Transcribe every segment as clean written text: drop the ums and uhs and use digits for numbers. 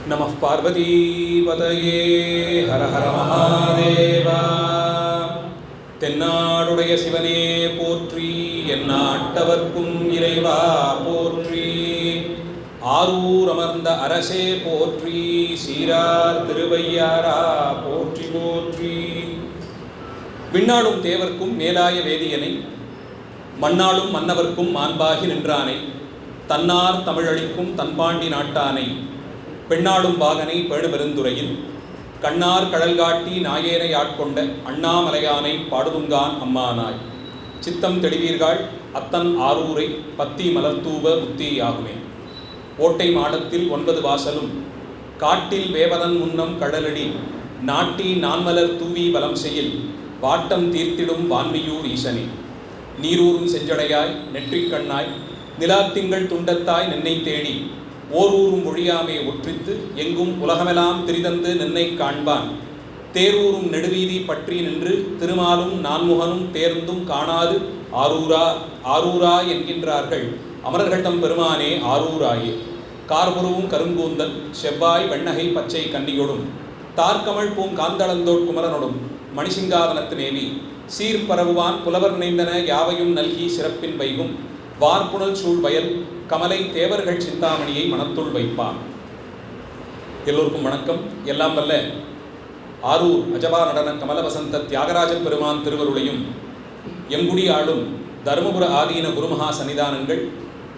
நமः பார்வதீபதயே ஹர ஹர மகாதேவா. தென்னாடுடைய சிவனே போற்றி, எந்நாட்டவர்க்கும் இறைவா போற்றி. ஆரூர் அமர்ந்த அரசே போற்றி, சீரார் திருவையாரா போற்றி போற்றி. விண்ணாடும் தேவர்க்கும் மேலாய வேதியனை, மண்ணாளும் மன்னவர்க்கும் மாண்பாகி நின்றானை, தன்னார் தமிழளிக்கும் தன்பாண்டி நாட்டானை, பெண்ணாடும் பாகனை பேணு பெருந்துறையில், கண்ணார் கடல் காட்டி நாயேனை ஆட்கொண்ட அண்ணாமலையானை பாடுதுங்கான் அம்மானாய். சித்தம் தெளிவீர்கள் அத்தன் ஆரூரை பத்தி மலர்த்தூவ புத்தியாகுமே. ஓட்டை மாடத்தில் 9 வாசலும், காட்டில் வேவதன் முன்னம் கடலடி, நாட்டி நான்மலர் தூவி வலம் செய்யில், வாட்டம் தீர்த்திடும் வான்மியூர் ஈசனே. நீரூரும் செஞ்சடையாய் நெற்றிக் கண்ணாய், நிலாத்திங்கள் துண்டத்தாய் நின்னை தேடி, ஓரூரும் ஒழியாமே ஒற்றித்து, எங்கும் உலகமெல்லாம் திரிதந்து நின்னை காண்பான். தேரூரும் நெடுவீதி பற்றி நின்று, திருமாலும் நான்முகனும் தேர்ந்தும் காணாது ஆரூரா ஆரூரா என்கின்றார்கள் அமரர்கள் தம் பெருமானே ஆரூராயே. கார்புருவும் கருங்கூந்தல் செவ்வாய் வெண்ணகை பச்சை கன்னியொடும், தார்கமழ் பூங்காந்தளந்தோட் குமரனொடும், மணிசிங்காதனத்து நேவி சீர்பரவுவான் புலவர் நினைந்தன யாவையும் நல்கி சிறப்பின் வைகும், வார்புணல் சூழ் வயல் கமலை தேவர்கள் சிந்தாமணியை மனத்துள் வைப்பான். எல்லோருக்கும் வணக்கம். எல்லாம் வல்ல ஆரூர் அஜபா நடன கமலவசந்த தியாகராஜ பெருமான் திருவருளையும், எங்குடி ஆளும் தருமபுர ஆதீன குருமகா சன்னிதானங்கள்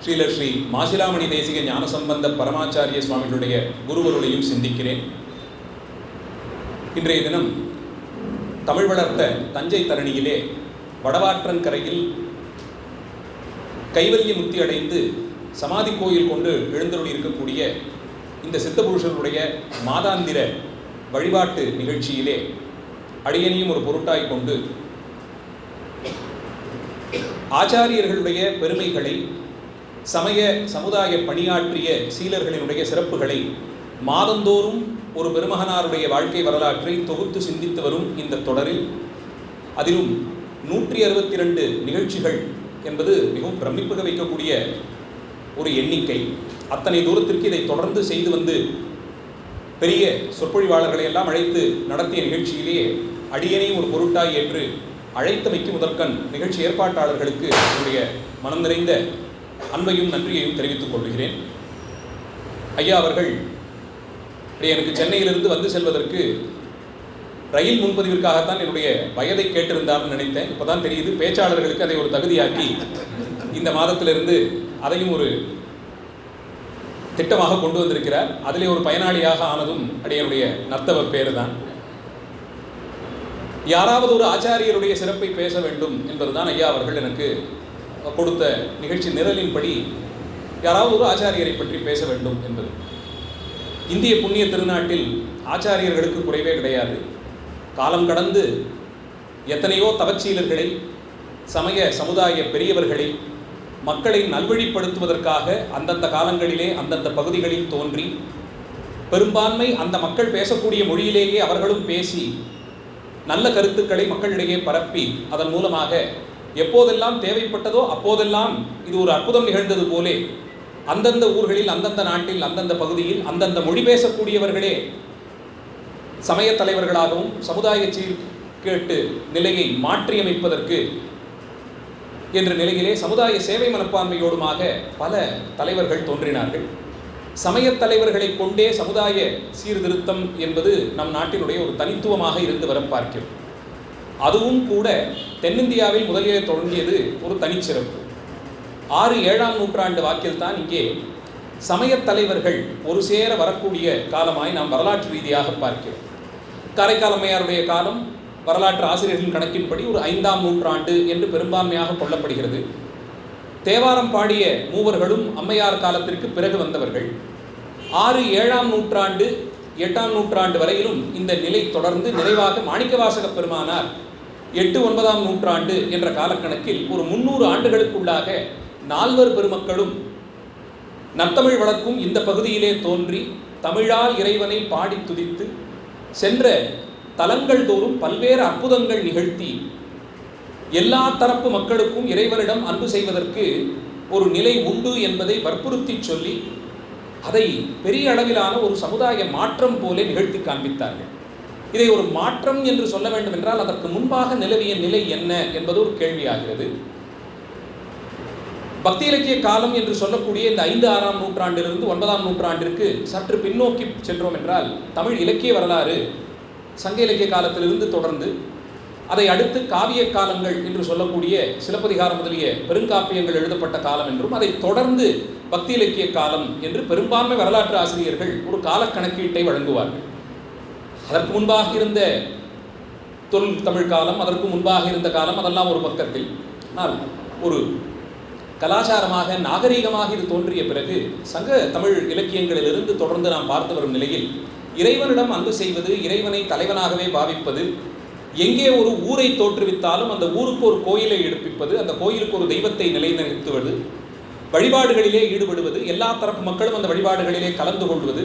ஸ்ரீ மாசிலாமணி தேசிக ஞானசம்பந்த பரமாச்சாரிய சுவாமிகளுடைய குருவருளையும் சிந்திக்கிறேன். இன்றைய தினம் தமிழ் வளர்த்த தஞ்சை தரணியிலே வடவாற்றன் கரையில் கைவல்ய முக்தி அடைந்து சமாதி கோயில் கொண்டு எழுந்தருளி இருக்கக்கூடிய இந்த சித்தபுருஷருடைய மாதாந்திர வழிபாட்டு நிகழ்ச்சியிலே அடியனையும் ஒரு பொருட்டாய் கொண்டு ஆச்சாரியர்களுடைய பெருமைகளை, சமய சமுதாய பணியாற்றிய சீலர்களினுடைய சிறப்புகளை மாதந்தோறும் ஒரு பெருமகனாருடைய வாழ்க்கை வரலாற்றை தொகுத்து சிந்தித்து வரும் இந்த தொடரில், அதிலும் 162 நிகழ்ச்சிகள் என்பது மிகவும் பிரமிப்புக வைக்கக்கூடிய ஒரு எண்ணிக்கை. அத்தனை தூரத்திற்கு இதை தொடர்ந்து செய்து வந்து பெரிய சொற்பொழிவாளர்களை எல்லாம் அழைத்து நடத்திய நிகழ்ச்சியிலேயே அடியனையும் ஒரு பொருட்டாய் ஏற்று அழைத்தமைக்கு முதற்கண் நிகழ்ச்சி ஏற்பாட்டாளர்களுக்கு என்னுடைய மனம் நிறைந்த அன்பையும் நன்றியையும் தெரிவித்துக் கொள்கிறேன். ஐயா அவர்கள் எனக்கு சென்னையிலிருந்து வந்து செல்வதற்கு ரயில் முன்பதிவிற்காகத்தான் என்னுடைய வயதை கேட்டிருந்தார்னு நினைத்தேன். இப்போ தான் தெரியுது, பேச்சாளர்களுக்கு அதை ஒரு தகுதியாக்கி இந்த மாதத்திலிருந்து அதையும் ஒரு திட்டமாக கொண்டு வந்திருக்கிறார். அதிலே ஒரு பயனாளியாக ஆனதும் அடியனுடைய நர்த்தவ பேரு தான். யாராவது ஒரு ஆச்சாரியருடைய சிறப்பை பேச வேண்டும் என்பதுதான் ஐயா அவர்கள் எனக்கு கொடுத்த நிகழ்ச்சி நிரலின்படி யாராவது ஒரு ஆச்சாரியரை பற்றி பேச வேண்டும் என்பது. இந்திய புண்ணிய திருநாட்டில் ஆச்சாரியர்களுக்கு குறைவே கிடையாது. காலம் கடந்து எத்தனையோ தவச்சீலர்களை, சமய சமுதாய பெரியவர்களை மக்களை நல்வழிப்படுத்துவதற்காக அந்தந்த காலங்களிலே அந்தந்த பகுதிகளில் தோன்றி, பெரும்பான்மை அந்த மக்கள் பேசக்கூடிய மொழியிலேயே அவர்களும் பேசி நல்ல கருத்துக்களை மக்களிடையே பரப்பி, அதன் மூலமாக எப்போதெல்லாம் தேவைப்பட்டதோ அப்போதெல்லாம் இது ஒரு அற்புதம் நிகழ்ந்தது போலே அந்தந்த ஊர்களில், அந்தந்த நாட்டில், அந்தந்த பகுதியில் அந்தந்த மொழி பேசக்கூடியவர்களே சமய தலைவர்களாகவும் சமுதாய சீர்கேட்டு நிலையை மாற்றியமைப்பதற்கு என்ற நிலையிலே சமுதாய சேவை மனப்பான்மையோடுமாக பல தலைவர்கள் தோன்றினார்கள். சமய தலைவர்களை கொண்டே சமுதாய சீர்திருத்தம் என்பது நம் நாட்டினுடைய ஒரு தனித்துவமாக இருந்து வர பார்க்கிறோம். அதுவும் கூட தென்னிந்தியாவில் முதலிலே தொடங்கியது ஒரு தனிச்சிறப்பு. 6-7ஆம் நூற்றாண்டு வாக்கில் தான் இங்கே சமய தலைவர்கள் ஒரு சேர வரக்கூடிய காலமாய் நாம் வரலாற்று ரீதியாக பார்க்கிறோம். காரைக்கால் அம்மையாருடைய காலம் வரலாற்று ஆசிரியர்களின் கணக்கின்படி ஒரு 5ஆம் நூற்றாண்டு என்று பெரும்பான்மையாக கொள்ளப்படுகிறது. தேவாரம் பாடிய மூவர்களும் அம்மையார் காலத்திற்கு பிறகு வந்தவர்கள். 6-7ஆம் நூற்றாண்டு 8ஆம் நூற்றாண்டு வரையிலும் இந்த நிலை தொடர்ந்து நிறைவாக மாணிக்கவாசக பெருமானார் 8-9ஆம் நூற்றாண்டு என்ற காலக்கணக்கில் ஒரு 300 ஆண்டுகளுக்குள்ளாக 4 பெருமக்களும் நத்தமிழ் வளர்க்கும் இந்த பகுதியிலே தோன்றி தமிழால் இறைவனை பாடி துதித்து சென்ற தலங்கள் தோறும் பல்வேறு அற்புதங்கள் நிகழ்த்தி எல்லா தரப்பு மக்களுக்கும் இறைவனிடம் அன்பு செய்வதற்கு ஒரு நிலை உண்டு என்பதை வற்புறுத்தி சொல்லி அதை பெரிய அளவிலான ஒரு சமுதாய மாற்றம் போல நிகழ்த்தி காண்பித்தார்கள். இதை ஒரு மாற்றம் என்று சொல்ல வேண்டும் என்றால் அதற்கு முன்பாக நிலவிய நிலை என்ன என்பது ஒரு கேள்வியாகிறது. பக்தி இலக்கிய காலம் என்று சொல்லக்கூடிய இந்த 5-6ஆம் நூற்றாண்டிலிருந்து 9ஆம் நூற்றாண்டிற்கு சற்று பின்னோக்கி சென்றோம் என்றால் தமிழ் இலக்கிய வரலாறு சங்க இலக்கிய காலத்திலிருந்து தொடர்ந்து அதை அடுத்து காவிய காலங்கள் என்று சொல்லக்கூடிய சிலப்பதிகாரம் முதலிய பெருங்காப்பியங்கள் எழுதப்பட்ட காலம் என்றும் அதை தொடர்ந்து பக்தி இலக்கிய காலம் என்று பெரும்பான்மை வரலாற்று ஆசிரியர்கள் ஒரு காலக்கணக்கீட்டை வழங்குவார்கள். அதற்கு முன்பாக இருந்த தொல் தமிழ் காலம், அதற்கு முன்பாக இருந்த காலம், அதெல்லாம் ஒரு பக்கத்தில். ஆனால் ஒரு கலாச்சாரமாக நாகரீகமாக இது தோன்றிய பிறகு சங்க தமிழ் இலக்கியங்களிலிருந்து தொடர்ந்து நாம் பார்த்து வரும் நிலையில் இறைவனிடம் அன்பு செய்வது, இறைவனை தலைவனாகவே பாவிப்பது, எங்கே ஒரு ஊரை தோற்றுவித்தாலும் அந்த ஊருக்கு ஒரு கோயிலை எடுப்பிப்பது, அந்த கோயிலுக்கு ஒரு தெய்வத்தை நிலைநிறுத்துவது, வழிபாடுகளிலே ஈடுபடுவது, எல்லா தரப்பு மக்களும் அந்த வழிபாடுகளிலே கலந்து கொள்வது,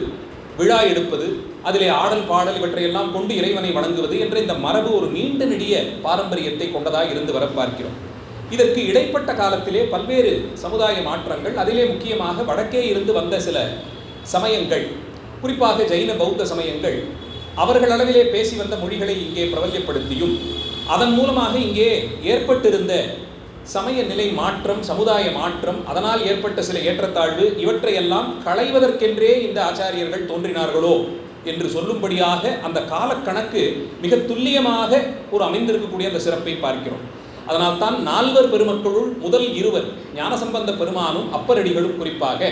விழா எடுப்பது, அதிலே ஆடல் பாடல் இவற்றையெல்லாம் கொண்டு இறைவனை வணங்குவது என்ற இந்த மரபு ஒரு நீண்ட நெடிய பாரம்பரியத்தை கொண்டதாக இருந்து வர பார்க்கிறோம். இதற்கு இடைப்பட்ட காலத்திலே பல்வேறு சமுதாய மாற்றங்கள், அதிலே முக்கியமாக வடக்கே இருந்து வந்த சில சமயங்கள், குறிப்பாக ஜைன பௌத்த சமயங்கள் அவர்கள் அளவிலே பேசி வந்த மொழிகளை இங்கே பிரபல்யப்படுத்தியும் அதன் மூலமாக இங்கே ஏற்பட்டிருந்த சமய நிலை மாற்றம், சமுதாய மாற்றம், அதனால் ஏற்பட்ட சில ஏற்றத்தாழ்வு இவற்றையெல்லாம் களைவதற்கென்றே இந்த ஆச்சாரியர்கள் தோன்றினார்களோ என்று சொல்லும்படியாக அந்த காலக்கணக்கு மிக துல்லியமாக ஒரு அமைந்திருக்கக்கூடிய அந்த சிறப்பை பார்க்கிறோம். அதனால் தான் 4 பெருமக்களுள் முதல் 2 ஞானசம்பந்த பெருமானும் அப்பரடிகளும் குறிப்பாக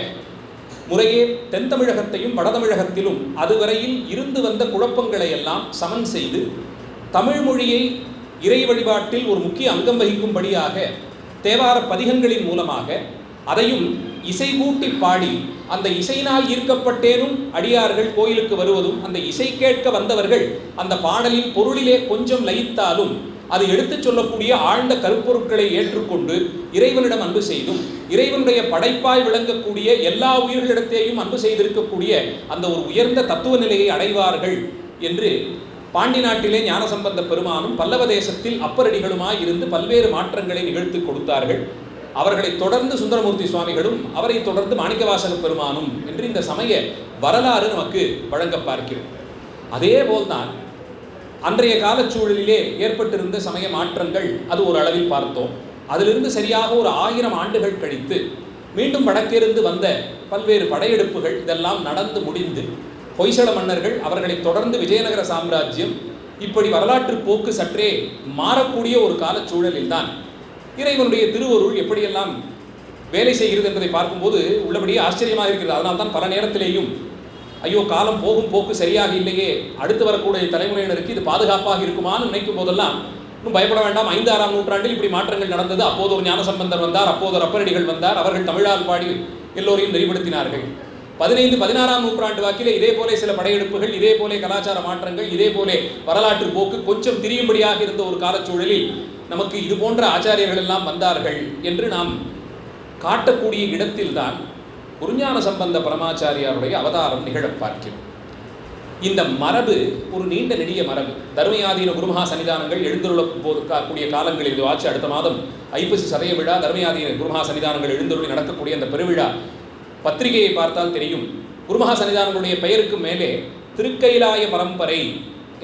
முறையே தென் தமிழகத்தையும் வடதமிழகத்திலும் அதுவரையில் இருந்து வந்த குழப்பங்களை எல்லாம் சமன் செய்து தமிழ் மொழியை இறை வழிபாட்டில் ஒரு முக்கிய அங்கம் வகிக்கும்படியாக தேவார பதிகங்களின் மூலமாக அதையும் இசை கூட்டி பாடி அந்த இசையினால் ஈர்க்கப்பட்டேனும் அடியார்கள் கோயிலுக்கு வருவதும் அந்த இசை கேட்க வந்தவர்கள் அந்த பாடலின் பொருளிலே கொஞ்சம் லயித்தாலும் அது எடுத்துச் சொல்லக்கூடிய ஆழ்ந்த கருப்பொருட்களை ஏற்றுக்கொண்டு இறைவனிடம் அன்பு செய்தும் இறைவனுடைய படைப்பாய் விளங்கக்கூடிய எல்லா உயிர்களிடத்தையும் அன்பு செய்திருக்கக்கூடிய அந்த ஒரு உயர்ந்த தத்துவ நிலையை அடைவார்கள் என்று பாண்டி நாட்டிலே ஞானசம்பந்த பெருமானும் பல்லவ தேசத்தில் அப்பரடிகளுமாய் இருந்து பல்வேறு மாற்றங்களை நிகழ்த்தி கொடுத்தார்கள். அவர்களை தொடர்ந்து சுந்தரமூர்த்தி சுவாமிகளும் அவரை தொடர்ந்து மாணிக்கவாசக பெருமானும் என்று இந்த சமய வரலாறு நமக்கு வழங்க பார்க்கிறோம். அதே போல்தான் அன்றைய காலச்சூழலிலே ஏற்பட்டிருந்த சமய மாற்றங்கள் அது ஒரு அளவில் பார்த்தோம். அதிலிருந்து சரியாக ஒரு 1000 ஆண்டுகள் கழித்து மீண்டும் வடக்கிருந்து வந்த பல்வேறு படையெடுப்புகள் இதெல்லாம் நடந்து முடிந்து ஹொய்சள மன்னர்கள், அவர்களை தொடர்ந்து விஜயநகர சாம்ராஜ்யம், இப்படி வரலாற்று போக்கு சற்றே மாறக்கூடிய ஒரு காலச்சூழலில் தான் இறைவனுடைய திருவருள் எப்படியெல்லாம் வேலை செய்கிறது என்பதை பார்க்கும்போது உள்ளபடியே ஆச்சரியமாக இருக்கிறது. அதனால்தான் பல நேரத்திலேயும் ஐயோ காலம் போகும் போக்கு சரியாக இல்லையே, அடுத்து வரக்கூடிய தலைமுறையினருக்கு இது பாதுகாப்பாக இருக்குமான்னு நினைக்கும் போதெல்லாம் இன்னும் பயப்பட வேண்டாம், 5-6ஆம் நூற்றாண்டில் இப்படி மாற்றங்கள் நடந்தது. அப்போது ஒரு ஞானசம்பந்தர் வந்தார், அப்போது ஒரு அப்பரடிகள் வந்தார், அவர்கள் தமிழால் பாடி எல்லோரையும் நெறிப்படுத்தினார்கள். 15-16ஆம் நூற்றாண்டு வாக்கிலே இதே போல சில படையெடுப்புகள், இதே போல கலாச்சார மாற்றங்கள், இதே போல வரலாற்று போக்கு கொஞ்சம் திரியும்படியாக இருந்த ஒரு காலச்சூழலில் நமக்கு இது போன்ற ஆச்சாரியர்கள் எல்லாம் வந்தார்கள் என்று நாம் காட்டக்கூடிய இடத்தில்தான் குருஞான சம்பந்த பரமாச்சாரியாருடைய அவதாரம் நிகழ பார்க்கிறோம். இந்த மரபு ஒரு நீண்ட நெடிய மரபு. தர்மயாதீன குருமகா சன்னிதானங்கள் எழுந்தருளக்கூடிய காலங்களில் இது ஆச்சு. அடுத்த மாதம் ஐப்பசி சதய விழா, தர்மயாதீன குருமகா சன்னிதானங்கள் எழுந்தருளி நடக்கக்கூடிய அந்த பெருவிழா பத்திரிகையை பார்த்தால் தெரியும். குருமகா சன்னிதானங்களுடைய பெயருக்கு மேலே திருக்கைலாய பரம்பரை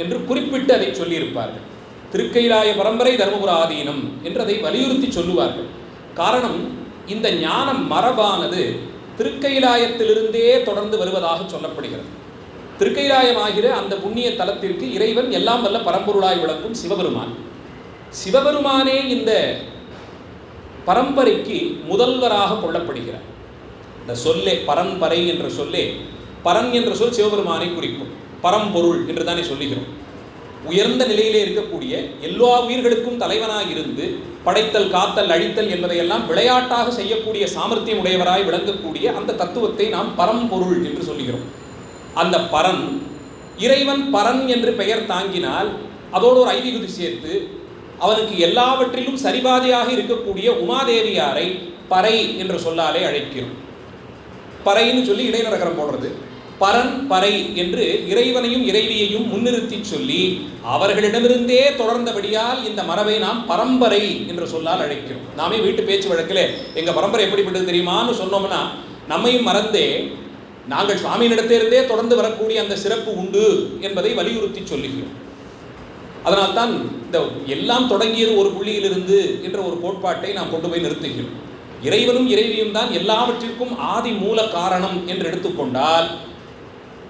என்று குறிப்பிட்டு அதை சொல்லியிருப்பார்கள். திருக்கைலாய பரம்பரை தர்மபுர ஆதீனம் என்று அதை வலியுறுத்தி சொல்லுவார்கள். காரணம், இந்த ஞான மரபானது திருக்கைலாயத்திலிருந்தே தொடர்ந்து வருவதாக சொல்லப்படுகிறது. திருக்கைலாயமாகிற அந்த புண்ணிய தலத்திற்கு இறைவன் எல்லாம் வல்ல பரம்பொருளாய் விளங்கும் சிவபெருமான். சிவபெருமானே இந்த பரம்பரைக்கு முதல்வராக கொள்ளப்படுகிறார். இந்த சொல்லே பரம்பரை என்ற சொல்லே, பரன் என்ற சொல் சிவபெருமானை குறிக்கும். பரம்பொருள் என்று தானே சொல்லுகிறோம். உயர்ந்த நிலையிலே இருக்கக்கூடிய எல்லா உயிர்களுக்கும் தலைவனாய் இருந்து படைத்தல், காத்தல், அழித்தல் என்பதையெல்லாம் விளையாட்டாக செய்யக்கூடிய சாமர்த்தியம் உடையவராய் விளங்கக்கூடிய அந்த தத்துவத்தை நாம் பரம்பொருள் என்று சொல்லுகிறோம். அந்த பரன், இறைவன் பரன் என்று பெயர் தாங்கினால் அதோடு ஒரு ஐதீகம் சேர்த்து அவனுக்கு எல்லாவற்றிலும் சரிபாதையாக இருக்கக்கூடிய உமாதேவியாரை பறை என்ற சொல்லாலே அழைக்கிறோம். பறைன்னு சொல்லி இடைநரகரம் போடுறது. பரன் பறை என்று இறைவனையும் இறைவியையும் முன்னிறுத்தி சொல்லி அவர்களிடமிருந்தே தொடர்ந்தபடியால் இந்த மரபை நாம் பரம்பரை என்ற சொல்லால் அழைக்கிறோம். நாமே வீட்டு பேச்சு வழக்கில் எங்கள் பரம்பரை எப்படிப்பட்டது தெரியுமான்னு சொன்னோம்னா நம்மையும் மறந்தே நாங்கள் சுவாமியினிடத்திலிருந்தே தொடர்ந்து வரக்கூடிய அந்த சிறப்பு உண்டு என்பதை வலியுறுத்தி சொல்லுகிறோம். அதனால்தான் இந்த எல்லாம் தொடங்கியது ஒரு புள்ளியிலிருந்து என்ற ஒரு கோட்பாட்டை நாம் கொண்டு போய் நிறுத்துகிறோம். இறைவனும் இறைவியும் தான் எல்லாவற்றிற்கும் ஆதி மூல காரணம் என்று எடுத்துக்கொண்டால்,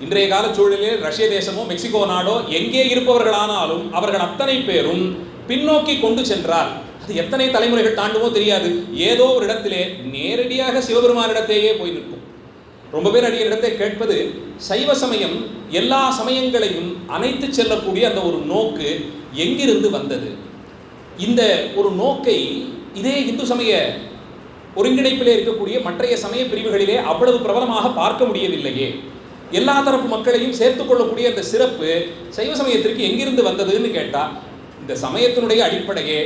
இன்றைய கால சூழலில் ரஷ்ய தேசமோ மெக்சிகோ நாடோ எங்கே இருப்பவர்களானாலும் அவர்கள் அத்தனை பேரும் பின்னோக்கி கொண்டு சென்றால் அது எத்தனை தலைமுறைகள் தாண்டுமோ தெரியாது, ஏதோ ஒரு இடத்திலே நேரடியாக சிவபெருமானிடத்தையே போய் நிற்கும். ரொம்ப பேர் அடியிடத்தை கேட்பது, சைவ சமயம் எல்லா சமயங்களையும் அணைத்து செல்லக்கூடிய அந்த ஒரு நோக்கு எங்கிருந்து வந்தது? இந்த ஒரு நோக்கை இதே இந்து சமய ஒருங்கிணைப்பிலே இருக்கக்கூடிய மற்றைய சமய பிரிவுகளிலே அவ்வளவு பிரபலமாக பார்க்க முடியவில்லையே. எல்லா தரப்பு மக்களையும் சேர்த்துக்கொள்ளக்கூடிய அந்த சிறப்பு சைவ சமயத்திற்கு எங்கிருந்து வந்ததுன்னு கேட்டால், இந்த சமயத்தினுடைய அடிப்படையே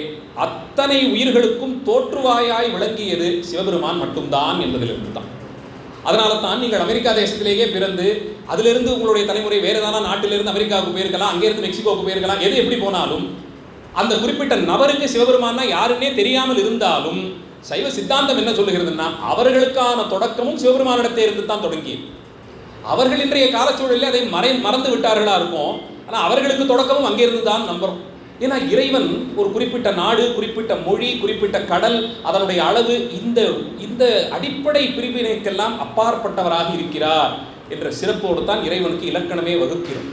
அத்தனை உயிர்களுக்கும் தோற்றுவாயாய் விளங்கியது சிவபெருமான் மட்டும்தான் என்பதிலிருந்து தான். அதனால தான் நீங்கள் அமெரிக்கா தேசத்திலேயே பிறந்து அதிலிருந்து உங்களுடைய தலைமுறை வேறு ஏதாவது நாட்டிலிருந்து அமெரிக்காவுக்கு போயிருக்கலாம், அங்கேருந்து மெக்சிகோவுக்கு போயிருக்கலாம், எது எப்படி போனாலும் அந்த குறிப்பிட்ட நபருக்கு சிவபெருமான்னா யாருன்னே தெரியாமல் இருந்தாலும் சைவ சித்தாந்தம் என்ன சொல்லுகிறதுன்னா, அவர்களுக்கான தொடக்கமும் சிவபெருமானிடத்தை இருந்து தான் தொடங்கியது. அவர்கள் இன்றைய காலச்சூழலில் அதை மறந்து விட்டார்களா இருக்கும், ஆனால் அவர்களுக்கு தொடக்கமும் அங்கிருந்து தான் நம்புகிறோம். ஏன்னா இறைவன் ஒரு குறிப்பிட்ட நாடு, குறிப்பிட்ட மொழி, குறிப்பிட்ட கடல், அதனுடைய அளவு, இந்த அடிப்படை பிரிவினைக்கெல்லாம் அப்பாற்பட்டவராக இருக்கிறார் என்ற சிறப்போடு தான் இறைவனுக்கு இலக்கணமே வகுக்கிறோம்.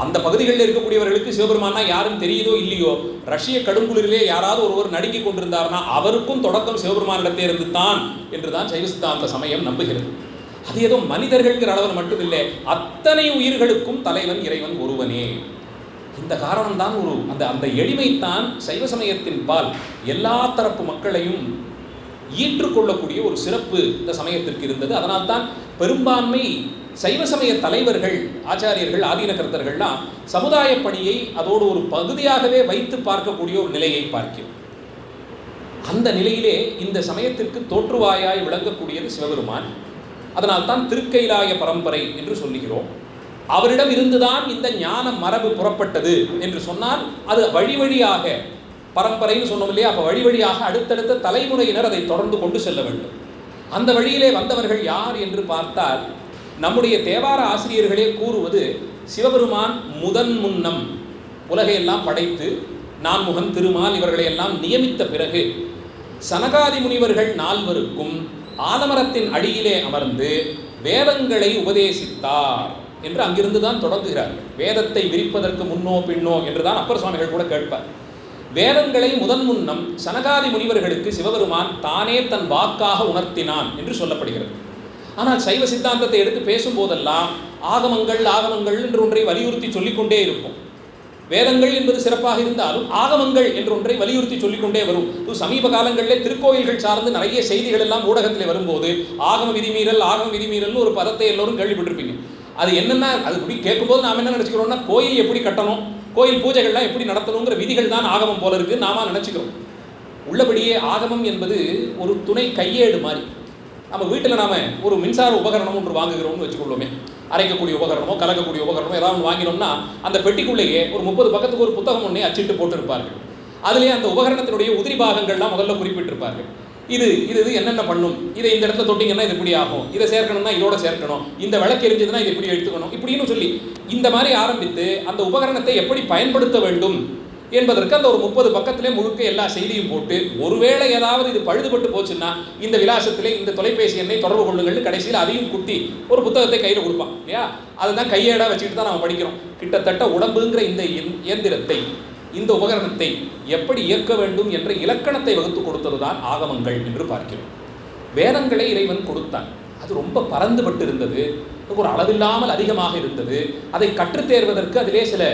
அந்த பகுதிகளில் இருக்கக்கூடியவர்களுக்கு சிவபெருமானா யாரும் தெரியுதோ இல்லையோ, ரஷ்ய கடுங்குளிரிலே யாராவது ஒருவர் நடுங்கி கொண்டிருந்தார்னா அவருக்கும் தொடக்கம் சிவபெருமானிடத்தே இருந்து தான் என்றுதான் சைவ சித்தாந்த சமயம் நம்புகிறது. அது ஏதோ மனிதர்கள்கிற அளவில் மட்டுமில்லை, அத்தனை உயிர்களுக்கும் தலைவன் இறைவன் ஒருவனே. இந்த காரணம்தான் அந்த எளிமைத்தான் சைவ சமயத்தின் பால் எல்லா தரப்பு மக்களையும் ஈற்றுக்கொள்ளக்கூடிய ஒரு சிறப்பு இந்த சமயத்திற்கு இருந்தது. அதனால்தான் பெரும்பான்மை சைவ சமய தலைவர்கள், ஆச்சாரியர்கள், ஆதீன கர்த்தர்கள்லாம் சமுதாய பணியை அதோடு ஒரு பகுதியாகவே வைத்து பார்க்கக்கூடிய ஒரு நிலையை பார்க்கிறோம். அந்த நிலையிலே இந்த சமயத்திற்கு தோற்றுவாயாய் விளங்கக்கூடியது சிவபெருமான். அதனால்தான் திருக்கைலாய பரம்பரை என்று சொல்லுகிறோம். அவரிடம் இருந்துதான் இந்த ஞான மரபு புறப்பட்டது என்று சொன்னால் அது வழி வழியாக, பரம்பரைன்னு சொன்னோம் இல்லையா, அப்போ வழி வழியாக அடுத்தடுத்த தலைமுறையினர் அதை தொடர்ந்து கொண்டு செல்ல வேண்டும். அந்த வழியிலே வந்தவர்கள் யார் என்று பார்த்தால், நம்முடைய தேவார ஆசிரியர்களே கூறுவது, சிவபெருமான் முதன் முன்னம் உலகையெல்லாம் படைத்து நான்முகன் திருமால் இவர்களையெல்லாம் நியமித்த பிறகு சனகாதி முனிவர்கள் நால்வருக்கும் ஆலமரத்தின் அடியிலே அமர்ந்து வேதங்களை உபதேசித்தார் என்று அங்கிருந்து தான் தொடங்குகிறார்கள். வேதத்தை விரிப்பதற்கு முன்னோ பின்னோ என்றுதான் அப்பர் சுவாமிகள் கூட கேட்பார். வேதங்களை முதன் முன்னம் சனகாதி முனிவர்களுக்கு சிவபெருமான் தானே தன் வாக்காக உணர்த்தினான் என்று சொல்லப்படுகிறது. ஆனால் சைவ சித்தாந்தத்தை எடுத்து பேசும்போதெல்லாம் ஆகமங்கள் என்று ஒன்றை வலியுறுத்தி சொல்லிக்கொண்டே இருக்கும். வேதங்கள் என்பது சிறப்பாக இருந்தாலும் ஆகமங்கள் என்ற ஒன்றை வலியுறுத்தி சொல்லிக்கொண்டே வரும். சமீப காலங்களிலே திருக்கோயில்கள் சார்ந்து நிறைய செய்திகள் எல்லாம் ஊடகத்தில் வரும்போது ஆகம விதிமீறல் ஒரு பதத்தை எல்லோரும் கேள்விப்பட்டிருப்பீங்க. அது என்னென்ன, அது இப்படி கேட்கும்போது நாம் என்ன நினச்சிக்கிறோம்னா, கோயில் எப்படி கட்டணும், கோயில் பூஜைகள்லாம் எப்படி நடத்தணுங்கிற விதிகள் தான் ஆகமம் போல இருக்கு நாம நினச்சிக்கிறோம். உள்ளபடியே ஆகமம் என்பது ஒரு துணை கையேடு மாதிரி. நம்ம வீட்டில் நாம் ஒரு மின்சார உபகரணம் ஒன்று வாங்குகிறோம்னு வச்சுக்கொள்ளுமே, அரைக்கக்கூடிய உபகரணமோ கலக்கக்கூடிய உபகரணமோ ஏதாவது வாங்கினோம்னா அந்த பெட்டிக்குள்ளேயே ஒரு 30 பக்கத்துக்கு ஒரு புத்தகம் ஒன்றே அச்சிட்டு போட்டிருப்பார்கள். அதிலே அந்த உபகரணத்தினுடைய உதிரி பாகங்கள்லாம் முதல்ல குறிப்பிட்டிருப்பார்கள். இது என்னென்ன பண்ணும், இதை இந்த இடத்துல தொட்டிங்கன்னா இது இப்படி ஆகும், இதை சேர்க்கணும்னா இதோட சேர்க்கணும், இந்த விளக்கு எரிஞ்சதுன்னா இது இப்படி எடுத்துக்கணும், இப்படின்னு சொல்லி இந்த மாதிரி ஆரம்பித்து அந்த உபகரணத்தை எப்படி பயன்படுத்த வேண்டும் என்பதற்கு அந்த ஒரு 30 பக்கத்திலே முழுக்க எல்லா செய்தியும் போட்டு, ஒருவேளை ஏதாவது இது பழுதுபட்டு போச்சுன்னா இந்த விலாசத்திலே இந்த தொலைபேசி எண்ணை தொடர்பு கொள்ளுங்கள் கடைசியில் அதையும் குட்டி ஒரு புத்தகத்தை கையில் கொடுப்பான் இல்லையா. அதுதான் கையேடாக வச்சுக்கிட்டு தான் நம்ம படிக்கிறோம். கிட்டத்தட்ட உடம்புங்கிற இந்த இயந்திரத்தை, இந்த உபகரணத்தை எப்படி இயக்க வேண்டும் என்ற இலக்கணத்தை வகுத்து கொடுத்தது தான் ஆகமங்கள் என்று பார்க்கிறோம். வேதங்களை இறைவன் கொடுத்தான். அது ரொம்ப பறந்துபட்டு இருந்தது, ஒரு அளவில்லாமல் அதிகமாக இருந்தது. அதை கற்றுத்தேர்வதற்கு அதிலே சில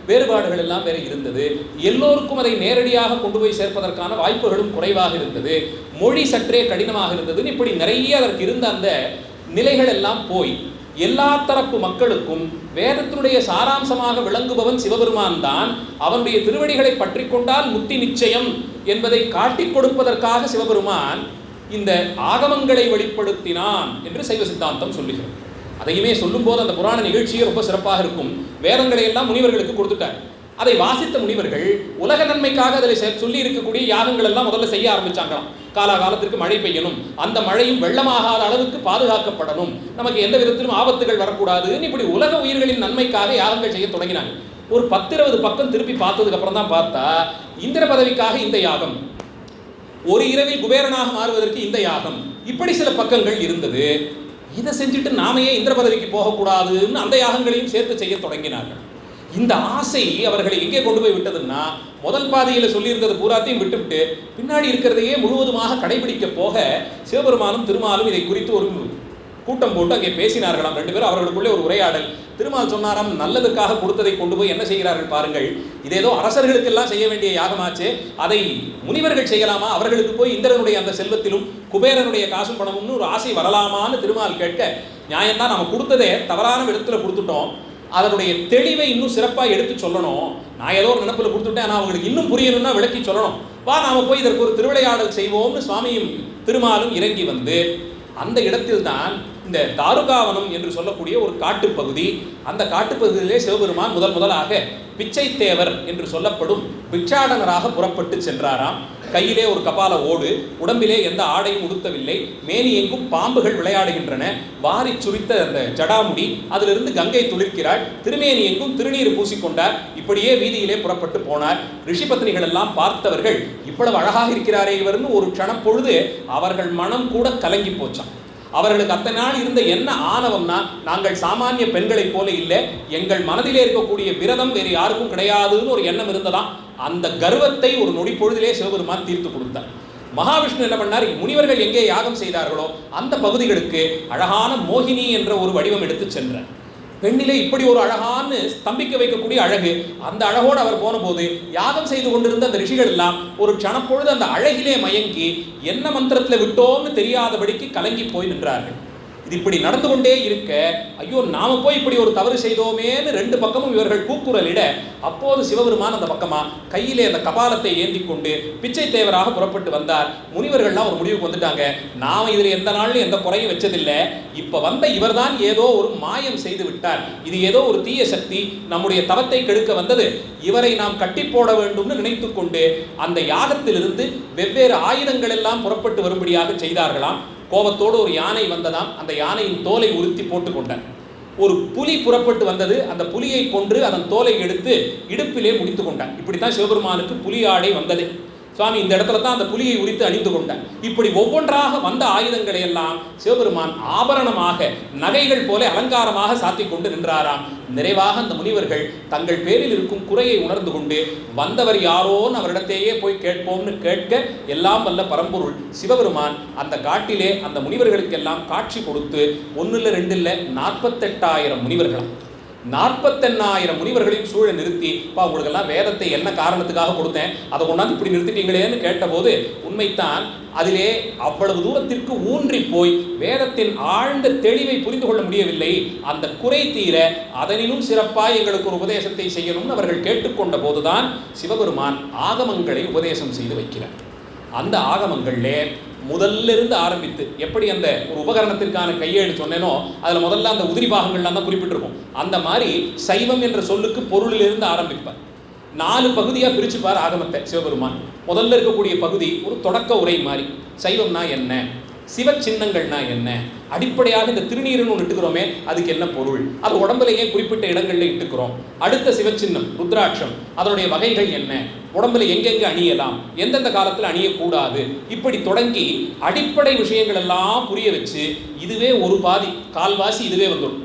வேறுபாடுகள் எல்லாம் வேற இருந்தது. எல்லோருக்கும் அதை நேரடியாக கொண்டு போய் சேர்ப்பதற்கான வாய்ப்புகளும் குறைவாக இருந்தது. மொழி சற்றே கடினமாக இருந்தது. இப்படி நிறைய அதற்கு இருந்த அந்த நிலைகள் எல்லாம் போய் எல்லா தரப்பு மக்களுக்கும் வேதத்தினுடைய சாராம்சமாக விளங்குபவன் சிவபெருமான் தான். அவனுடைய திருவடிகளை பற்றி கொண்டால் முத்தி நிச்சயம் என்பதை காட்டிக் கொடுப்பதற்காக சிவபெருமான் இந்த ஆகமங்களை வெளிப்படுத்தினான் என்று சைவ சித்தாந்தம் சொல்லுகிறது. அதையுமே சொல்லும்போது அந்த புராண நிகழ்ச்சியே ரொம்ப சிறப்பாக இருக்கும். வேதங்களை எல்லாம் முனிவர்களுக்கு கொடுத்துட்டார். அதை வாசித்த முனிவர்கள் உலக நன்மைக்காக அதில் சொல்லி இருக்கக்கூடிய யாகங்கள் எல்லாம் முதல்ல செய்ய ஆரம்பிச்சாங்களாம். காலாகாலத்திற்கு மழை பெய்யணும், அந்த மழையும் வெள்ளமாகாத அளவுக்கு பாதுகாக்கப்படணும், நமக்கு எந்த விதத்திலும் ஆபத்துகள் வரக்கூடாதுன்னு இப்படி உலக உயிர்களின் நன்மைக்காக யாகங்கள் செய்ய தொடங்கினாங்க. ஒரு 10-20 பக்கம் திருப்பி பார்த்ததுக்கு அப்புறம் தான் பார்த்தா இந்திர பதவிக்காக இந்த யாகம், ஒரு இரவில் குபேரனாக மாறுவதற்கு இந்த யாகம், இப்படி சில பக்கங்கள் இருந்தது. இதை செஞ்சுட்டு நாமையே இந்திர பதவிக்கு போகக்கூடாதுன்னு அந்த யாகங்களையும் சேர்த்து செய்ய தொடங்கினார்கள். இந்த ஆசை அவர்களை எங்கே கொண்டு போய் விட்டதுன்னா, முதல் பாதையில் சொல்லியிருந்தது பூராத்தையும் விட்டுவிட்டு பின்னாடி இருக்கிறதையே முழுவதுமாக கடைபிடிக்க போக சிவபெருமானும் திருமாலும் இதை குறித்து ஒரு கூட்டம் போட்டு அங்கே பேசினார்களாம். 2 பேரும் அவர்களுக்குள்ளே ஒரு உரையாடல். திருமால் சொன்னாராம், நல்லதுக்காக கொடுத்ததை கொண்டு போய் என்ன செய்கிறார்கள் பாருங்கள், இதேதோ அரசர்களுக்கெல்லாம் செய்ய வேண்டிய யாகமாச்சு, அதை முனிவர்கள் செய்யலாமா, அவர்களுக்கு போய் இந்திரனுடைய அந்த செல்வத்திலும் குபேரனுடைய காசும் பணமும்னு ஒரு ஆசை வரலாமான்னு திருமால் கேட்க, நியாயம்தான், நம்ம கொடுத்ததே தவறான இடத்துல கொடுத்துட்டோம், அதனுடைய தெளிவை இன்னும் சிறப்பாக எடுத்து சொல்லணும், நான் ஏதோ ஒரு நினைப்பில் கொடுத்துட்டேன், ஆனால் அவங்களுக்கு இன்னும் புரியணும்னா விளக்கி சொல்லணும், வா நாம போய் இதற்கு ஒரு திருவிளையாடல் செய்வோம்னு சுவாமியும் திருமாலும் இறங்கி வந்து அந்த இடத்தில் தான் இந்த தாருகாவனம் என்று சொல்லக்கூடிய ஒரு காட்டுப்பகுதி, அந்த காட்டுப்பகுதியிலே சிவபெருமான் முதலாக பிச்சை தேவர் என்று சொல்லப்படும் பிட்சாடனராக புறப்பட்டு சென்றாராம். கையிலே ஒரு கபால ஓடு, உடம்பிலே எந்த ஆடையும் உடுத்தவில்லை, மேனி எங்கும் பாம்புகள் விளையாடுகின்றன, வாரி சுரித்த அந்த ஜடாமுடி, அதிலிருந்து கங்கை துளிர்க்கிறாள், திருமேனி எங்கும் திருநீர் பூசிக்கொண்டார். இப்படியே வீதியிலே புறப்பட்டு போனார். ரிஷி பத்னிகள் எல்லாம் பார்த்தவர்கள், இவ்வளவு அழகாக இருக்கிறாரே இவர்னு ஒரு க்ஷணம் பொழுது அவர்கள் மனம் கூட கலங்கி போச்சான். அவர்களுக்கு அத்தனை நாள் இருந்த என்ன ஆணவம்னா, நாங்கள் சாமானிய பெண்களைப் போல இல்லை, எங்கள் மனதிலே இருக்கக்கூடிய விரதம் வேறு யாருக்கும் கிடையாதுன்னு ஒரு எண்ணம் இருந்ததாம். அந்த கர்வத்தை ஒரு நொடி பொழுதிலே சிவபெருமான் தீர்த்து கொடுத்தார். மகாவிஷ்ணு என்ன பண்ணார், முனிவர்கள் எங்கே யாகம் செய்தார்களோ அந்த பகுதிகளுக்கு அழகான மோகினி என்ற ஒரு வடிவம் எடுத்து சென்றார். பெண்ணிலே இப்படி ஒரு அழகான ஸ்தம்பிக்க வைக்கக்கூடிய அழகு, அந்த அழகோடு அவர் போன போது யாகம் செய்து கொண்டிருந்த அந்த ரிஷிகள் எல்லாம் ஒரு க்ஷணப்பொழுது அந்த அழகிலே மயங்கி என்ன மந்திரத்தில் விட்டோம்னு தெரியாதபடிக்கு கலங்கி போய் நின்றார்கள். இது இப்படி நடந்து கொண்டே இருக்க, ஐயோ நாம போய் இப்படி ஒரு தவறு செய்தோமேன்னு 2 பக்கமும் இவர்கள் கூக்குரலிட, அப்போது சிவபெருமான் அந்த பக்கமா கையிலே அந்த கபாலத்தை ஏந்தி கொண்டு பிச்சை தேவராக புறப்பட்டு வந்தார். முனிவர்கள்லாம் ஒரு முடிவுக்கு வந்துட்டாங்க, நாம இதில் எந்த நாள்லையும் எந்த குறையும் வச்சதில்லை, இப்ப வந்த இவர்தான் ஏதோ ஒரு மாயம் செய்து விட்டார், இது ஏதோ ஒரு தீய சக்தி நம்முடைய தவத்தை கெடுக்க வந்தது, இவரை நாம் கட்டி போட வேண்டும்னு நினைத்து கொண்டு அந்த யாகத்திலிருந்து வெவ்வேறு ஆயுதங்கள் எல்லாம் புறப்பட்டு வரும்படியாக செய்தார்களாம். கோபத்தோடு ஒரு யானை வந்ததாம், அந்த யானையின் தோலை உறுத்தி போட்டுக்கொண்டார். ஒரு புலி புறப்பட்டு வந்தது, அந்த புலியை கொன்று அதன் தோலை எடுத்து இடுப்பிலே முடித்து கொண்டார். இப்படித்தான் சிவபெருமானுக்கு புலி ஆடை வந்தது. சுவாமி இந்த இடத்துல தான் அந்த புலியை உரித்து அணிந்து கொண்டார். இப்படி ஒவ்வொன்றாக வந்த ஆயுதங்களை எல்லாம் சிவபெருமான் ஆபரணமாக நகைகள் போல அலங்காரமாக சாத்தி கொண்டு நின்றாராம். நிறைவாக அந்த முனிவர்கள் தங்கள் பேரில் இருக்கும் குறையை உணர்ந்து கொண்டு, வந்தவர் யாரோன்னு அவரிடத்தையே போய் கேட்போம்னு கேட்க, எல்லாம் வல்ல பரம்பொருள் சிவபெருமான் அந்த காட்டிலே அந்த முனிவர்களுக்கெல்லாம் காட்சி கொடுத்து 1 இல்லை 2 இல்லை 48,000 முனிவர்களாம், 48,000 முனிவர்களையும் சூழ நிறுத்தி, உங்களுக்கெல்லாம் வேதத்தை என்ன காரணத்துக்காக கொடுத்தேன், அதை கொண்டாந்து இப்படி நிறுத்திட்டீங்களேன்னு கேட்டபோது, உண்மைத்தான் அதிலே அவ்வளவு தூரத்திற்கு ஊன்றி போய் வேதத்தின் ஆழ்ந்த தெளிவை புரிந்து கொள்ள முடியவில்லை, அந்த குறை தீர அதனிலும் சிறப்பாக எங்களுக்கு ஒரு உபதேசத்தை செய்யணும்னு அவர்கள் கேட்டுக்கொண்ட போதுதான் சிவபெருமான் ஆகமங்களை உபதேசம் செய்து வைக்கிறார். அந்த ஆகமங்களிலே முதல்ல இருந்து ஆரம்பித்து, எப்படி அந்த ஒரு உபகரணத்திற்கான கையேடு சொன்னேனோ அதில் முதல்ல அந்த உதிரி பாகங்கள்லாம் தான் குறிப்பிட்டிருக்கும், அந்த மாதிரி சைவம் என்ற சொல்லுக்கு பொருளிலிருந்து ஆரம்பிப்பார். 4 பகுதியாக பிரிச்சுப்பார் ஆகமத்தை சிவபெருமான். முதல்ல இருக்கக்கூடிய பகுதி ஒரு தொடக்க உரை மாதிரி, சைவம்னா என்ன, சிவ சின்னங்கள்னா என்ன, அடிப்படையாக இந்த திருநீருன்னு ஒன்று இட்டுக்கிறோமே அதுக்கு என்ன பொருள், அது உடம்புலையே குறிப்பிட்ட இடங்களில் இட்டுக்கிறோம். அடுத்த சிவச்சின்னம் ருத்ராட்சம், அதனுடைய வகைகள் என்ன, உடம்புல எங்கெங்கே அணியலாம், எந்தெந்த காலத்தில் அணியக்கூடாது, இப்படி தொடங்கி அடிப்படை விஷயங்கள் எல்லாம் புரிய வச்சு, இதுவே ஒரு பாதி கால்வாசி இதுவே வந்துடும்.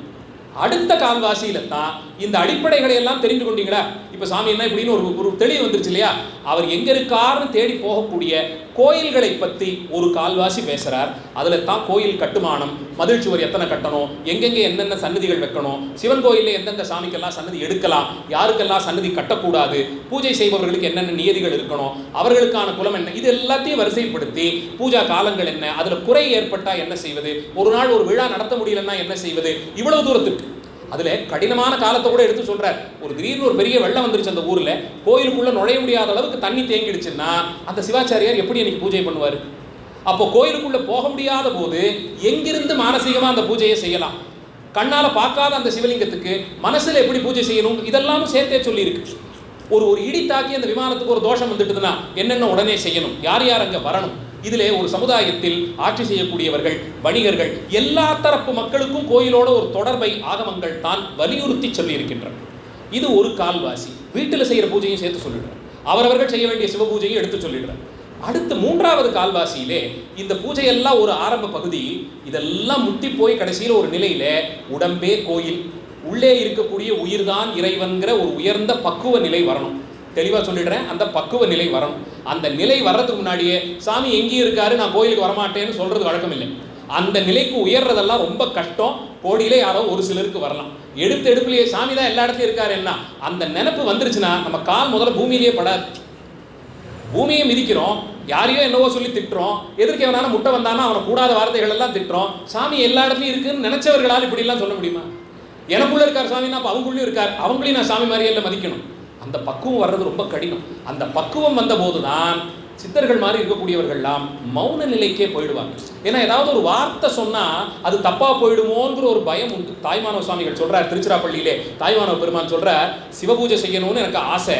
அடுத்த கால்வாசியில தான் இந்த அடிப்படைகளை எல்லாம் தெரிந்து கொண்டீங்களா, இப்போ சாமி என்ன இப்படின்னு ஒரு தெளிவு வந்துருச்சு இல்லையா, அவர் எங்க இருக்காருன்னு தேடி போகக்கூடிய கோயில்களை பற்றி ஒரு கால்வாசி பேசுறார். அதில் தான் கோயில் கட்டுமானம், மதில் சுவர் எத்தனை கட்டணும், எங்கெங்கே என்னென்ன சன்னதிகள் வைக்கணும், சிவன் கோயிலில் எந்தெந்த சாமிக்கெல்லாம் சன்னதி எடுக்கலாம், யாருக்கெல்லாம் சன்னதி கட்டக்கூடாது, பூஜை செய்பவர்களுக்கு என்னென்ன நியதிகள் இருக்கணும், அவர்களுக்கான குலம் என்ன, இது எல்லாத்தையும் வரிசைப்படுத்தி பூஜா காலங்கள் என்ன, அதில் குறை ஏற்பட்டால் என்ன செய்வது, ஒரு நாள் ஒரு விழா நடத்த முடியலன்னா என்ன செய்வது, இவ்வளவு தூரத்துக்கு அதில் கடினமான காலத்தை கூட எடுத்து சொல்கிறார். ஒரு திடீர்னு ஒரு பெரிய வெள்ளம் வந்துருச்சு அந்த ஊரில், கோயிலுக்குள்ளே நுழைய முடியாத அளவுக்கு தண்ணி தேங்கிடுச்சுன்னா அந்த சிவாச்சாரியார் எப்படி எனக்கு பூஜை பண்ணுவார்? அப்போ கோயிலுக்குள்ளே போக முடியாத போது எங்கிருந்து மானசீகமாக அந்த பூஜையை செய்யலாம், கண்ணால் பார்க்காத அந்த சிவலிங்கத்துக்கு மனசில் எப்படி பூஜை செய்யணும், இதெல்லாம் சேர்த்தே சொல்லியிருக்கு. ஒரு இடி தாக்கி அந்த விமானத்துக்கு ஒரு தோஷம் வந்துட்டுதுன்னா என்னென்ன உடனே செய்யணும், யார் யார் அங்கே வரணும். இதிலே ஒரு சமுதாயத்தில் ஆட்சி செய்யக்கூடியவர்கள், வணிகர்கள், எல்லா தரப்பு மக்களுக்கும் கோயிலோட ஒரு தொடர்பை ஆகமங்கள் தான் வலியுறுத்தி சொல்லியிருக்கின்றன. இது ஒரு கால்வாசி. வீட்டில் செய்கிற பூஜையும் சேர்த்து சொல்லிடுறேன், அவரவர்கள் செய்ய வேண்டிய சிவ பூஜையும் எடுத்து சொல்லிடுறேன். அடுத்து மூன்றாவது கால்வாசியிலே இந்த பூஜையெல்லாம் ஒரு ஆரம்ப பகுதி, இதெல்லாம் முத்தி போய் கடைசியில் ஒரு நிலையில உடம்பே கோயில், உள்ளே இருக்கக்கூடிய உயிர்தான் இறைவன்கிற ஒரு உயர்ந்த பக்குவ நிலை வரணும். தெளிவாக சொல்லிடுறேன், அந்த பக்குவ நிலை வரணும். அந்த நிலை வர்றதுக்கு முன்னாடியே சாமி எங்கேயும் இருக்காரு, நான் கோயிலுக்கு வரமாட்டேன்னு சொல்றது வழக்கம் இல்லை. அந்த நிலைக்கு உயர்றதெல்லாம் ரொம்ப கஷ்டம். கோடியிலே யாரோ ஒரு சிலருக்கு வரலாம். எடுப்புலையே சாமி தான் எல்லா இடத்துலையும் இருக்காரு என்ன அந்த நினைப்பு வந்துருச்சுன்னா நம்ம கால் முதல்ல பூமியிலேயே படாது. பூமியை மிதிக்கிறோம், யாரையோ என்னவோ சொல்லி திட்டுறோம், எதிர்க்க எவனால முட்டை வந்தானா அவனை கூடாத வார்த்தைகள் எல்லாம் திட்டுறோம். சாமி எல்லா இடத்துலையும் இருக்குன்னு நினைச்சவர்களால் இப்படிலாம் சொல்ல முடியுமா? எனக்குள்ள இருக்கார் சாமின்னா அப்போ அவங்களும் இருக்கார், அவங்களையும் நான் சாமி மாதிரியே எல்லாம் மதிக்கணும். அந்த பக்குவம் வர்றது ரொம்ப கடினம். அந்த பக்குவம் வந்த போதுதான் சித்தர்கள் மாதிரி இருக்கக்கூடியவர்கள்லாம் மௌன நிலைக்கே போயிடுவாங்க. ஏன்னா ஏதாவது ஒரு வார்த்தை சொன்னால் அது தப்பாக போயிடுமோங்கிற ஒரு பயம் உண்டு. தாய்மானவ சுவாமிகள் சொல்கிறார், திருச்சிராப்பள்ளியிலே தாய்மானவ பெருமான் சொல்கிறார், சிவபூஜை செய்யணும்னு எனக்கு ஆசை,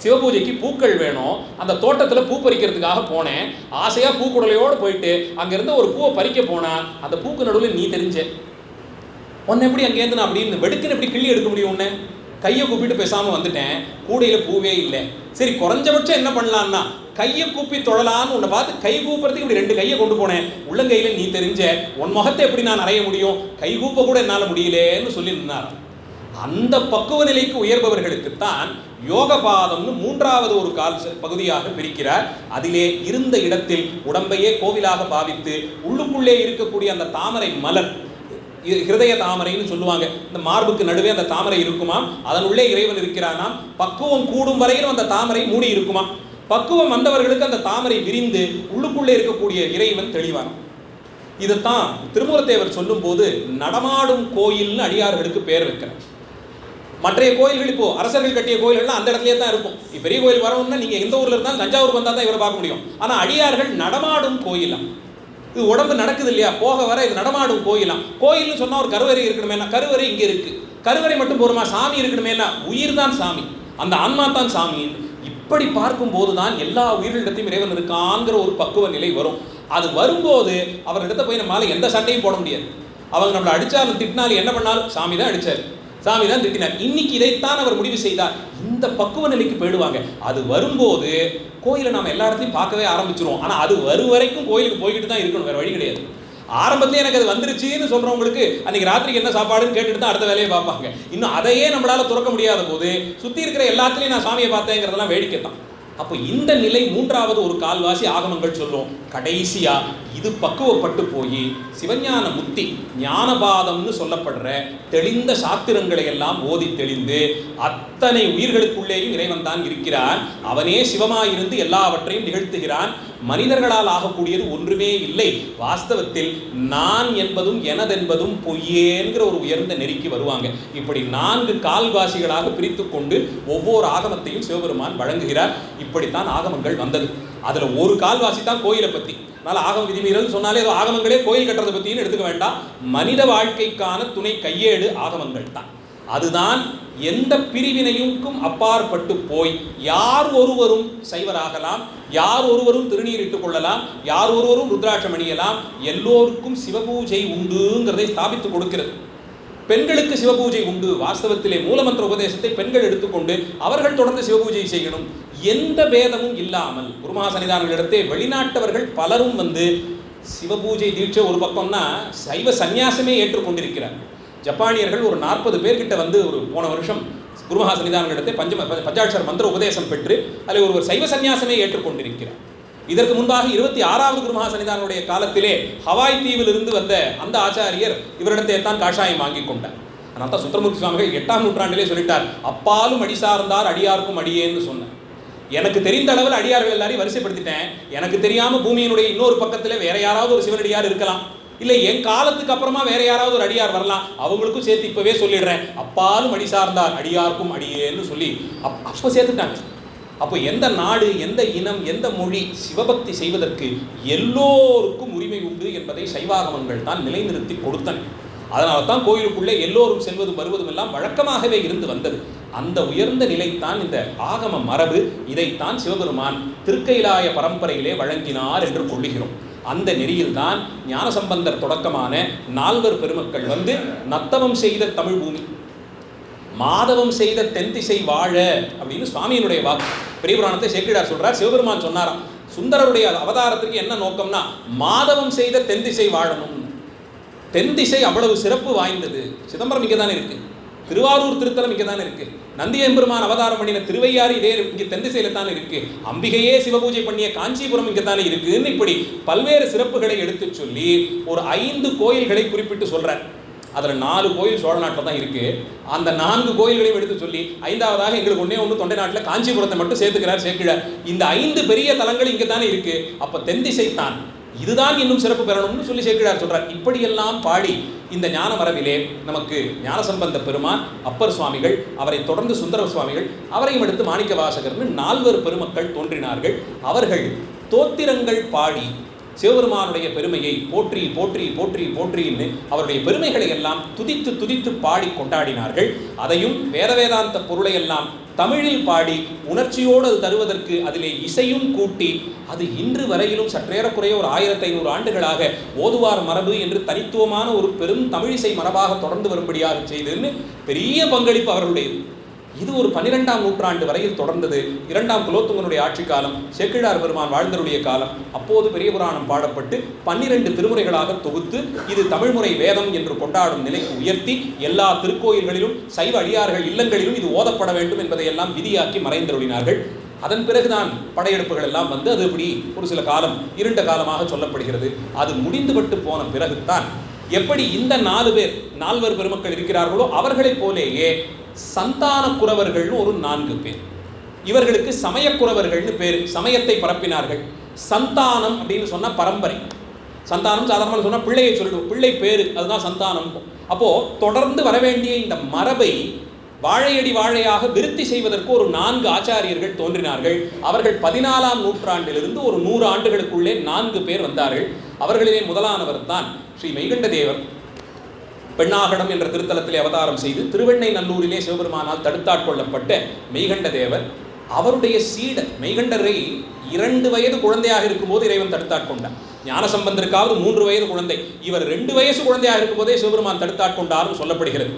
சிவபூஜைக்கு பூக்கள் வேணும், அந்த தோட்டத்தில் பூ பறிக்கிறதுக்காக போனேன், ஆசையாக பூக்குடலையோடு போயிட்டு அங்கேருந்து ஒரு பூவை பறிக்க போனால் அந்த பூக்கு நடுவில் நீ தெரிஞ்ச உன்னை எப்படி அங்கேருந்து நான் அப்படின்னு வெடுக்குன்னு எப்படி கிள்ளி எடுக்க முடியும்? உன்னை கையை கூப்பிட்டு பேசாமல் வந்துட்டேன், கூடையில் பூவே இல்லை. சரி, குறைஞ்சபட்சம் என்ன பண்ணலான்னா கையை கூப்பி தொழலான்னு உன்னை பார்த்து கை கூப்புறதுக்கு இப்படி 2 கையை கொண்டு போனேன், உள்ளங்கையில் நீ தெரிஞ்ச, உன் முகத்தை எப்படி நான் அறைய முடியும், கை கூப்ப கூட என்னால் முடியலேன்னு சொல்லி நின்னார். அந்த பக்குவ நிலைக்கு உயர்பவர்களுக்குத்தான் யோகபாதம்னு மூன்றாவது ஒரு கால் பகுதியாக பிரிக்கிறார். அதிலே இருந்த இடத்தில் உடம்பையே கோவிலாக பாவித்து உள்ளுக்குள்ளே இருக்கக்கூடிய அந்த தாமரை மலர், ஹிருதய தாமரைன்னு சொல்லுவாங்க, இந்த மார்புக்கு நடுவே அந்த தாமரை இருக்குமாம், அதன் உள்ளே இறைவன் இருக்கிறானாம். பக்குவம் கூடும் வரையிலும் அந்த தாமரை மூடி இருக்குமா. பக்குவம் வந்தவர்களுக்கு அந்த தாமரை விரிந்து உள்ளுக்குள்ளே இருக்கக்கூடிய இறைவன் தெளிவான். இதைத்தான் திருமூலத்தேவர் சொல்லும் போது நடமாடும் கோயில்னு அடியார்களுக்கு பெயர் வைக்கிறார். மற்றைய கோயில்கள் இப்போ அரசர்கள் கட்டிய கோயில்கள்லாம் அந்த இடத்துலயே தான் இருக்கும். பெரிய கோயில் வரணும்னா நீங்க எந்த ஊர்ல இருந்தாலும் தஞ்சாவூர் வந்தா தான் இவரை பார்க்க முடியும். ஆனா அடியார்கள் நடமாடும் கோயிலாம். இது உடம்பு நடக்குது இல்லையா, போக வர இது நடமாடும் கோயிலாம். கோயில்னு சொன்னா ஒரு கருவறை இருக்கணுமேனா, கருவறை இங்க இருக்கு. கருவறை மட்டும் போருமா, சாமி இருக்கணுமேனா, உயிர் தான் சாமி, அந்த ஆன்மா தான் சாமி. இப்படி பார்க்கும் போதுதான் எல்லா உயிரிடத்தையும் இறைவன் இருக்காங்கிற ஒரு பக்குவ நிலை வரும். அது வரும்போது அவர்கிட்ட போய் நம்மளால எந்த சண்டையும் போட முடியாது. அவங்க நம்மளை அடிச்சாலும் திட்டினாலும் என்ன பண்ணாலும் சாமி தான் அடிச்சாரு, சாமி தான் திட்டினார், இன்னைக்கு இதைத்தான் அவர் முடிவு செய்தார். இந்த பக்குவ நிலைக்கு போயிடுவாங்க. அது வரும்போது கோயிலை நம்ம எல்லா இடத்தையும் பார்க்கவே ஆரம்பிச்சிருவோம். ஆனால் அது வரும் வரைக்கும் கோயிலுக்கு போய்கிட்டு தான் இருக்கணும், வேற வழி கிடையாது. ஆரம்பத்திலே எனக்கு அது வந்துருச்சுன்னு சொல்றவங்களுக்கு அன்னைக்கு ராத்திரிக்கு என்ன சாப்பாடுன்னு கேட்டுட்டு தான் அடுத்த வேலையை பார்ப்பாங்க. இன்னும் அதையே நம்மளால துறக்க முடியாத போது சுற்றி இருக்கிற எல்லாத்துலேயும் நான் சாமியை பார்த்தேங்கிறதெல்லாம் வேடிக்கை தான். அப்போ இந்த நிலை மூன்றாவது ஒரு கால்வாசி ஆகமங்கள் சொல்லும். கடைசியா இது பக்குவப்பட்டு போய் சிவஞான முத்தி ஞானபாதம்னு சொல்லப்படுற தெளிந்த சாத்திரங்களை எல்லாம் ஓதி தெளிந்து அத்தனை உயிர்களுக்குள்ளேயும் இறைவன் தான் இருக்கிறான். அவனே சிவமாயிருந்து எல்லாவற்றையும் நிகழ்த்துகிறான். மனிதர்களால் ஆகக்கூடியது ஒன்றுமே இல்லை. வாஸ்தவத்தில் நான் என்பதும் எனதென்பதும் பொய்யேங்கிற ஒரு உயர்ந்த நெறிக்கு வருவாங்க. இப்படி 4 கால்வாசிகளாக பிரித்து கொண்டு ஒவ்வொரு ஆகமத்தையும் சிவபெருமான் வழங்குகிறார். இப்படித்தான் ஆகமங்கள் வந்தது. அதில் ஒரு கால்வாசி தான் கோயிலை பற்றி. அதனால் ஆகம விதிமீறல் சொன்னாலே ஏதோ ஆகமங்களே கோயில் கட்டுறதை பற்றின்னு எடுத்துக்க வேண்டாம். மனித வாழ்க்கைக்கான துணை கையேடு ஆகமங்கள் தான். அதுதான் எந்த பிரிவினையுக்கும் அப்பாற்பட்டு போய் யார் ஒருவரும் சைவராகலாம், யார் ஒருவரும் திருநீரிட்டுக் கொள்ளலாம், யார் ஒருவரும் ருத்ராட்சம் அணியலாம், எல்லோருக்கும் சிவபூஜை உண்டுங்கிறதை ஸ்தாபித்து கொடுக்கிறது. பெண்களுக்கு சிவபூஜை உண்டு. வாஸ்தவத்திலே மூலமந்திர உபதேசத்தை பெண்கள் எடுத்துக்கொண்டு அவர்கள் தொடர்ந்து சிவபூஜை செய்யணும். எந்த பேதமும் இல்லாமல் குருமகா சன்னிதானங்களிடத்தே வெளிநாட்டவர்கள் பலரும் வந்து சிவபூஜை தீட்சை ஒரு பக்கம்னா சைவ சந்நியாசமே ஏற்றுக்கொண்டிருக்கிறார். ஜப்பானியர்கள் ஒரு 40 பேர்கிட்ட வந்து ஒரு போன வருஷம் குருமகா சன்னிதானங்களிடத்தை பஞ்சாட்சர மந்திர உபதேசம் பெற்று அதில் ஒருவர் சைவ சந்நியாசமே ஏற்றுக்கொண்டிருக்கிறார். இதற்கு முன்பாக 26வது குருமகா சன்னிதானுடைய காலத்திலே ஹவாய் தீவிலிருந்து வந்த அந்த ஆச்சாரியர் இவரிடத்தை தான் காஷாயம் வாங்கி கொண்டார். அதனால தான் சுந்தரமூர்த்தி சுவாமிகள் 8ஆம் நூற்றாண்டிலே சொல்லிட்டார், அப்பாலும் அடி சார்ந்தார் அடியாருக்கும் அடியேன்னு சொன்னார். எனக்கு தெரிந்த அளவில் அடியார்கள் எல்லாரையும் வரிசைப்படுத்திட்டேன். எனக்கு தெரியாமல் பூமியினுடைய இன்னொரு பக்கத்தில் வேற யாராவது ஒரு சிவனடியார் இருக்கலாம், இல்லை என் காலத்துக்கு அப்புறமா வேற யாராவது ஒரு அடியார் வரலாம். அவங்களுக்கும் சேர்த்து இப்பவே சொல்லிடுறேன், அப்பாலும் அடி சார்ந்தார் அடியாருக்கும் அடியேன்னு சொல்லி அப்போ சேர்த்துட்டாங்க. அப்போ எந்த நாடு, எந்த இனம், எந்த மொழி சிவபக்தி செய்வதற்கு எல்லோருக்கும் உரிமை உண்டு என்பதை சைவாகமங்கள் தான் நிலைநிறுத்தி கொடுத்தன. அதனால தான் கோயிலுக்குள்ளே எல்லோரும் செல்வதும் வருவதும் எல்லாம் வழக்கமாகவே இருந்து வந்தது. அந்த உயர்ந்த நிலைத்தான் இந்த ஆகம மரபு. இதைத்தான் சிவபெருமான் திருக்கைலாய பரம்பரையிலே வழங்கினார் என்று கொள்ளுகிறோம். அந்த நெறியில்தான் ஞானசம்பந்தர் தொடக்கமான 4 பெருமக்கள் வந்து நத்தவம் செய்த தமிழ் பூமி, மாதவம் செய்த தென்திசை வாழ அப்படின்னு சுவாமியினுடைய வாக்கு. பெரிய புராணத்தை சேக்கிழார் சொல்றார். சிவபெருமான் சொன்னாராம், சுந்தரருடைய அவதாரத்திற்கு என்ன நோக்கம்னா மாதவம் செய்த தென்திசை வாழணும். தென்திசை அவ்வளவு சிறப்பு வாய்ந்தது. சிதம்பரம் இங்கே தானே இருக்கு, திருவாரூர் திருத்தலம் இங்கே தானே இருக்கு, நந்தியம்பெருமான் அவதாரம் பண்ணின திருவையாறு இதே இங்கே தென்திசையில தானே இருக்கு, அம்பிகையே சிவபூஜை பண்ணிய காஞ்சிபுரம் இங்கே தானே இருக்குன்னு இப்படி பல்வேறு சிறப்புகளை எடுத்து சொல்லி ஒரு 5 கோயில்களை குறிப்பிட்டு சொல்றார். அதில் 4 கோயில் சோழ நாட்டில் தான் இருக்கு. அந்த 4 கோயில்களையும் எடுத்து சொல்லி 5வதாக எங்களுக்கு ஒன்று தொண்டை நாட்டில் காஞ்சிபுரத்தை மட்டும் சேர்த்துக்கிறார் சேக்கிழார். இந்த 5 பெரிய தலங்கள் இங்கே தானே இருக்கு, அப்போ தென்திசை தான், இதுதான் இன்னும் சிறப்பு பெறணும்னு சொல்லி சேக்கிழார் சொல்றார். இப்படியெல்லாம் பாடி இந்த ஞான மரபிலே நமக்கு ஞானசம்பந்த பெருமான், அப்பர் சுவாமிகள், அவரை தொடர்ந்து சுந்தர சுவாமிகள், அவரையும் எடுத்து மாணிக்க வாசகர்னு 4 பெருமக்கள் தோன்றினார்கள். அவர்கள் தோத்திரங்கள் பாடி சிவபெருமானுடைய பெருமையை போற்றி போற்றி போற்றி போற்றின்னு அவருடைய பெருமைகளை எல்லாம் துதித்து துதித்து பாடி கொண்டாடினார்கள். அதையும் வேதவேதாந்த பொருளை எல்லாம் தமிழில் பாடி உணர்ச்சியோடு அது தருவதற்கு அதிலே இசையும் கூட்டி அது இன்று வரையிலும் சற்றேறக்குறைய ஒரு 1500 ஆண்டுகளாக ஓதுவார் மரபு என்று தனித்துவமான ஒரு பெரும் தமிழிசை மரபாக தொடர்ந்து வரும்படியாக செய்ததுன்னு பெரிய பங்களிப்பு அவர்களுடையது. இது ஒரு 12ஆம் நூற்றாண்டு வரையில் தொடர்ந்தது. 2ஆம் குலோத்துங்கனுடைய ஆட்சி காலம், சேக்கிழார் பெருமான் வாழ்ந்தருடைய காலம். அப்போது பெரிய புராணம் பாடப்பட்டு 12 திருமுறைகளாக தொகுத்து இது தமிழ்முறை வேதம் என்று கொண்டாடும் நிலைக்கு உயர்த்தி எல்லா திருக்கோயில்களிலும் சைவ அடியார்கள் இல்லங்களிலும் இது ஓதப்பட வேண்டும் என்பதையெல்லாம் விதியாக்கி மறைந்தருளினார்கள். அதன் பிறகுதான் படையெடுப்புகள் எல்லாம் வந்து அது இப்படி ஒரு சில காலம் இருண்ட காலமாக சொல்லப்படுகிறது. அது முடிந்துபட்டு போன பிறகுதான் எப்படி இந்த 4 பெருமக்கள் இருக்கிறார்களோ அவர்களைப் போலேயே சந்தான குறவர்கள்னு ஒரு 4 பேர். இவர்களுக்கு சமயக்குறவர்கள்னு பேர். சமயத்தை பரப்பினார்கள். சந்தானம் அப்படின்னு சொன்னா பரம்பரை. சந்தானம் சாதாரணமாக சொன்னா பிள்ளையை சொல்லிடுவோம், பிள்ளை பேரு, அதுதான் சந்தானம். அப்போ தொடர்ந்து வரவேண்டிய இந்த மரபை வாழையடி வாழையாக விருத்தி செய்வதற்கு ஒரு 4 ஆச்சாரியர்கள் தோன்றினார்கள். அவர்கள் 14ஆம் நூற்றாண்டிலிருந்து ஒரு 100 ஆண்டுகளுக்குள்ளே 4 பேர் வந்தார்கள். அவர்களிலே முதலானவர் தான் ஸ்ரீ மெய்கண்ட தேவர். பெண்ணாகடம் என்ற திருத்தலத்திலே அவதாரம் செய்து திருவெண்ணை நல்லூரிலே சிவபெருமானால் தடுத்தாட்கொள்ளப்பட்ட மெய்கண்ட தேவர். அவருடைய சீடர் மெய்கண்டரை 2 வயது குழந்தையாக இருக்கும்போது இறைவன் தடுத்தாட்கொண்டார். ஞானசம்பந்தருக்காவது 3 வயது குழந்தை, இவர் 2 வயசு குழந்தையாக இருக்கும்போதே சிவபெருமான் தடுத்தாட்கொண்டார்னு சொல்லப்படுகிறது.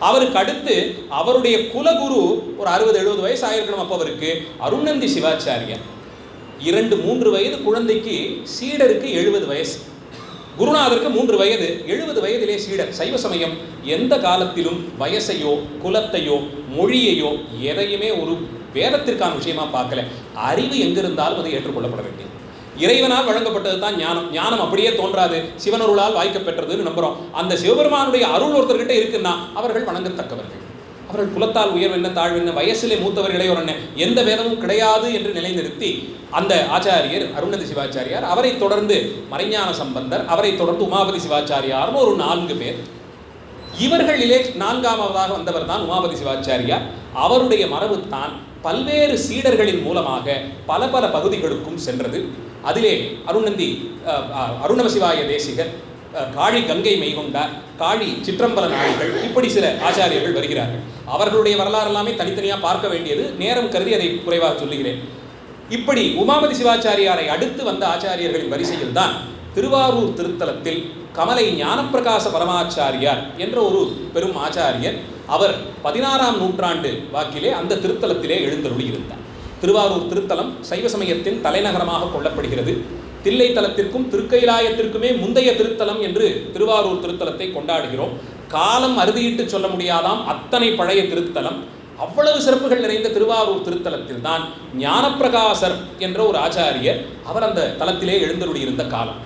அவருக்கு அடுத்து அவருடைய குலகுரு ஒரு 60-70 வயசு ஆயிருக்கணும். அப்போ அவருக்கு அருணந்தி சிவாச்சாரியார். 2-3 வயது குழந்தைக்கு சீடருக்கு 70 வயசு. குருநாதருக்கு 3 வயது, 70 வயதிலே சீடர். சைவ சமயம் எந்த காலத்திலும் வயசையோ குலத்தையோ மொழியையோ எதையுமே ஒரு வேதத்திற்கான விஷயமா பார்க்கல. அறிவு எங்கிருந்தாலும் அதை ஏற்றுக்கொள்ளப்பட வேண்டியது. இறைவனால் வழங்கப்பட்டது தான் ஞானம். ஞானம் அப்படியே தோன்றாது, சிவனருளால் வாய்க்கப்பெற்றதுன்னு நம்புறோம். அந்த சிவபெருமானுடைய அருள் ஒருத்தர்கிட்ட இருக்குன்னா அவர்கள் வணங்கத்தக்கவர்கள். அவர்கள் குலத்தால் உயர்வு என்ன தாழ்வு என்ன, வயசிலே மூத்தவர் இளையோர் என்ன, எந்த வேதமும் கிடையாது என்று நிலைநிறுத்தி அந்த ஆச்சாரியர் அருணந்தி சிவாச்சாரியார், அவரை தொடர்ந்து மறைஞான சம்பந்தர், அவரை தொடர்ந்து உமாபதி சிவாச்சாரியார்னு ஒரு 4 பேர். இவர்களிலே 4ஆவதாக வந்தவர் தான் உமாபதி சிவாச்சாரியார். அவருடைய மரபு தான் பல்வேறு சீடர்களின் மூலமாக பல பல பகுதிகளுக்கும் சென்றது. அதிலே அருணம சிவாய தேசிகர், காழி கங்கை மெய்கொண்டார், காழி சிற்றம்பல நாளிகள், இப்படி சில ஆச்சாரியர்கள் வருகிறார்கள். அவர்களுடைய வரலாறு எல்லாமே தனித்தனியாக பார்க்க வேண்டியது, நேரம் கருதி அதை குறைவாக சொல்லுகிறேன். இப்படி உமாபதி சிவாச்சாரியாரை அடுத்து வந்த ஆச்சாரியர்களின் வரிசையில் தான் திருவாரூர் திருத்தலத்தில் கமலை ஞானப்பிரகாச பரமாச்சாரியார் என்ற ஒரு பெரும் ஆச்சாரியர். அவர் 16ஆம் நூற்றாண்டு வாக்கிலே அந்த திருத்தலத்திலே எழுந்தருளி இருந்தார். திருவாரூர் திருத்தலம் சைவ சமயத்தின் தலைநகரமாக கொள்ளப்படுகிறது. தில்லை தலத்திற்கும் திருக்கைலாயத்திற்குமே முந்தைய திருத்தலம் என்று திருவாரூர் திருத்தலத்தை கொண்டாடுகிறோம். காலம் அறுதியிட்டு சொல்ல முடியாதாம் அத்தனை பழைய திருத்தலம். அவ்வளவு சிறப்புகள் நிறைந்த திருவாரூர் திருத்தலத்தில் தான் ஞானப்பிரகாசர் என்ற ஒரு ஆச்சாரியர், அவர் அந்த தலத்திலே எழுந்தருளி இருந்த காலம்.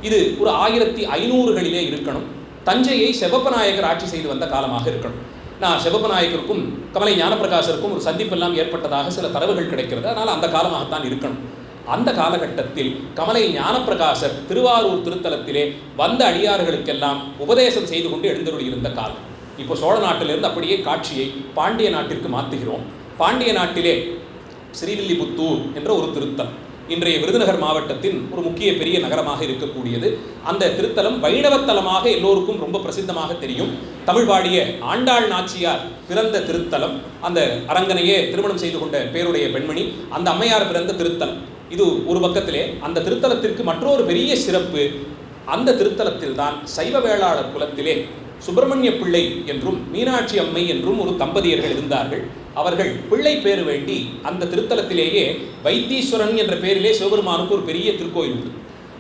இது ஒரு 1500களிலே இருக்கணும். தஞ்சையை செவப்பநாயகர் ஆட்சி செய்து வந்த காலமாக இருக்கணும். நான் செவப்பநாயகருக்கும் கமலை ஞானப்பிரகாசருக்கும் ஒரு சந்திப்பெல்லாம் ஏற்பட்டதாக சில தரவுகள் கிடைக்கிறது. அதனால் அந்த காலமாகத்தான் இருக்கணும். அந்த காலகட்டத்தில் கமலை ஞானப்பிரகாசர் திருவாரூர் திருத்தலத்திலே வந்த அடியார்களுக்கெல்லாம் உபதேசம் செய்து கொண்டு எழுந்தருளி இருந்த காலம். இப்போ சோழ நாட்டிலிருந்து அப்படியே காட்சியை பாண்டிய நாட்டிற்கு மாற்றுகிறோம். பாண்டிய நாட்டிலே ஸ்ரீவில்லிபுத்தூர் என்ற ஒரு திருத்தலம். இன்றைய விருதுநகர் மாவட்டத்தின் ஒரு முக்கிய பெரிய நகரமாக இருக்கக்கூடியது. அந்த திருத்தலம் வைணவத்தலமாக எல்லோருக்கும் ரொம்ப பிரசித்தமாக தெரியும். தமிழ் பாடிய ஆண்டாள் நாச்சியார் பிறந்த திருத்தலம், அந்த அரங்கனையே திருமணம் செய்து கொண்ட பேருடைய பெண்மணி அந்த அம்மையார் பிறந்த திருத்தலம். இது ஒரு பக்கத்திலே. அந்த திருத்தலத்திற்கு மற்றொரு பெரிய சிறப்பு, அந்த திருத்தலத்தில் தான் சைவ வேளாளர் குலத்திலே சுப்பிரமணிய பிள்ளை என்றும் மீனாட்சி அம்மை என்றும் ஒரு தம்பதியர்கள் இருந்தார்கள். அவர்கள் பிள்ளை பேர் வேண்டி அந்த திருத்தலத்திலேயே வைத்தீஸ்வரன் என்ற பெயரிலே சிவபெருமானுக்கு ஒரு பெரிய திருக்கோயில் உண்டு.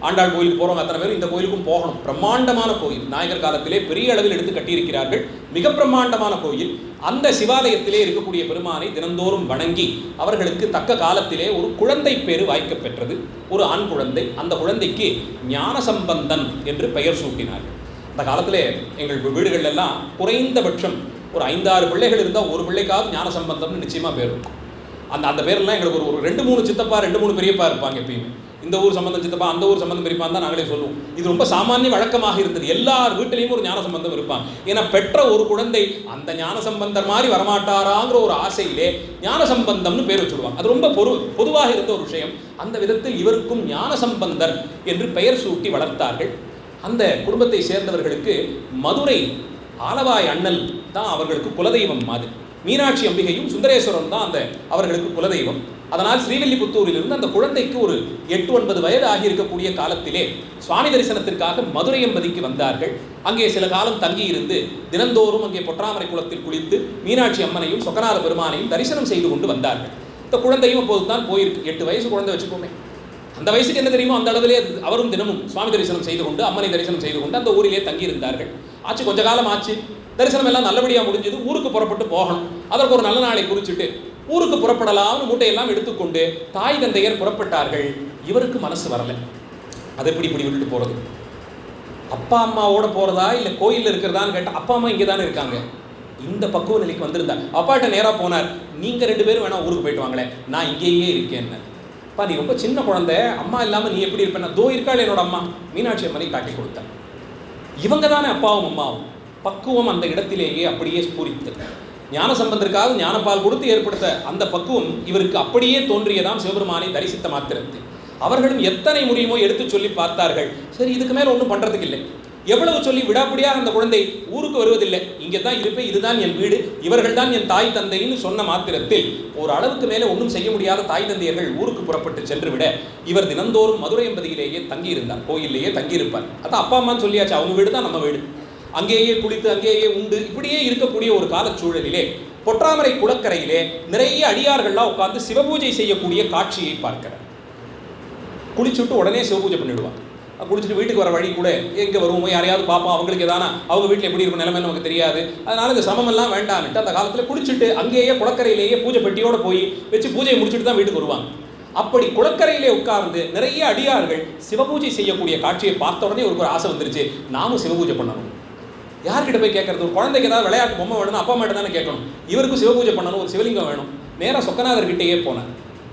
ஆண்டாள் கோயிலுக்கு போகிறவங்க அத்தனை பேரும் இந்த கோயிலுக்கும் போகணும். பிரம்மாண்டமான கோயில், நாயகர் காலத்திலே பெரிய அளவில் எடுத்து கட்டியிருக்கிறார்கள். மிக பிரம்மாண்டமான கோயில். அந்த சிவாலயத்திலே இருக்கக்கூடிய பெருமானை தினந்தோறும் வணங்கி அவர்களுக்கு தக்க காலத்திலே ஒரு குழந்தை பேரு வாய்க்க பெற்றது, ஒரு ஆண் குழந்தை. அந்த குழந்தைக்கு ஞானசம்பந்தன் என்று பெயர் சூட்டினார்கள். அந்த காலத்தில் எங்கள் வீடுகள் எல்லாம் குறைந்தபட்சம் ஒரு 5-6 பிள்ளைகள் இருந்தால் ஒரு பிள்ளைக்காவது ஞானசம்பந்தம்னு நிச்சயமாக பேர் இருக்கும். அந்த பேரெல்லாம் எங்களுக்கு ஒரு 2-3 சித்தப்பா 2-3 பெரியப்பா இருப்பாங்க. எப்பயுமே இந்த ஊர் சம்பந்தம் சித்தப்பா, அந்த ஊர் சம்பந்தம் பெரியப்பான்னு தான் நாங்களே சொல்லுவோம். இது ரொம்ப சாமானிய வழக்கமாக இருந்தது. எல்லார் வீட்டிலையும் ஒரு ஞானசம்பந்தம் இருப்பாங்க. ஏன்னா பெற்ற ஒரு குழந்தை அந்த ஞானசம்பந்தர் மாதிரி வரமாட்டாராங்கிற ஒரு ஆசையிலே ஞானசம்பந்தம்னு பேர் வச்சுடுவாங்க. அது ரொம்ப பொதுவாக இருந்த ஒரு விஷயம். அந்த விதத்தில் இவருக்கும் ஞானசம்பந்தர் என்று பெயர் சூட்டி வளர்த்தார்கள். அந்த குடும்பத்தை சேர்ந்தவர்களுக்கு மதுரை ஆலவாய் அண்ணல் தான் அவர்களுக்கு குலதெய்வம் மாதிரி. மீனாட்சி அம்பிகையும் சுந்தரேஸ்வரன் தான் அந்த அவர்களுக்கு குலதெய்வம். அதனால் ஸ்ரீவில்லிபுத்தூரிலிருந்து அந்த குழந்தைக்கு ஒரு 8-9 வயது ஆகியிருக்கக்கூடிய காலத்திலே சுவாமி தரிசனத்திற்காக மதுரை எம்பதிக்கு வந்தார்கள். அங்கே சில காலம் தங்கியிருந்து தினந்தோறும் அங்கே பொற்றாமரை குளத்தில் குளித்து மீனாட்சி அம்மனையும் சொக்கநாத பெருமானையும் தரிசனம் செய்து கொண்டு வந்தார்கள். இந்த குழந்தையும் அப்போது தான் போயிருக்கு. 8 வயசு குழந்தை வச்சுக்கோமே. அந்த வயசுக்கு என்ன தெரியுமோ அந்த அளவிலே அவரும் தினமும் சுவாமி தரிசனம் செய்து கொண்டு அம்மனை தரிசனம் செய்து கொண்டு அந்த ஊரிலே தங்கியிருந்தார்கள். ஆச்சு, கொஞ்ச காலம் ஆச்சு. தரிசனம் எல்லாம் நல்லபடியாக முடிஞ்சது. ஊருக்கு புறப்பட்டு போகணும். அதற்கு ஒரு நல்ல நாளை குறிச்சிட்டு ஊருக்கு புறப்படலாம்னு மூட்டையெல்லாம் எடுத்துக்கொண்டு தாய் தந்தையர் புறப்பட்டார்கள். இவருக்கு மனசு வரலை. அதை இப்படி விட்டுட்டு போகிறது, அப்பா அம்மாவோட போகிறதா இல்லை கோயிலில் இருக்கிறதான்னு கேட்டால் அப்பா அம்மா இங்கே தானே இருக்காங்க. இந்த பக்குவ நிலைக்கு வந்திருந்தார். அப்பாட்ட நேராக போனார். நீங்கள் 2 பேரும் வேணா ஊருக்கு போயிட்டு வாங்களேன், நான் இங்கேயே இருக்கேன்னு. அப்பா நீ ரொம்ப சின்ன குழந்தை, அம்மா இல்லாமல் நீ எப்படி இருப்பேன்னா, தோ இருக்காள் என்னோட அம்மா, மீனாட்சி அம்மனை காட்டி கொடுத்தார். இவங்க தானே அப்பாவும் அம்மாவும். பக்குவம் அந்த இடத்திலேயே அப்படியே ஸ்பூரித்து, ஞானசம்பந்தருக்காக ஞானப்பால் கொடுத்து ஏற்படுத்த அந்த பக்குவம் இவருக்கு அப்படியே தோன்றியதாம். சிவபெருமானை தரிசித்த மாத்திரத்தில் அவர்களும் எத்தனை முடியுமோ எடுத்து சொல்லி பார்த்தார்கள். சரி, இதுக்கு மேலே ஒன்றும் பண்ணுறதுக்கு இல்லை. எவ்வளவு சொல்லி விடாப்படியாக அந்த குழந்தை ஊருக்கு வருவதில்லை. இங்கே தான் இருப்பேன், இதுதான் என் வீடு, இவர்கள் தான் என் தாய் தந்தைன்னு சொன்ன மாத்திரத்தில் ஒரு அளவுக்கு மேலே ஒன்றும் செய்ய முடியாத தாய் தந்தையர்கள் ஊருக்கு புறப்பட்டு சென்று விட இவர் தினந்தோறும் மதுரை எம்பதியிலேயே தங்கியிருந்தார். கோயிலேயே தங்கியிருப்பார். அதான் அப்பா அம்மான்னு சொல்லியாச்சு, அவங்க வீடு தான் நம்ம வீடு. அங்கேயே குளித்து அங்கேயே உண்டு இப்படியே இருக்கக்கூடிய ஒரு காலச்சூழலிலே பொற்றாமரை குளக்கரையிலே நிறைய அடியார்கள்லாம் உட்கார்ந்து சிவபூஜை செய்யக்கூடிய காட்சியை பார்க்கிறார். குளிச்சுட்டு உடனே சிவபூஜை பண்ணிவிடுவாங்க. குளிச்சுட்டு வீட்டுக்கு வர வழி கூட எங்கே வருவோமோ யாரையாவது பார்ப்போம், அவங்களுக்கு எதானா அவங்க வீட்டில் எப்படி இருக்கும் நிலைமை நமக்கு தெரியாது. அதனால் இந்த சிரமமெல்லாம் வேண்டாம்ட்டு அந்த காலத்தில் குளிச்சுட்டு அங்கேயே குளக்கரையிலேயே பூஜை பெட்டியோடு போய் வச்சு பூஜையை முடிச்சுட்டு தான் வீட்டுக்கு வருவாங்க. அப்படி குளக்கரையிலே உட்கார்ந்து நிறைய அடியார்கள் சிவபூஜை செய்யக்கூடிய காட்சியை பார்த்த உடனே ஒரு ஆசை வந்துருச்சு, நாமும் சிவபூஜை பண்ணணும். யார்கிட்ட போய் கேட்கறது? ஒரு குழந்தைக்கு ஏதாவது விளையாட்டு பொம்மை வேணும், அப்பா அம்மா தானே கேட்கணும். இவருக்கும் சிவபூஜை பண்ணணும், ஒரு சிவலிங்கம் வேணும். நேராக சொக்கநாதர்கிட்டேயே போனார்.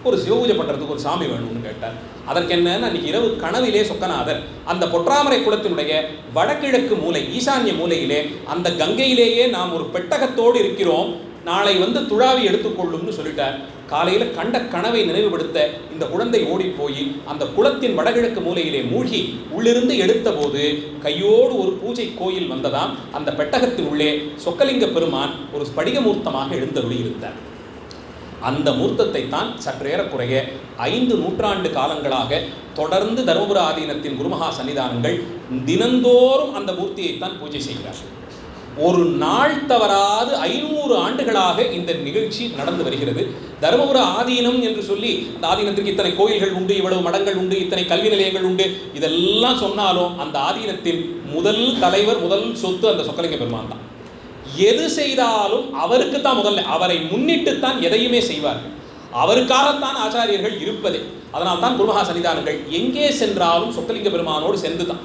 ஒரு சிவபூஜை பண்ணுறதுக்கு ஒரு சாமி வேணும்னு கேட்டார். அதற்கு என்னன்னு அன்றைக்கி இரவு கனவிலே சொக்கநாதர் அந்த பொற்றாமரை குளத்தினுடைய வடகிழக்கு மூலை ஈசான்ய மூலையிலே அந்த கங்கையிலேயே நாம் ஒரு பெட்டகத்தோடு இருக்கிறோம், நாளை வந்து துழாவி எடுத்துக்கொள்ளும்னு சொல்லிட்டார். காலையில் கண்ட கனவை நினைவுபடுத்த இந்த குழந்தை ஓடி போய் அந்த குளத்தின் வடகிழக்கு மூலையிலே மூழ்கி உள்ளிருந்து எடுத்த போது கையோடு ஒரு பூஜை கோயில் வந்ததாம். அந்த பெட்டகத்தின் உள்ளே சொக்கலிங்க பெருமான் ஒரு ஸ்படிகமூர்த்தமாக எழுந்தருளி இருந்தார். அந்த மூர்த்தத்தை தான் சற்றேறக்குறைய 5 நூற்றாண்டு காலங்களாக தொடர்ந்து தருமபுர ஆதீனத்தின் குருமகா சன்னிதானங்கள் தினந்தோறும் அந்த மூர்த்தியைத்தான் பூஜை செய்கிறார்கள். ஒரு நாள் தவறாது 500 ஆண்டுகளாக இந்த நிகழ்ச்சி நடந்து வருகிறது. தருமபுர ஆதீனம் என்று சொல்லி அந்த ஆதீனத்திற்கு இத்தனை கோயில்கள் உண்டு, இவ்வளவு மடங்கள் உண்டு, இத்தனை கல்வி நிலையங்கள் உண்டு, இதெல்லாம் சொன்னாலும் அந்த ஆதீனத்தின் முதல் தலைவர் முதல் சொத்து அந்த சொக்கலிங்க பெருமான் தான். எது செய்தாலும் அவருக்கு தான் முதல்ல, அவரை முன்னிட்டுத்தான் எதையுமே செய்வார்கள். அவருக்காகத்தான் ஆச்சாரியர்கள் இருப்பதே. அதனால் தான் குருமகா சன்னிதானங்கள் எங்கே சென்றாலும் சொக்கலிங்க பெருமானோடு சேர்ந்து தான்,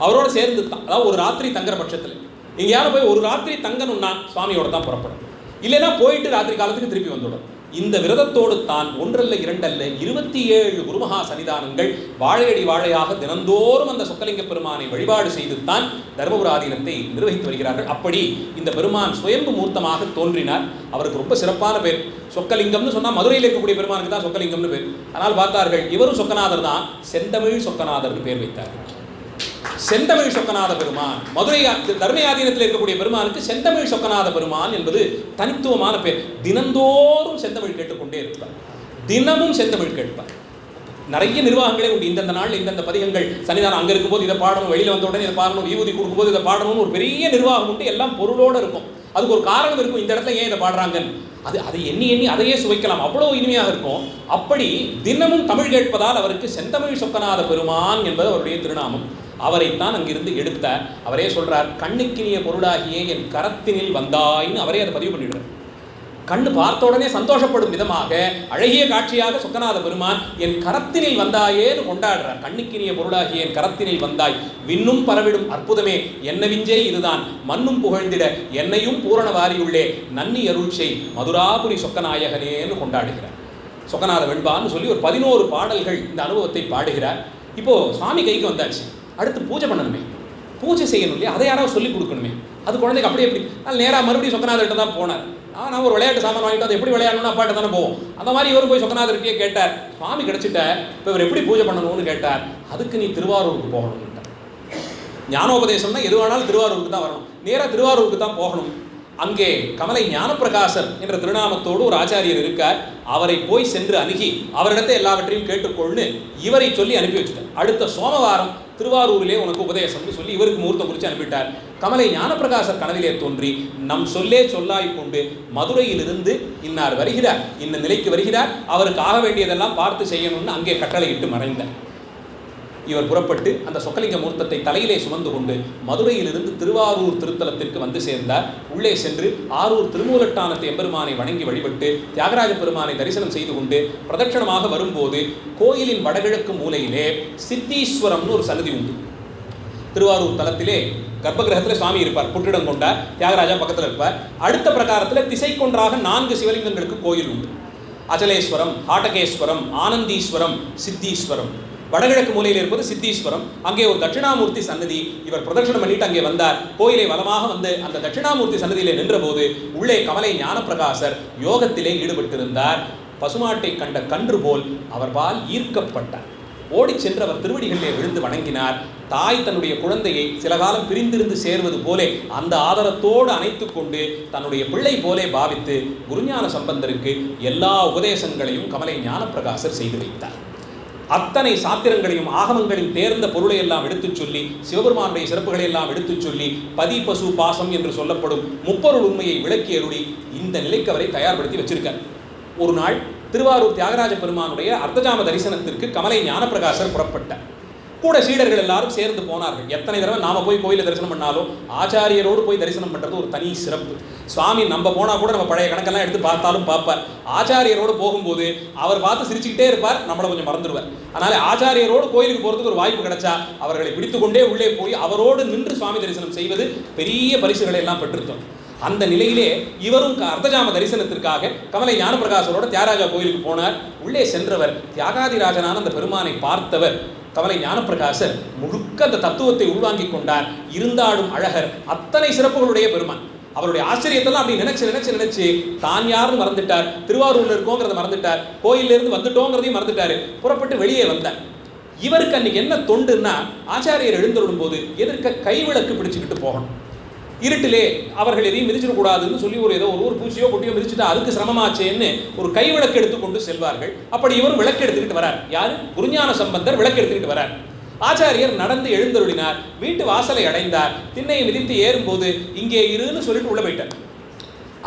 அவரோடு சேர்ந்து தான். அதாவது ஒரு ராத்திரி தங்குற பட்சத்தில் எங்கேயாவது போய் ஒரு ராத்திரி தங்கணும்னா சுவாமியோட தான் புறப்படும். இல்லைன்னா போயிட்டு ராத்திரி காலத்துக்கு திருப்பி வந்துவிடும். இந்த விரதத்தோடு தான் ஒன்றல்ல இரண்டல்ல 27 குருமகா சன்னிதானங்கள் வாழையடி வாழையாக தினந்தோறும் அந்த சொக்கலிங்க பெருமானை வழிபாடு செய்து தான் தர்மபுர ஆதீனத்தை நிர்வகித்து வருகிறார்கள். அப்படி இந்த பெருமான் சுயம்பு மூர்த்தமாக தோன்றினார். அவருக்கு ரொம்ப சிறப்பான பேர். சொக்கலிங்கம்னு சொன்னால் மதுரையில் இருக்கக்கூடிய பெருமானுக்கு தான் சொக்கலிங்கம்னு பேர். ஆனால் பார்த்தார்கள், இவரும் சொக்கநாதர் தான், செந்தமிழ் சொக்கநாதர்னு பேர் வைத்தார்கள். செந்தமிழ் சொக்கநாத பெருமான், மதுரை தர்மயாதீனத்தில் இருக்கக்கூடிய பெருமானுக்கு செந்தமிழ் சொக்கநாத பெருமான் என்பது தனித்துவமான பேர். தினந்தோறும் செந்தமிழ் கேட்டுக்கொண்டே இருப்பார், தினமும் செந்தமிழ் கேட்பார். நிறைய நிர்வாகங்களே உண்டு. இந்தந்த நாள் இந்தந்த பதிகங்கள் சன்னிதானம் அங்கே இருக்கும்போது இதை பாடணும், வெளியில் வந்த உடனே இதை பாடணும், விபூதி கொடுக்கும்போது இதை பாடணும்னு ஒரு பெரிய நிர்வாகம் உண்டு. எல்லாம் பொருளோடு இருக்கும். அதுக்கு ஒரு காரணம் இருக்கும், இந்த இடத்துல ஏன் இதை பாடுறாங்கன்னு. அதை எண்ணி அதையே சுவைக்கலாம், அவ்வளோ இனிமையாக இருக்கும். அப்படி தினமும் தமிழ் கேட்பதால் அவருக்கு செந்தமிழ் சொக்கநாத பெருமான் என்பது அவருடைய திருநாமம். அவரைத்தான் அங்கிருந்து எடுத்தார். அவரே சொல்றார், கண்ணுக்கினிய பொருளாகிய என் கரத்தினில் வந்தாயின்னு அவரே அதை பதிவு பண்ணிடுறார். கண்ணு பார்த்த உடனே சந்தோஷப்படும் விதமாக அழகிய காட்சியாக சொக்கநாத பெருமான் என் கரத்தினில் வந்தாயேன்னு கொண்டாடுறார். கண்ணுக்கினிய பொருளாகிய என் கரத்தினில் வந்தாய், விண்ணும் பரவிடும் அற்புதமே என்ன விஞ்சே இதுதான், மண்ணும் புகழ்ந்திட என்னையும் பூரண வாரியுள்ளே நன்னி அருள்செய் மதுராபுரி சொக்கநாயகனேன்னு கொண்டாடுகிறார். சொக்கநாத வெண்பான்னு சொல்லி ஒரு 11 பாடல்கள் இந்த அனுபவத்தை பாடுகிறார். இப்போ சுவாமி கைக்கு வந்தாச்சு, அடுத்து பூஜை பண்ணணுமே, பூஜை செய்யணும் இல்லையா, அதை யாராவது சொல்லிக் கொடுக்கணுமே. அது குழந்தைக்கு அப்படியே எப்படி, அதனால் நேராக மறுபடியும் சொக்கநாதர்கிட்ட தான் போனார். நான் ஒரு விளையாட்டு சாமான் வாங்கிட்டு அதை எப்படி விளையாடணும்னு அப்பாட்ட தானே போவோம். அந்த மாதிரி இவர் போய் சொக்கநாதர்கிட்டே கேட்டார், சுவாமி கிடச்சிட்ட, இப்போ இவர் எப்படி பூஜை பண்ணணும்னு கேட்டார். அதுக்கு நீ திருவாரூருக்கு போகணும்ட்டார். ஞானோபதேசம்னா எது வேணாலும் திருவாரூருக்கு தான் வரணும், நேராக திருவாரூருக்கு தான் போகணும். அங்கே கமலை ஞானப்பிரகாசர் என்ற திருநாமத்தோடு ஒரு ஆச்சாரியர் இருக்கார். அவரை போய் சென்று அணுகி அவரிடத்தை எல்லாவற்றையும் கேட்டுக்கொள்ளு இவரை சொல்லி அனுப்பி வச்சுட்டார். அடுத்த சோமவாரம் திருவாரூரிலே உனக்கு உபதேசம்னு சொல்லி இவருக்கு முகூர்த்தம் குறித்து அனுப்பிட்டார். கமலை ஞானப்பிரகாசர் கனவிலே தோன்றி நம் சொல்லே சொல்லாய் கொண்டு மதுரையிலிருந்து இன்னார் வருகிறார், இந்த நிலைக்கு வருகிறார், அவருக்கு ஆக வேண்டியதெல்லாம் பார்த்து செய்யணும்னு அங்கே கட்டளையிட்டு மறைந்தார். இவர் புறப்பட்டு அந்த சொக்கலிங்க மூர்த்தத்தை தலையிலே சுமந்து கொண்டு மதுரையிலிருந்து திருவாரூர் திருத்தலத்திற்கு வந்து சேர்ந்தார். உள்ளே சென்று ஆரூர் திருமூலட்டானத்து எம்பெருமானை வணங்கி வழிபட்டு தியாகராஜ பெருமானை தரிசனம் செய்து கொண்டு பிரதட்சணமாக வரும்போது கோயிலின் வடகிழக்கு மூலையிலே சித்தீஸ்வரம்னு ஒரு சன்னதி உண்டு. திருவாரூர் தலத்திலே கர்ப்பகிரகத்தில் சுவாமி இருப்பார், புற்றிடம் கொண்டார், தியாகராஜா பக்கத்தில் இருப்பார். அடுத்த பிரகாரத்தில் திசை கொன்றாக 4 சிவலிங்கங்களுக்கு கோயில் உண்டு. அச்சலேஸ்வரம், ஹாட்டகேஸ்வரம், ஆனந்தீஸ்வரம், சித்தீஸ்வரம். வடகிழக்கு மூலையில் இருப்பது சித்தீஸ்வரம். அங்கே ஒரு தட்சிணாமூர்த்தி சன்னதி. இவர் பிரதட்சணம் பண்ணிட்டு அங்கே வந்தார். கோயிலை வலமாக வந்து அந்த தட்சிணாமூர்த்தி சன்னதியிலே நின்றபோது உள்ளே கமலை ஞானப்பிரகாசர் யோகத்திலே ஈடுபட்டிருந்தார். பசுமாட்டை கண்ட கன்று போல் அவர் பால் ஈர்க்கப்பட்டார். ஓடி சென்று அவர் திருவடிகளிலே விழுந்து வணங்கினார். தாய் தன்னுடைய குழந்தையை சில காலம் பிரிந்திருந்து சேர்வது போலே அந்த ஆதரத்தோடு அணைத்து கொண்டு தன்னுடைய பிள்ளை போலே பாவித்து குருஞான சம்பந்தருக்கு எல்லா உபதேசங்களையும் கமலை ஞானப்பிரகாசர் செய்து வைத்தார். அத்தனை சாத்திரங்களையும் ஆகமங்களின் தேர்ந்த பொருளை எல்லாம் எடுத்துச் சொல்லி சிவபெருமானுடைய சிறப்புகளை எல்லாம் எடுத்துச் சொல்லி பதி பசு பாசம் என்று சொல்லப்படும் முப்பொருள் உண்மையை விளக்கி அருளி இந்த நிலைக்கு அவரை தயார்படுத்தி வச்சிருக்கார். ஒரு நாள் திருவாரூர் தியாகராஜ பெருமானுடைய அர்த்தஜாம தரிசனத்திற்கு கமலை ஞானப்பிரகாசர் புறப்பட்டார். கூட சீடர்கள் எல்லாரும் சேர்ந்து போனார்கள். எத்தனை தடவை நாம போய் கோயிலை தரிசனம் பண்ணாலும் ஆச்சாரியரோடு போய் தரிசனம் பண்ணுறது ஒரு தனி சிறப்பு. சுவாமி நம்ம போனால் கூட நம்ம பழைய கணக்கெல்லாம் எடுத்து பார்த்தாலும் பார்ப்பார். ஆச்சாரியரோடு போகும்போது அவர் பார்த்து சிரிச்சுக்கிட்டே இருப்பார், நம்மளை கொஞ்சம் மறந்துடுவார். அதனால் ஆச்சாரியரோடு கோயிலுக்கு போகிறதுக்கு ஒரு வாய்ப்பு கிடைச்சா அவர்களை பிடித்துக்கொண்டே உள்ளே போய் அவரோடு நின்று சுவாமி தரிசனம் செய்வது பெரிய பரிசுகளை எல்லாம் பெற்றிருந்தோம். அந்த நிலையிலே இவரும் அர்த்தஜாம தரிசனத்திற்காக கமலை ஞானப்பிரகாசரோட தியாகராஜா கோயிலுக்கு போனார். உள்ளே சென்றவர் தியாகாதிராஜனான அந்த பெருமானை பார்த்தவர் கமலை ஞானப்பிரகாசர் முழுக்க அந்த தத்துவத்தை உள்வாங்கிக் கொண்டார். இருந்தாடும் அழகர், அத்தனை சிறப்புகளுடைய பெருமான். அவருடைய ஆச்சரியத்தெல்லாம் அப்படி நினைச்சு தான் யாருன்னு மறந்துட்டார். திருவாரூர்ல இருக்கோங்கிறத மறந்துட்டார், கோயிலிருந்து வந்துட்டோங்கிறதையும் மறந்துட்டாரு. புறப்பட்டு வெளியே வந்தார். இவருக்கு அன்னைக்கு என்ன தொண்டுன்னா, ஆச்சாரியர் எழுந்தருளும் போது எதிர்க்க கைவிளக்கு பிடிச்சுக்கிட்டு போகணும். இருட்டிலே அவர்கள் எதையும் மிதிச்சிடக்கூடாதுன்னு சொல்லி ஒரு பூச்சியோ கொட்டியோ மிதிச்சுட்டா அதுக்கு சிரமமாச்சேன்னு ஒரு கைவிளக்கு எடுத்துக்கொண்டு செல்வார்கள். அப்படி இவரும் விளக்கு எடுத்துக்கிட்டு வரார். யாரு? குருஞான சம்பந்தர் விளக்கு எடுத்துக்கிட்டு வரார். ஆச்சாரியர் நடந்து எழுந்தருளினார். வீட்டு வாசலை அடைந்தார். திண்ணையை மிதித்து ஏறும்போது இங்கே இருன்னு சொல்லிட்டு உள்ள போயிட்டார்.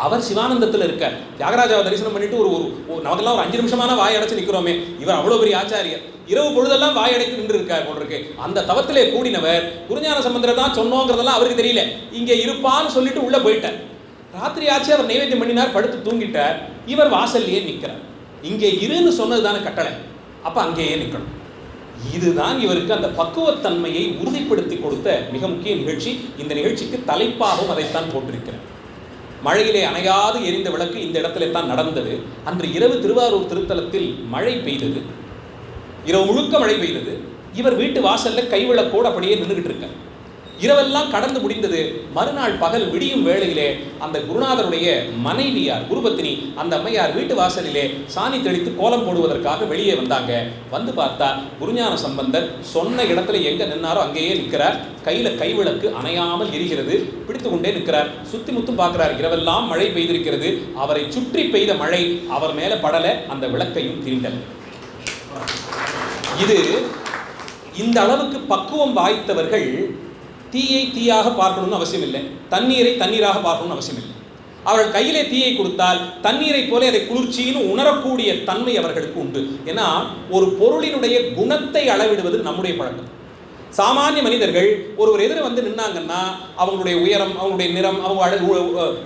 அவர் சிவானந்தத்தில் இருக்கார். தியாகராஜாவை தரிசனம் பண்ணிட்டு நமக்கெல்லாம் ஒரு 5 நிமிஷமான வாய் அடைச்சு நிற்கிறோமே, இவர் அவ்வளோ பெரிய ஆச்சாரியர். இரவு பொழுதெல்லாம் வாய் அடைத்து நின்று இருக்கார் போல் இருக்கு. அந்த தவத்திலே கூடினவர் குருஞான சம்பந்தரை தான் சொன்னோங்கிறதெல்லாம் அவருக்கு தெரியல. இங்கே இருப்பான்னு சொல்லிட்டு உள்ள போயிட்டார். ராத்திரி ஆச்சு, அவர் நைவேத்தியம் பண்ணினார், படுத்து தூங்கிட்டார். இவர் வாசல்லையே நிற்கிறார். இங்கே இருன்னு சொன்னது தானே கட்டளை, அப்போ அங்கேயே நிற்கணும். இதுதான் இவருக்கு அந்த பக்குவத்தன்மையை உறுதிப்படுத்தி கொடுத்த மிக முக்கிய நிகழ்ச்சி. இந்த நிகழ்ச்சிக்கு தலைப்பாகவும் அதைத்தான் போட்டிருக்கிறார். மழையிலே அணையாது எரிந்த விளக்கு இந்த இடத்துல தான் நடந்தது. அன்று இரவு திருவாரூர் திருத்தலத்தில் மழை பெய்தது, இரவு முழுக்க மழை பெய்தது. இவர் வீட்டு வாசல்ல கைவிளக்கோடு அப்படியே நின்றுகிட்டு இருக்கார். இரவெல்லாம் கடந்து முடிந்தது. மறுநாள் பகல் விடியும் வேளையிலே அந்த குருநாதருடைய மனைவியார் குருபத்தினி அந்த அம்மையார் வீட்டு வாசலிலே சாணி தெளித்து கோலம் போடுவதற்காக வெளியே வந்தாங்க. வந்து பார்த்தா குருஞான சம்பந்தர் சொன்ன இடத்துல எங்க நின்னாரோ அங்கேயே நிற்கிறார். கையில கைவிளக்கு அணையாமல் எரிகிறது. பிடித்து கொண்டே நிற்கிறார். சுத்தி முத்தும் பார்க்கிறார். இரவெல்லாம் மழை பெய்திருக்கிறது. அவரை சுற்றி பெய்த மழை அவர் மேல படல, அந்த விளக்கையும் தீண்டல். இது இந்த அளவுக்கு பக்குவம் வாய்த்தவர்கள் தீயை தீயாக பார்க்கணும்னு அவசியம் இல்லை, தண்ணீரை தண்ணீராக பார்க்கணும்னு அவசியம் இல்லை. அவர்கள் கையிலே தீயை கொடுத்தால் தண்ணீரை போல அதை குளிர்ச்சின்னு உணரக்கூடிய தன்மை அவர்களுக்கு உண்டு. ஏன்னா ஒரு பொருளினுடைய குணத்தை அளவிடுவது நம்முடைய பழக்கம். சாமானிய மனிதர்கள் ஒருவர் எதிர வந்து நின்னாங்கன்னா அவங்களுடைய உயரம், அவங்களுடைய நிறம், அவங்க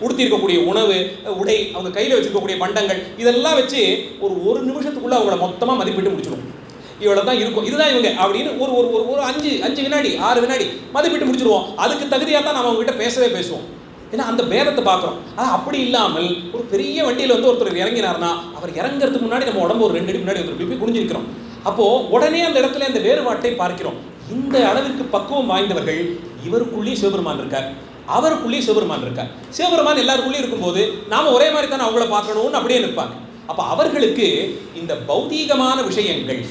உடுத்திருக்கக்கூடிய உணவு, உடை, அவங்க கையில் வச்சிருக்கக்கூடிய பண்டங்கள், இதெல்லாம் வச்சு ஒரு நிமிஷத்துக்குள்ள அவங்கள மொத்தமாக மதிப்பிட்டு முடிச்சிடும். இவ்வளோ தான் இருக்கும், இதுதான் இவங்க அப்படின்னு ஒரு ஒரு ஒரு 5 வினாடி 6 வினாடி மதிப்பிட்டு முடிச்சிருவோம். அதுக்கு தகுதியாக தான் நம்ம அவங்ககிட்ட பேசுவோம். ஏன்னா அந்த பேதத்தை பார்க்குறோம். ஆனால் அப்படி இல்லாமல் ஒரு பெரிய வண்டியில் வந்து ஒருத்தர் இறங்கினார்னா அவர் இறங்கிறதுக்கு முன்னாடி நம்ம உடம்பு ஒரு 2 அடி முன்னாடி ஒருத்தர் போய் குனிஞ்சிருக்கிறோம். அப்போது உடனே அந்த இடத்துல அந்த வேறுபாட்டை பார்க்கிறோம். இந்த அளவிற்கு பக்குவம் வாய்ந்தவர்கள் இவருக்குள்ளேயே சிவபெருமான் இருக்கார், அவருக்குள்ளேயே சிவபெருமான் இருக்கார். சிவபெருமான் எல்லாருக்குள்ளேயும் இருக்கும்போது நாம் ஒரே மாதிரி தானே அவங்கள பார்க்கணும்னு அப்படியே நிற்பாங்க. அப்போ அவர்களுக்கு இந்த பௌதீகமான விஷயங்கள்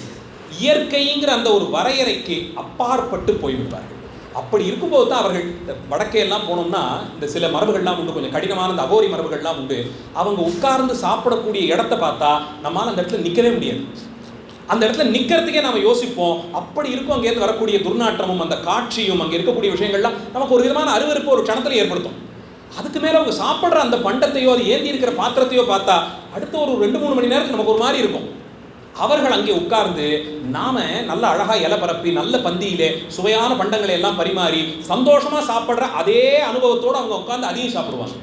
இயற்கைங்கிற அந்த ஒரு வரையறைக்கு அப்பாற்பட்டு போய்விடுவார்கள். அப்படி இருக்கும்போது தான் அவர்கள் இந்த வடக்கையெல்லாம் போனோம்னா இந்த சில மரபுகள்லாம் உண்டு, கொஞ்சம் கடினமான இந்த அகோரி மரபுகள்லாம் உண்டு. அவங்க உட்கார்ந்து சாப்பிடக்கூடிய இடத்த பார்த்தா நம்மளால் அந்த இடத்துல நிற்கவே முடியாது. அந்த இடத்துல நிற்கிறதுக்கே நம்ம யோசிப்போம். அப்படி இருக்கும் அங்கேருந்து வரக்கூடிய துர்நாற்றமும் அந்த காட்சியும் அங்கே இருக்கக்கூடிய விஷயங்கள்லாம் நமக்கு ஒரு விதமான அருவருப்பு ஒரு க்ஷணத்தில் ஏற்படுத்தும். அதுக்கு மேலே அவங்க சாப்பிட்ற அந்த பண்டத்தையோ அது ஏந்தி இருக்கிற பாத்திரத்தையோ பார்த்தா அடுத்த ஒரு 2-3 மணி நேரத்துக்கு நமக்கு ஒரு மாதிரி இருக்கும். அவர்கள் அங்கே உட்கார்ந்து நாம நல்ல அழகா இலை பரப்பி நல்ல பந்தியிலே சுவையான பண்டங்களை எல்லாம் பரிமாறி சந்தோஷமா சாப்பிட்ற அதே அனுபவத்தோடு அவங்க உட்கார்ந்து அதையும் சாப்பிடுவாங்க.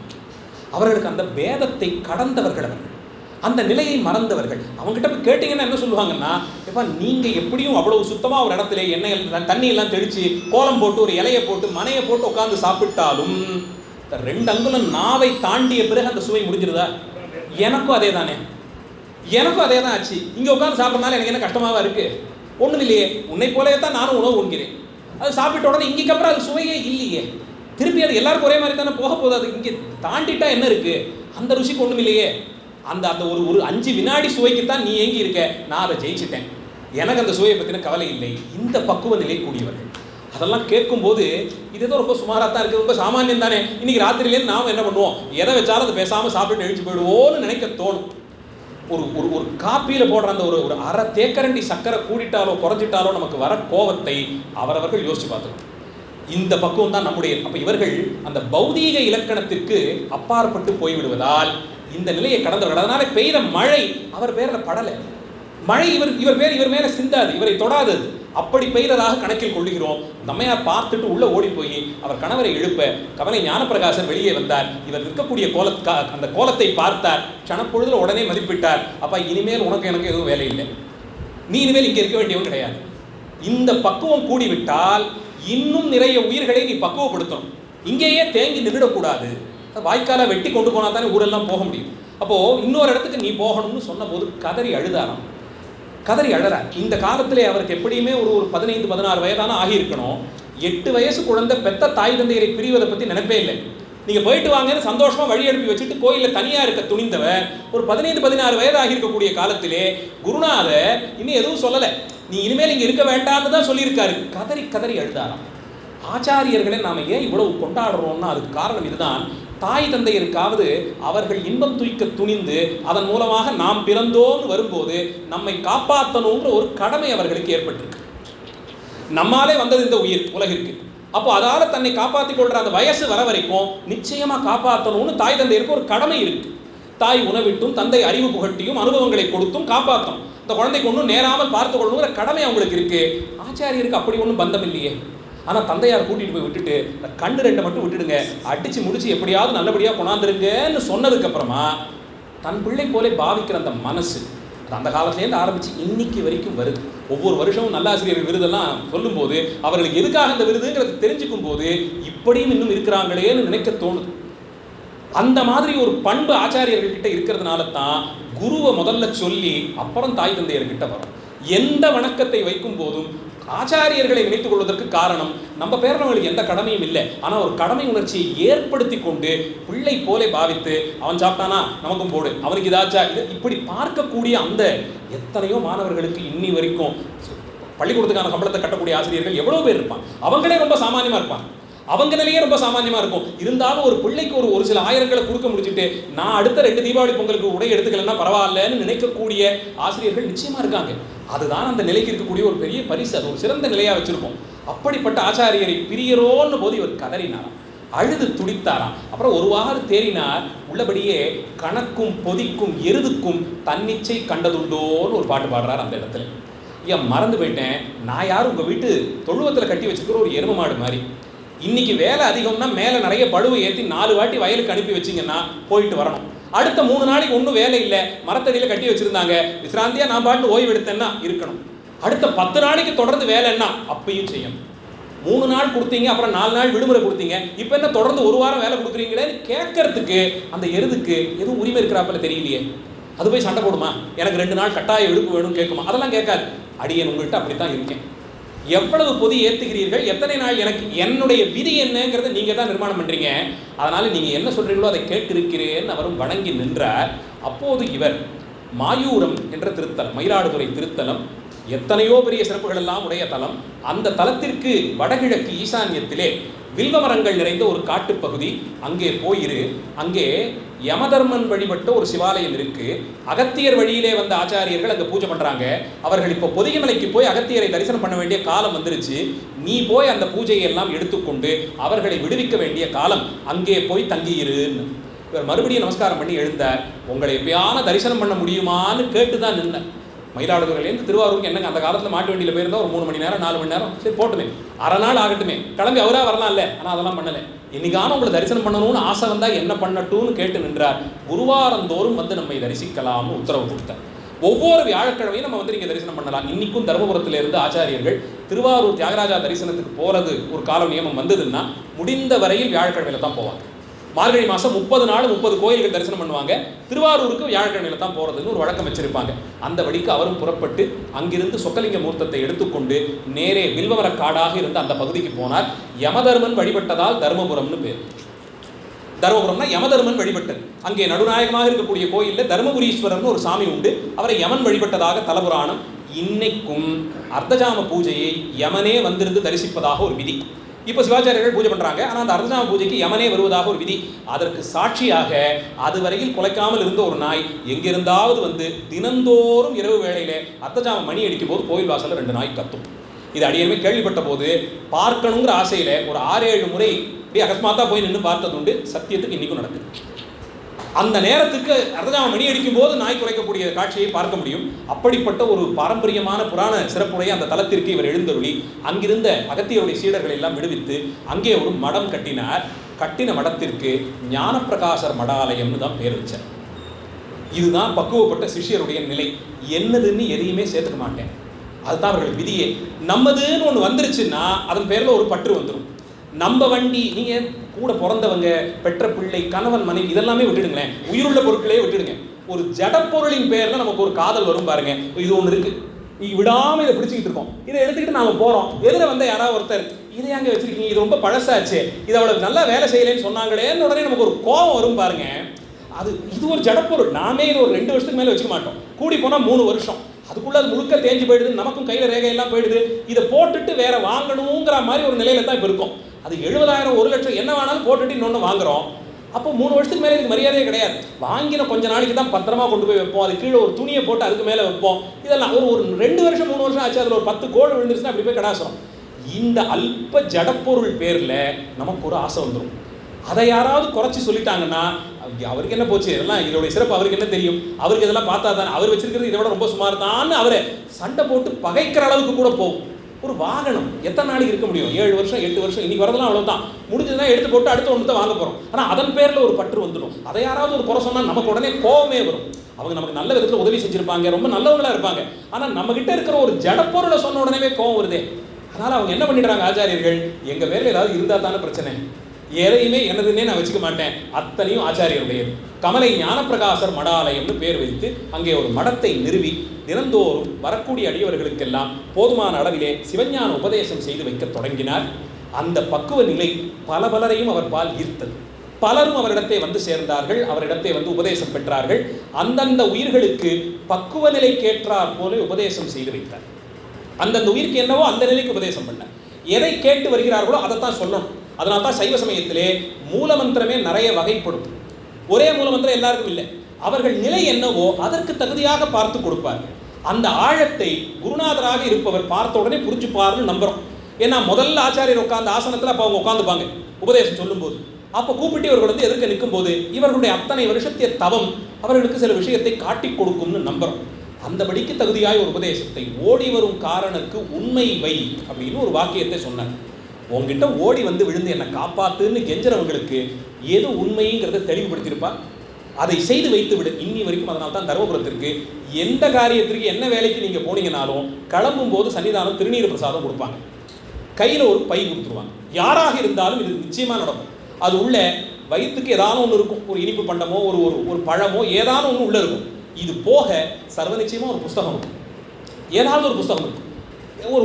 அவர்களுக்கு அந்த பேதத்தை கடந்தவர்கள், அவர்கள் அந்த நிலையை மறந்தவர்கள். அவங்ககிட்ட போய் கேட்டீங்கன்னா என்ன சொல்லுவாங்கன்னா, எப்பா நீங்க எப்படியும் அவ்வளவு சுத்தமா ஒரு இடத்துல எண்ணெய் தண்ணி எல்லாம் தெளிச்சு கோலம் போட்டு ஒரு இலையை போட்டு மனையை போட்டு உட்கார்ந்து சாப்பிட்டாலும் 2 அங்குலம் நாவை தாண்டிய பிறகு அந்த சுவை முடிஞ்சிருதா? எனக்கும் அதே தானே, எனக்கும் அதே தான் ஆச்சு. இங்கே உட்காந்து சாப்பிட்றதுனால எனக்கு என்ன கஷ்டமாக இருக்குது? ஒன்றும் இல்லையே, உன்னை போலவே தான் நானும் உணவு உண்கிறேன். அது சாப்பிட்ட உடனே இங்கேக்கு அப்புறம் அது சுவையே இல்லையே, திருப்பி அது எல்லாருக்கும் ஒரே மாதிரி தானே போக போகுது. அது இங்கே தாண்டிட்டா என்ன இருக்குது? அந்த ருசிக்கு ஒன்றும் இல்லையே. அந்த அந்த ஒரு 5 வினாடி சுவைக்கு தான் நீ ஏங்கி இருக்க. நான் அதை ஜெயிச்சிட்டேன், எனக்கு அந்த சுவையை பற்றின கவலை இல்லை. இந்த பக்குவ நிலை கூடியவர்கள் அதெல்லாம் கேட்கும்போது இது ஏதோ ரொம்ப சுமாராக தான் இருக்குது, ரொம்ப சாமானியம் தானே. இன்றைக்கி ராத்திரிலேருந்து நாம் என்ன பண்ணுவோம், எதை வச்சாலும் அதை பேசாமல் சாப்பிட்டு எழுச்சி போயிடுவோன்னு நினைக்க தோணும். ஒரு காப்பியில் போடுற அந்த ஒரு அரை தேக்கரண்டி சக்கரை கூடிட்டாலோ குறைஞ்சிட்டாலோ நமக்கு வர கோபத்தை அவரவர்கள் யோசிச்சு பார்த்துக்கணும். இந்த பக்குவம் தான் நம்முடைய. அப்போ இவர்கள் அந்த பௌதீக இலக்கணத்திற்கு அப்பாற்பட்டு போய்விடுவதால் இந்த நிலையை கடந்தவர்கள். அதனால பெய்த மழை அவர் பேரில் படலை, மழை இவர் மேலே சிந்தாது, இவரை தொடாது. அப்படி பெய்ததாக கணக்கில் கொள்ளுகிறோம். நம்மையார் பார்த்துட்டு உள்ள ஓடி போய் அவர் கணவரை எழுப்ப கவலை ஞானப்பிரகாசர் வெளியே வந்தார். இவர் இருக்கக்கூடிய அந்த கோலத்தை பார்த்தார். க்ஷணப்பொழுதுல உடனே மதிப்பிட்டார். அப்பா இனிமேல் உனக்கு எனக்கு எதுவும் வேலை இல்லை, நீ இனிமேல் இங்கே இருக்க வேண்டியவன் கிடையாது. இந்த பக்குவம் கூடிவிட்டால் இன்னும் நிறைய உயிர்களை நீ பக்குவப்படுத்தணும். இங்கேயே தேங்கி நின்றுடக்கூடாது. வாய்க்கால வெட்டி கொண்டு போனால் தானே ஊரெல்லாம் போக முடியும். அப்போது இன்னொரு இடத்துக்கு நீ போகணும்னு சொன்ன போது கதறி அழுதாராம். கதறி அழறார். இந்த காலத்திலே அவருக்கு எப்படியுமே ஒரு 15-16 வயதான ஆகியிருக்கணும். 8 வயசு குழந்தை பெத்த தாய் தந்தையரை பிரிவதை பற்றி நினைப்பே இல்லை. நீங்கள் போயிட்டு வாங்கன்னு சந்தோஷமாக வழி அனுப்பி வச்சுட்டு கோயிலில் தனியாக இருக்க துணிந்தவர் ஒரு 15-16 வயது ஆகியிருக்கக்கூடிய காலத்திலே குருநாதர் இன்னும் எதுவும் சொல்லலை, நீ இனிமேல் இங்கே இருக்க வேண்டாம்னு தான் சொல்லியிருக்காரு. கதறி கதறி அழுதாராம். ஆச்சாரியர்களை நாம் ஏன் இவ்வளவு கொண்டாடுறோம்னா அதுக்கு காரணம் இதுதான். தாய் தந்தையருக்காவது அவர்கள் இன்பம் துய்க்க துணிந்து அதன் மூலமாக நாம் பிறந்தோம்னு வரும்போது நம்மை காப்பாற்றணுங்கிற ஒரு கடமை அவர்களுக்கு ஏற்பட்டிருக்கு. நம்மாலே வந்தது இந்த உயிர் உலகிற்கு. அப்போ அதால் தன்னை காப்பாற்றிக் கொள்கிற அந்த வயசு வர வரைக்கும் நிச்சயமாக காப்பாற்றணும்னு தாய் தந்தையருக்கு ஒரு கடமை இருக்கு. தாய் உணவிட்டும் தந்தை அறிவு புகட்டியும் அனுபவங்களை கொடுத்தும் காப்பாற்றும். இந்த குழந்தைக்கு ஒன்றும் நேராமல் பார்த்து கொள்ளணுங்கிற கடமை அவங்களுக்கு இருக்கு. ஆச்சாரியருக்கு அப்படி ஒன்றும் பந்தம் இல்லையே. ஆனால் தந்தையார் கூட்டிகிட்டு போய் விட்டுட்டு இந்த கண்ணு 2 மட்டும் விட்டுடுங்க, அடித்து முடிச்சு எப்படியாவது நல்லபடியாக கொண்டாந்துருங்கன்னு சொன்னதுக்கப்புறமா தன் பிள்ளை போலே பாவிக்கிற அந்த மனசு அந்த காலத்துலேருந்து ஆரம்பித்து இன்னைக்கு வரைக்கும் வருது. ஒவ்வொரு வருஷமும் நல்லாசிரியர் விருதெல்லாம் சொல்லும்போது அவர்களுக்கு எதுக்காக இந்த விருதுங்கிறது தெரிஞ்சுக்கும் போது இப்படியும் இன்னும் இருக்கிறாங்களேன்னு நினைக்க தோணுது. அந்த மாதிரி ஒரு பண்பு ஆச்சாரியர்கள் கிட்ட இருக்கிறதுனால தான் குருவை முதல்ல சொல்லி அப்புறம் தாய் தந்தையர்கிட்ட வரும். எந்த வணக்கத்தை வைக்கும் போதும் ஆச்சாரியர்களை நினைத்துக் கொள்வதற்கு காரணம், நம்ம பேரவங்களுக்கு எந்த கடமையும் இல்லை, ஆனால் ஒரு கடமை உணர்ச்சியை ஏற்படுத்தி கொண்டு பிள்ளை போலே பாவித்து, அவன் சாப்பிட்டானா நமக்கும் போடு, அவனுக்கு இதாச்சா இது இப்படி பார்க்கக்கூடிய அந்த எத்தனையோ மாணவர்களுக்கு இன்னி வரைக்கும் பள்ளிக்கூடத்துக்கான சம்பளத்தை கட்டக்கூடிய ஆசிரியர்கள் எவ்வளோ பேர் இருப்பான். அவங்களே ரொம்ப சாமானியமாக இருப்பான், அவங்க நிலையே ரொம்ப சாமானியமாக இருக்கும். இருந்தாலும் ஒரு பிள்ளைக்கு ஒரு சில ஆயிரங்களை கொடுக்க முடிச்சுட்டு நான் அடுத்த 2 தீபாவளி பொங்கலுக்கு உடை எடுத்துக்கலன்னா பரவாயில்லன்னு நினைக்கக்கூடிய ஆசிரியர்கள் நிச்சயமாக இருக்காங்க. அதுதான் அந்த நிலைக்கு இருக்கக்கூடிய ஒரு பெரிய பரிசு, அது ஒரு சிறந்த நிலையாக வச்சிருக்கோம். அப்படிப்பட்ட ஆச்சாரியரை பிரியரோன்னு போது இவர் கதறினாராம், அழுது துடித்தாராம். அப்புறம் ஒரு வாரம் தேறினார். உள்ளபடியே கணக்கும் பொதிக்கும் எருதுக்கும் தன்னிச்சை கண்டதுண்டோன்னு ஒரு பாட்டு பாடுறார் அந்த இடத்துல. ஏன் மறந்து போயிட்டேன், நான் யாரும் உங்கள் வீட்டு தொழுவத்தில் கட்டி வச்சுக்கிற ஒரு எரும மாடு மாதிரி. இன்னைக்கு வேலை அதிகம்னா மேலே நிறைய பழுவை ஏற்றி 4 வாட்டி வயலுக்கு அனுப்பி வச்சிங்கன்னா போயிட்டு வரணும். அடுத்த 3 நாளைக்கு ஒன்றும் வேலை இல்லை, மரத்தடியில் கட்டி வச்சுருந்தாங்க, விசிராந்தியாக நான் பாட்டு ஓய்வு எடுத்தேன்னா இருக்கணும். அடுத்த 10 நாளைக்கு தொடர்ந்து வேலைன்னா அப்பையும் செய்யணும். 3 நாள் கொடுத்தீங்க, அப்புறம் 4 நாள் விடுமுறை கொடுத்தீங்க, இப்போ என்ன தொடர்ந்து 1 வாரம் வேலை கொடுக்குறீங்களேன்னு கேட்கறதுக்கு அந்த எருதுக்கு எதுவும் உரிமை இருக்கிறாப்பில் தெரியலையே. அது போய் சண்டை போடுமா, எனக்கு 2 நாள் கட்டாய விடுப்பு வேணும்னு கேட்குமா? அதெல்லாம் கேட்காது. அடியேன் உங்கள்கிட்ட அப்படித்தான் இருக்கேன். எவ்வளவு பொதி ஏற்றுகிறீர்கள், எத்தனை நாள், எனக்கு என்னுடைய விதி என்னங்கிறத நீங்கள் தான் நிர்மாணம் பண்ணுறீங்க, அதனால் நீங்கள் என்ன சொல்கிறீங்களோ அதை கேட்டிருக்கிறேன்னு அவரும் வணங்கி நின்றார். அப்போது இவர் மாயூரம் என்ற திருத்தலம், மயிலாடுதுறை திருத்தலம், எத்தனையோ பெரிய சிறப்புகள் எல்லாம் உடைய தலம். அந்த தலத்திற்கு வடகிழக்கு ஈசான்யத்திலே வில்வ மரங்கள் நிறைந்த ஒரு காட்டுப்பகுதி. அங்கே போயிரு. அங்கே யமதர்மன் வழிபட்ட ஒரு சிவாலயம் இருக்கு. அகத்தியர் வழியிலே வந்த ஆச்சாரியர்கள் அங்கே பூஜை பண்றாங்க. அவர்கள் இப்போ பொதிகைமலைக்கு போய் அகத்தியரை தரிசனம் பண்ண வேண்டிய காலம் வந்துருச்சு. நீ போய் அந்த பூஜையை எல்லாம் எடுத்துக்கொண்டு அவர்களை விடுவிக்க வேண்டிய காலம், அங்கே போய் தங்கியிருன்னு. இவர் மறுபடியும் நமஸ்காரம் பண்ணி எழுந்தார். உங்களை எப்பயான தரிசனம் பண்ண முடியுமான்னு கேட்டுதான் நின்ன. மயிலாடுதுறையிலேருந்து திருவாரூருக்கு என்னங்க அந்த காலத்தில் மாட்டு வண்டியில் போயிருந்தா ஒரு 3 மணி நேரம் 4 மணி நேரம், சரி போட்டுமே, அரை நாள் ஆகட்டுமே, கிளம்பி அவராக வரலாம் இல்லை, ஆனால் அதெல்லாம் பண்ணலை. இன்னைக்கான உங்களை தரிசனம் பண்ணணும்னு ஆசை வந்தால் என்ன பண்ணட்டும்னு கேட்டு நின்றார். குருவாரந்தோறும் வந்து நம்மை தரிசிக்கலாம்னு உத்தரவு கொடுத்தார். ஒவ்வொரு வியாழக்கிழமையும் நம்ம வந்து நீங்கள் தரிசனம் பண்ணலாம். இன்னைக்கும் தருமபுரத்திலிருந்து ஆச்சாரியர்கள் திருவாரூர் தியாகராஜா தரிசனத்துக்கு போகிறது ஒரு காலம் நியமம் வந்ததுன்னா முடிந்த வரையில் வியாழக்கிழமையில தான் போவாங்க. மார்கழி மாதம் 30 நாள் 30 கோயில்கள் தரிசனம் பண்ணுவாங்க. திருவாரூருக்கு வியாழக்கிழமையில தான் போகிறதுன்னு ஒரு வழக்கம் வச்சிருப்பாங்க. அந்த வழிக்கு அவரும் புறப்பட்டு அங்கிருந்து சொக்கலிங்க மூர்த்தத்தை எடுத்துக்கொண்டு நேரே வில்வமர காடாக இருந்த அந்த பகுதிக்கு போனார். யமதர்மன் வழிபட்டதால் தர்மபுரம்னு பேர். தர்மபுரம்னா யமதர்மன் வழிபட்டது. அங்கே நடுநாயகமாக இருக்கக்கூடிய கோயிலில் தர்மபுரீஸ்வரர்னு ஒரு சாமி உண்டு. அவரை யமன் வழிபட்டதாக தலபுராணம். இன்னைக்கும் அர்த்தஜாம பூஜையை யமனே வந்திருந்து தரிசிப்பதாக ஒரு விதி. இப்போ சிவாச்சாரியர்கள் பூஜை பண்ணுறாங்க, ஆனால் அந்த அர்த்தஜாம பூஜைக்கு யமனே வருவதாக ஒரு விதி. அதற்கு சாட்சியாக அதுவரையில் குலைக்காமல் இருந்த ஒரு நாய் எங்கிருந்தாவது வந்து தினந்தோறும் இரவு வேளையிலே அர்த்தஜாம மணி அடிக்கும் போது கோயில் வாசலில் 2 நாய் கத்தும். இது அடியேமே கேள்விப்பட்ட போது பார்க்கணுங்கிற ஆசையில் ஒரு 6-7 முறை இப்படி அகஸ்மாத்தாக போய் நின்று பார்த்தது உண்டு. சத்தியத்துக்கு இன்றைக்கும் நடக்குது. அந்த நேரத்துக்கு அர்த்தஜாம மணி அடிக்கும் போது நாய் குறைக்கக்கூடிய காட்சியை பார்க்க முடியும். அப்படிப்பட்ட ஒரு பாரம்பரியமான புராண சிறப்புடைய அந்த தலத்திற்கு இவர் எழுந்தருளி அங்கிருந்த அகத்தியருடைய சீடர்களை எல்லாம் விடுவித்து அங்கே ஒரு மடம் கட்டினார். கட்டின மடத்திற்கு ஞானப்பிரகாசர் மடாலயம்னு தான் பேர் வச்சார். இதுதான் பக்குவப்பட்ட சிஷ்யருடைய நிலை. என்னதுன்னு எதையுமே சேர்த்துக்க மாட்டேன், அதுதான் அவர்கள் விதியே. நம்மதுன்னு ஒன்று வந்துருச்சுன்னா அதன் பேரில் ஒரு பற்று வந்துடும். நம்ம வண்டி, நீங்கள் கூட பிறந்தவங்க, பெற்ற பிள்ளை, கணவன், மனைவி இதெல்லாமே விட்டுடுங்களேன், உயிருள்ள பொருட்களே விட்டுடுங்க. ஒரு ஜடப்பொருளின் பேரில் நமக்கு ஒரு காதல் வரும் பாருங்க. இது ஒன்று இருக்குது, நீங்கள் விடாமல் இதை பிடிச்சிக்கிட்டு இருக்கோம், இதை எடுத்துக்கிட்டு நாம் போகிறோம். எதில் வந்த யாராவது ஒருத்தர் இதை அங்கே வச்சுருக்கீங்க, இது ரொம்ப பழசாச்சு, இது அவ்வளோ நல்லா வேலை செய்யலைன்னு சொன்னாங்களேன்னு உடனே நமக்கு ஒரு கோபம் வரும் பாருங்க. இது ஒரு ஜடப்பொருள். நாமே இது ஒரு 2 வருஷத்துக்கு மேலே வச்சுக்க மாட்டோம். கூடி போனால் 3 வருஷம். அதுக்குள்ளே அது முழுக்க தேஞ்சு போயிடுது, நமக்கும் கையில் ரேகையெல்லாம் போயிடுது. இதை போட்டுட்டு வேற வாங்கணுங்கிற மாதிரி ஒரு நிலையில தான் இப்போ இருக்கும். அது 70,000 1 லட்சம் என்ன வேணாலும் போட்டுட்டு இன்னொன்று வாங்குறோம். அப்போ 3 வருஷத்துக்கு மேலே இதுக்கு மரியாதையே கிடையாது. வாங்கின கொஞ்ச நாளைக்கு தான் பத்திரமா கொண்டு போய் வைப்போம். அது கீழே ஒரு துணியை போட்டு அதுக்கு மேலே வைப்போம். இதெல்லாம் ஒரு 2 வருஷம் 3 வருஷம் ஆச்சு, அதில் ஒரு 10 கோடு விழுந்துருச்சுன்னா அப்படி போய் கடாசம். இந்த அல்ப ஜடப்பொருள் பேரில் நமக்கு ஒரு ஆசை வந்துடும். அதை யாராவது குறைச்சி சொல்லிட்டாங்கன்னா அவருக்கு என்ன போச்சு, இதெல்லாம் இதோடைய சிறப்பு அவருக்கு என்ன தெரியும், அவருக்கு இதெல்லாம் பார்த்தா தானே, அவர் வச்சிருக்கிறது இதை விட ரொம்ப சுமார் தான் அவரை சண்டை போட்டு பகைக்கிற அளவுக்கு கூட போகும். ஒரு வாகனம் எத்தனை நாளைக்கு இருக்க முடியும்? 7 வருஷம் 8 வருஷம், இன்னைக்கு வரதெல்லாம் அவ்வளோதான், முடிஞ்சதுதான் எடுத்து போட்டு அடுத்த ஒன்று தான் வாங்க போகிறோம். ஆனால் அதன் பேரில் ஒரு பற்று வந்துடும். அதை யாராவது ஒரு குறை சொன்னால் நமக்கு உடனே கோபமே வரும். அவங்க நமக்கு நல்ல விதத்தில் உதவி செஞ்சுருப்பாங்க, ரொம்ப நல்லவங்களாக இருப்பாங்க. ஆனால் நம்மகிட்ட இருக்கிற ஒரு ஜடப்பொருளை சொன்ன உடனே கோபம் வருதே. அதனால் அவங்க என்ன பண்ணிடுறாங்க ஆச்சாரியர்கள், எங்கள் பேரில் ஏதாவது இருந்தால் தானே பிரச்சனை, எதையுமே எனதுன்னே நான் வச்சுக்க மாட்டேன், அத்தனையும் ஆச்சாரியருடையது. கமலை ஞானப்பிரகாசர் மடாலயம்னு பேர் வைத்து அங்கே ஒரு மடத்தை நிறுவி தினந்தோறும் வரக்கூடிய அடியவர்களுக்கெல்லாம் போதுமான அளவிலே சிவஞான உபதேசம் செய்து வைக்க தொடங்கினார். அந்த பக்குவ நிலை பலரையும் அவர் பால் ஈர்த்தது. பலரும் அவரிடத்தை வந்து சேர்ந்தார்கள், அவரிடத்தை வந்து உபதேசம் பெற்றார்கள். அந்தந்த உயிர்களுக்கு பக்குவ நிலைக்கேற்றார் போல உபதேசம் செய்து வைத்தார். அந்தந்த உயிருக்கு என்னவோ அந்த நிலைக்கு உபதேசம் பண்ணார். எதை கேட்டு வருகிறார்களோ அதைத்தான் சொல்லணும். அதனால தான் சைவ சமயத்திலே மூலமந்திரமே நிறைய வகைப்படும். ஒரே மூலமந்திரம் எல்லாருக்கும் இல்லை. அவர்கள் நிலை என்னவோ அதற்கு தகுதியாக பார்த்து கொடுப்பார்கள். அந்த ஆழத்தை குருநாதராக இருப்பவர் பார்த்த உடனே புரிஞ்சுப்பார்னு நம்புறோம். ஏன்னா முதல்ல ஆச்சாரியர் உட்கார்ந்த ஆசனத்தில் அப்போ அவங்க உட்காந்துப்பாங்க உபதேசம் சொல்லும்போது. அப்போ கூப்பிட்டு இவர்கள் வந்து எதிர்க்க நிற்கும் போது இவர்களுடைய அத்தனை வருஷத்திய தவம் அவர்களுக்கு சில விஷயத்தை காட்டி கொடுக்கும்னு நம்புறோம். அந்தபடிக்கு தகுதியாய் ஒரு உபதேசத்தை ஓடி வரும் காரனுக்கு உண்மை வை அப்படின்னு ஒரு வாக்கியத்தை சொன்னார். உங்ககிட்ட ஓடி வந்து விழுந்து என்னை காப்பாத்துன்னு கெஞ்சறவங்களுக்கு எது உண்மைங்கிறத தெளிவுபடுத்தியிருப்பா. அதை செய்து வைத்து விடு. இன்னி வரைக்கும் அதனால தான் தர்மபுரத்திற்கு எந்த காரியத்திற்கு என்ன வேலைக்கு நீங்கள் போனீங்கனாலும் கிளம்பும் போது சன்னிதானம் திருநீர் பிரசாதம் கொடுப்பாங்க. கையில் ஒரு பை கொடுத்துருவாங்க. யாராக இருந்தாலும் இது நிச்சயமாக நடக்கும். அது உள்ள வயிற்றுக்கு ஏதாவது ஒன்று இருக்கும். ஒரு இனிப்பு பண்டமோ ஒரு ஒரு பழமோ ஏதாவது ஒன்று உள்ளே இருக்கும். இது போக சர்வ நிச்சயமாக ஒரு புஸ்தகம் இருக்கும். ஏதாவது ஒரு புஸ்தகம் இருக்கும்.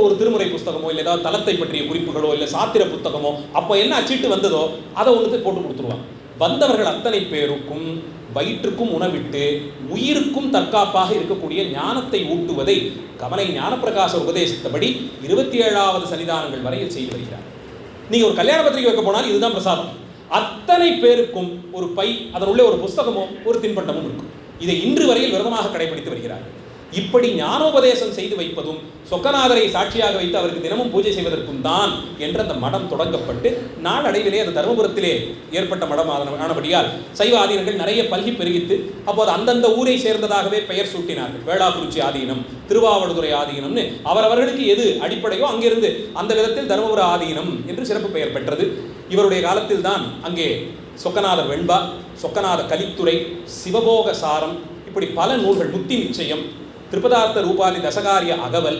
ஒரு திருமுறை புஸ்தகமோ இல்லை ஏதாவது தலத்தை பற்றிய குறிப்புகளோ இல்லை சாத்திர புத்தகமோ அப்போ என்ன அச்சிட்டு வந்ததோ அதை ஒன்று போட்டு கொடுத்துருவாங்க. வந்தவர்கள் அத்தனை பேருக்கும் வயிற்றுக்கும் உணவிட்டு உயிருக்கும் தற்காப்பாக இருக்கக்கூடிய ஞானத்தை ஊட்டுவதை கமலை ஞானப்பிரகாச உபதேசித்தபடி 27வது சன்னிதானங்கள் வரையில் செய்து வருகிறார். நீங்கள் ஒரு கல்யாண பத்திரிகை வைக்க போனால் இதுதான் பிரசாதம். அத்தனை பேருக்கும் ஒரு பை, அதனுள்ளே ஒரு புஸ்தகமோ ஒரு தின்பண்டமும் இருக்கும். இதை இன்று வரையில் விரதமாக கடைபிடித்து வருகிறார். இப்படி ஞானோபதேசம் செய்து வைப்பதும் சொக்கநாதரை சாட்சியாக வைத்து அவருக்கு தினமும் பூஜை செய்வதற்கும் தான் என்ற அந்த மடம் தொடங்கப்பட்டு நாளடைவிலே அது தர்மபுரத்திலே ஏற்பட்ட மடம் ஆனபடியால் சைவ ஆதீனங்கள் நிறைய பல்கி பெருகித்து அப்போது அந்தந்த ஊரை சேர்ந்ததாகவே பெயர் சூட்டினார்கள். வேளாக்குறிச்சி ஆதீனம், திருவாவடுதுறை ஆதீனம்னு அவரவர்களுக்கு எது அடிப்படையோ அங்கிருந்து அந்த விதத்தில் தர்மபுர ஆதீனம் என்று சிறப்பு பெயர் பெற்றது. இவருடைய காலத்தில் தான் அங்கே சொக்கநாதர் வெண்பா, சொக்கநாத கலித்துறை, சிவபோக சாரம், இப்படி பல நூல்கள், முத்தி நிச்சயம், திருப்பதார்த்த ரூபாலி தசகாரிய அகவல்,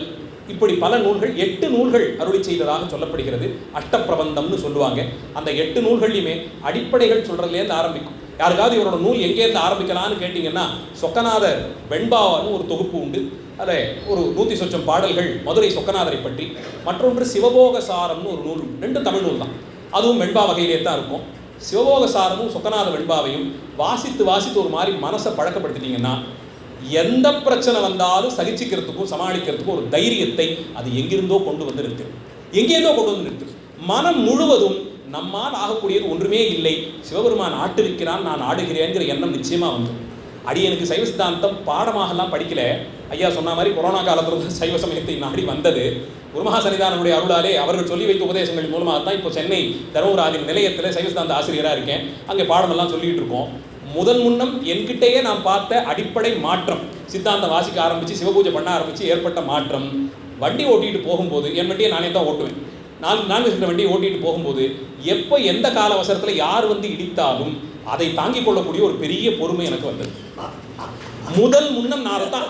இப்படி பல நூல்கள் 8 நூல்கள் அருளி செய்ததாக சொல்லப்படுகிறது. அஷ்டப்பிரபந்தம்னு சொல்லுவாங்க. அந்த 8 நூல்கள்லையுமே அடிப்படைகள் சொல்றதுலேருந்து ஆரம்பிக்கும். யாருக்காவது இவரோட நூல் எங்கேருந்து ஆரம்பிக்கலான்னு கேட்டிங்கன்னா சொக்கநாதர் வெண்பான்னு ஒரு தொகுப்பு உண்டு. அதில் ஒரு 100 சொச்சம் பாடல்கள் மதுரை சொக்கநாதரை பற்றி. மற்றொன்று சிவபோக சாரம்னு ஒரு நூல், 2 தமிழ் நூல் தான், அதுவும் வெண்பா வகையிலே தான் இருக்கும். சிவபோக சாரமும் சொக்கநாத வெண்பாவையும் வாசித்து ஒரு மாதிரி மனசை பழக்கப்படுத்திட்டீங்கன்னா எந்த பிரச்சனை வந்தாலும் சகிச்சுக்கிறதுக்கும் சமாளிக்கிறதுக்கும் ஒரு தைரியத்தை அது எங்கிருந்தோ கொண்டு வந்து நிறுத்து. மனம் முழுவதும் நம்மால் ஆகக்கூடியது ஒன்றுமே இல்லை, சிவபெருமான் ஆட்டுவிக்கிறான், நான் ஆடுகிறேங்கிற எண்ணம் நிச்சயமாக வந்துடும். அடியனுக்கு சைவ சித்தாந்தம் பாடமாகலாம் படிக்கல. ஐயா சொன்ன மாதிரி கொரோனா காலத்தில் சைவ சமயத்தை நாடி வந்தது. குருமகா சன்னிதானனுடைய அருளாலே அவர்கள் சொல்லி வைத்த உபதேசங்கள் மூலமாக தான் இப்போ சென்னை தர்மபுர ஆதீன நிலையத்தில் சைவ சித்தாந்த ஆசிரியராக இருக்கேன். அங்கே பாடமெல்லாம் சொல்லிகிட்டு இருக்கோம். முன்னம் என்கிட்டயே நான் பார்த்த அடிப்படை மாற்றம், சித்தாந்தம் வாசிக்க ஆரம்பித்து சிவபூஜை பண்ண ஆரம்பித்து ஏற்பட்ட மாற்றம். வண்டி ஓட்டிகிட்டு போகும்போது, என் வண்டியை நானே தான் ஓட்டுவேன், நான் இருக்கிற வண்டியை ஓட்டிகிட்டு போகும்போது எப்போ எந்த கால அவசரத்தில் யார் வந்து இடித்தாலும் அதை தாங்கிக் கொள்ளக்கூடிய ஒரு பெரிய பொறுமை எனக்கு வந்தது. முன்னம் நான் அதை தான்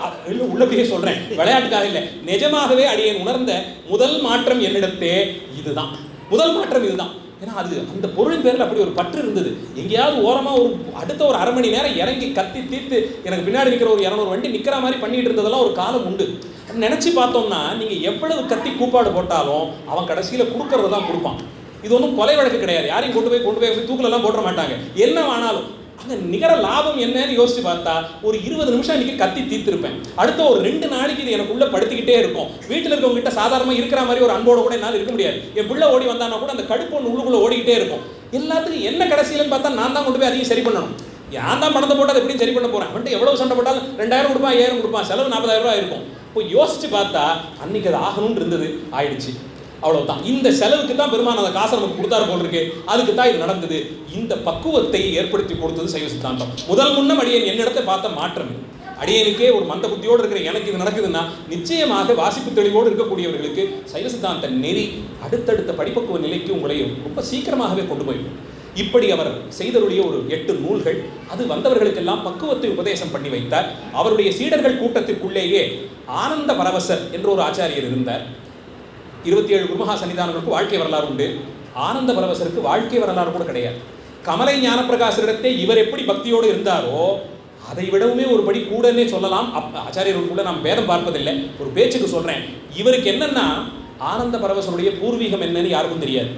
உள்ளபடியே சொல்கிறேன், விளையாட்டுக்காக இல்லை, நிஜமாகவே அடியேன் உணர்ந்த முதல் மாற்றம் என்னிடத்தே இதுதான். முதல் மாற்றம் இதுதான். ஏன்னா அது அந்த பொருளின் பேரில் அப்படி ஒரு பற்று இருந்தது. எங்கேயாவது ஓரமாக அடுத்த ஒரு அரை மணி நேரம் இறங்கி கத்தி தீர்த்து எனக்கு பின்னாடி நிற்கிற ஒரு 200 வண்டி நிற்கிற மாதிரி பண்ணிட்டு இருந்ததெல்லாம் ஒரு காலம் உண்டு. நினச்சி பார்த்தோம்னா நீங்கள் எவ்வளவு கத்தி கூப்பாடு போட்டாலும் அவன் கடைசியில் கொடுக்கறது தான் கொடுப்பான். இது ஒன்றும் கொலை வழக்கு கிடையாது, யாரையும் கொண்டு போய் தூக்கிலெல்லாம் போட மாட்டாங்க. என்ன ஆனாலும் அந்த நிகர லாபம் என்னன்னு யோசிச்சு பார்த்தா ஒரு 20 நிமிஷம் இன்னைக்கு கத்தி தீர்த்திருப்பேன். அடுத்த ஒரு 2 நாளைக்கு இது எனக்குள்ள படுத்திக்கிட்டே இருக்கும். வீட்டில் இருக்கவங்க கிட்ட சாதாரணமாக இருக்கிற மாதிரி ஒரு அன்போட கூட என்னால் இருக்க முடியாது. என் பிள்ளை ஓடி வந்தானா கூட அந்த கடுப்பு ஒன்று உள்ளுக்குள்ள ஓடிக்கிட்டே இருக்கும். எல்லாத்துக்கும் என்ன கடைசியிலன்னு பார்த்தா நான் தான் கொண்டு போய் அதையும் சரி பண்ணணும். ஏன் தான் பணத்தை போட்டு அதை எப்படியும் சரி பண்ண போகிறேன். வந்துட்டு எவ்வளோ சண்டை போட்டாலும் 2000 கொடுப்பான், 5000 கொடுப்பான், செலவு 40,000 ரூபா இருக்கும். இப்போ யோசிச்சு பார்த்தா அன்னைக்கு அது ஆகணும்னு இருந்தது, ஆயிடுச்சு, அவ்வளவுதான். இந்த செலவுக்கு தான் பெருமான் அந்த காசை நமக்கு கொடுத்தாரு போல் இருக்கு, அதுக்கு தான் இது நடந்தது. இந்த பக்குவத்தை ஏற்படுத்தி கொடுத்தது சைவ சித்தாந்தம். முன்னம் அடியேன் என்னிடத்தை பார்த்த மாற்றம். அடியேனுக்கே ஒரு மந்த புத்தியோடு இருக்கிற எனக்கு இது நடக்குதுன்னா நிச்சயமாக வாசிப்பு தெளிவோடு இருக்கக்கூடியவர்களுக்கு சைவ சித்தாந்த நெறி அடுத்தடுத்த படிப்பக்குவ நிலைக்கு உங்களை ரொம்ப சீக்கிரமாகவே கொண்டு போயிடும். இப்படி அவர் செய்தருடைய ஒரு 8 நூல்கள், அது வந்தவர்களுக்கெல்லாம் பக்குவத்தை உபதேசம் பண்ணி வைத்தார். அவருடைய சீடர்கள் கூட்டத்திற்குள்ளேயே ஆனந்த பரவசர் என்ற ஒரு ஆச்சாரியர் இருந்தார். 27 குருமகா சன்னிதானங்களுக்கு வாழ்க்கை வரலாறு உண்டு. ஆனந்த பரவசருக்கு வாழ்க்கை வரலாறு கூட கிடையாது. கமலை ஞானப்பிரகாசரிடத்தே இவர் எப்படி பக்தியோடு இருந்தாரோ அதை விடவுமே ஒரு படி கூடனே சொல்லலாம். ஆச்சாரியர்கள் கூட நாம் பேதம் பார்ப்பதில்லை, ஒரு பேச்சுக்கு சொல்றேன். இவருக்கு என்னன்னா, ஆனந்த பரவசருடைய பூர்வீகம் என்னன்னு யாருக்கும் தெரியாது,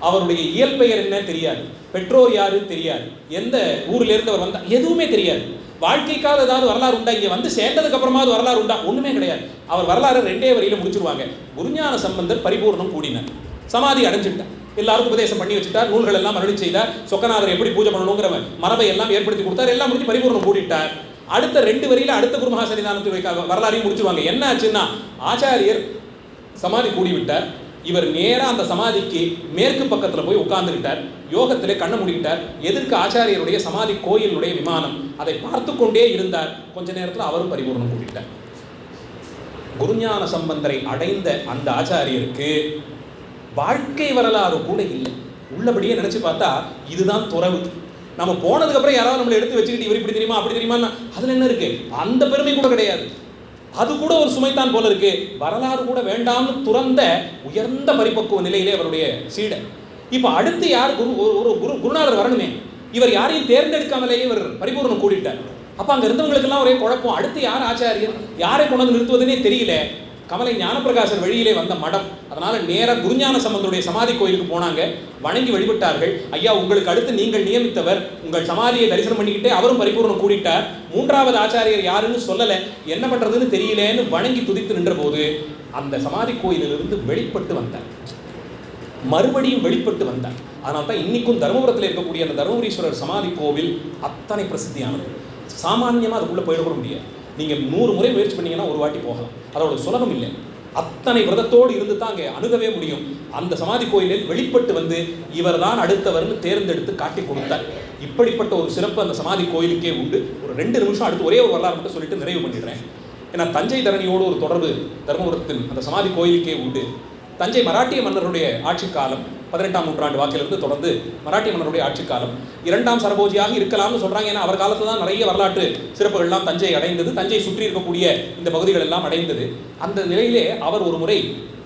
அவருடைய இயல்பெயர் என்ன தெரியாது, பெற்றோர் யாரு தெரியாது, எந்த ஊர்ல இருந்து அவர் வந்தா எதுவுமே தெரியாது. வாழ்க்கைக்காக ஏதாவது வரலாறு உண்டா, இங்க வந்து சேர்ந்ததுக்கு அப்புறமாவது வரலாறு உண்டா, ஒண்ணுமே கிடையாது. அவர் வரலாறு 2 வரியில முடிச்சிருவாங்க. குருஞான சம்பந்தர் பரிபூர்ணம் கூடினார், சமாதி அடைஞ்சிட்டார், எல்லாருக்கும் உபதேசம் பண்ணி வச்சுட்டார், நூல்கள் எல்லாம் அருளி செய்தார், சொக்கநாதர் எப்படி பூஜை பண்ணணுங்கிற மரபை எல்லாம் ஏற்படுத்தி கொடுத்தார், எல்லாம் முடிஞ்சு பரிபூர்ணம் கூடிட்டார். அடுத்த 2 வரியில அடுத்த குருமகா சன்னிதானத்துடைய வரலாறையும் முடிச்சுவாங்க. என்ன ஆச்சுன்னா, ஆச்சாரியர் சமாதி கூடிவிட்டார், இவர் நேரா அந்த சமாதிக்கு மேற்கு பக்கத்துல போய் உட்கார்ந்துக்கிட்டார், யோகத்திலே கண்ணை மூடிக்கிட்டார். எதிர்க்கு ஆச்சாரியருடைய சமாதி கோயிலுடைய விமானம், அதை பார்த்து கொண்டே இருந்தார். கொஞ்ச நேரத்தில் அவரும் பரிபூர்ணம் கூடிட்டார். குருஞான சம்பந்தரை அடைந்த அந்த ஆச்சாரியருக்கு வாழ்க்கை வரலாறு கூட இல்லை. உள்ளபடியே நினைச்சு பார்த்தா இதுதான் துறவு. நம்ம போனதுக்கு அப்புறம் யாராவது நம்மளை எடுத்து வச்சுக்கிட்டு இவர் இப்படி தெரியுமா அப்படி தெரியுமா, அதுல என்ன இருக்கு, அந்த பெருமை கூட கிடையாது. அது கூட ஒரு சுமைத்தான் போல இருக்கு. வரலாறு கூட வேண்டாம்னு துறந்த உயர்ந்த பரிபக்குவ நிலையிலே அவருடைய சீடர். இப்ப அடுத்து யார் குருநாதர் வரணுமே, இவர் யாரையும் தேர்ந்தெடுக்காமலேயே இவர் பரிபூர்ணம் கூடிட்டார். அப்ப அங்க இருந்தவங்களுக்கெல்லாம் ஒரே குழப்பம், அடுத்து யார் ஆச்சாரியர், யாரை கொண்டு வந்து நிறுத்துவதுன்னே தெரியல. கமலை ஞானப்பிரகாசர் வழியிலே வந்த மடம், அதனால நேராக குருஞான சம்பந்தருடைய சமாதி கோயிலுக்கு போனாங்க, வணங்கி வழிபட்டார்கள். ஐயா, உங்களுக்கு அடுத்து நீங்கள் நியமித்தவர், உங்கள் சமாதியை தரிசனம் பண்ணிக்கிட்டே அவரும் பரிபூர்ணம் கூடிட்டார், 3வது ஆச்சாரியர் யாருன்னு சொல்லலை, என்ன பண்றதுன்னு தெரியலேன்னு வணங்கி துதித்து நின்ற போது அந்த சமாதி கோயிலிலிருந்து வெளிப்பட்டு வந்தார், மறுபடியும் வெளிப்பட்டு வந்தார். அதனால தான் இன்னைக்கும் தருமபுரத்தில் இருக்கக்கூடிய அந்த தருமபுரீஸ்வரர் சமாதி கோவில் அத்தனை பிரசித்தியானது. சாமான்யமாக அதுக்குள்ளே போயிட முடியாது. நீங்கள் 100 முறை முயற்சி பண்ணீங்கன்னா ஒரு வாட்டி போகலாம், அதோட சுலபம் இல்லை. அத்தனை விரதத்தோடு இருந்து தான் அங்கே அணுகவே முடியும். அந்த சமாதி கோயிலில் வெளிப்பட்டு வந்து இவர் தான் அடுத்தவர்னு தேர்ந்தெடுத்து காட்டி கொடுத்தார். இப்படிப்பட்ட ஒரு சிறப்பு அந்த சமாதி கோயிலுக்கே உண்டு. ஒரு 2 நிமிஷம் அடுத்து ஒரே ஒரு வரலாறு மட்டும் சொல்லிட்டு நிறைவு பண்ணிடுறேன். ஏன்னா தஞ்சை தரணியோடு ஒரு தொடர்பு தர்மபுரத்தில் அந்த சமாதி கோயிலுக்கே உண்டு. தஞ்சை மராட்டிய மன்னருடைய ஆட்சி காலம் 18ஆம் நூற்றாண்டு வாக்கிலிருந்து தொடர்ந்து மராட்டிய மன்னருடைய ஆட்சி காலம். 2ஆம் சரபோஜியாக இருக்கலாம்னு சொல்றாங்க. ஏன்னா அவர் காலத்தில் தான் நிறைய வரலாற்று சிறப்புகள்லாம் தஞ்சை அடைந்தது, தஞ்சை சுற்றி இருக்கக்கூடிய இந்த பகுதிகள் எல்லாம் அடைந்தது. அந்த நிலையிலே அவர் ஒரு முறை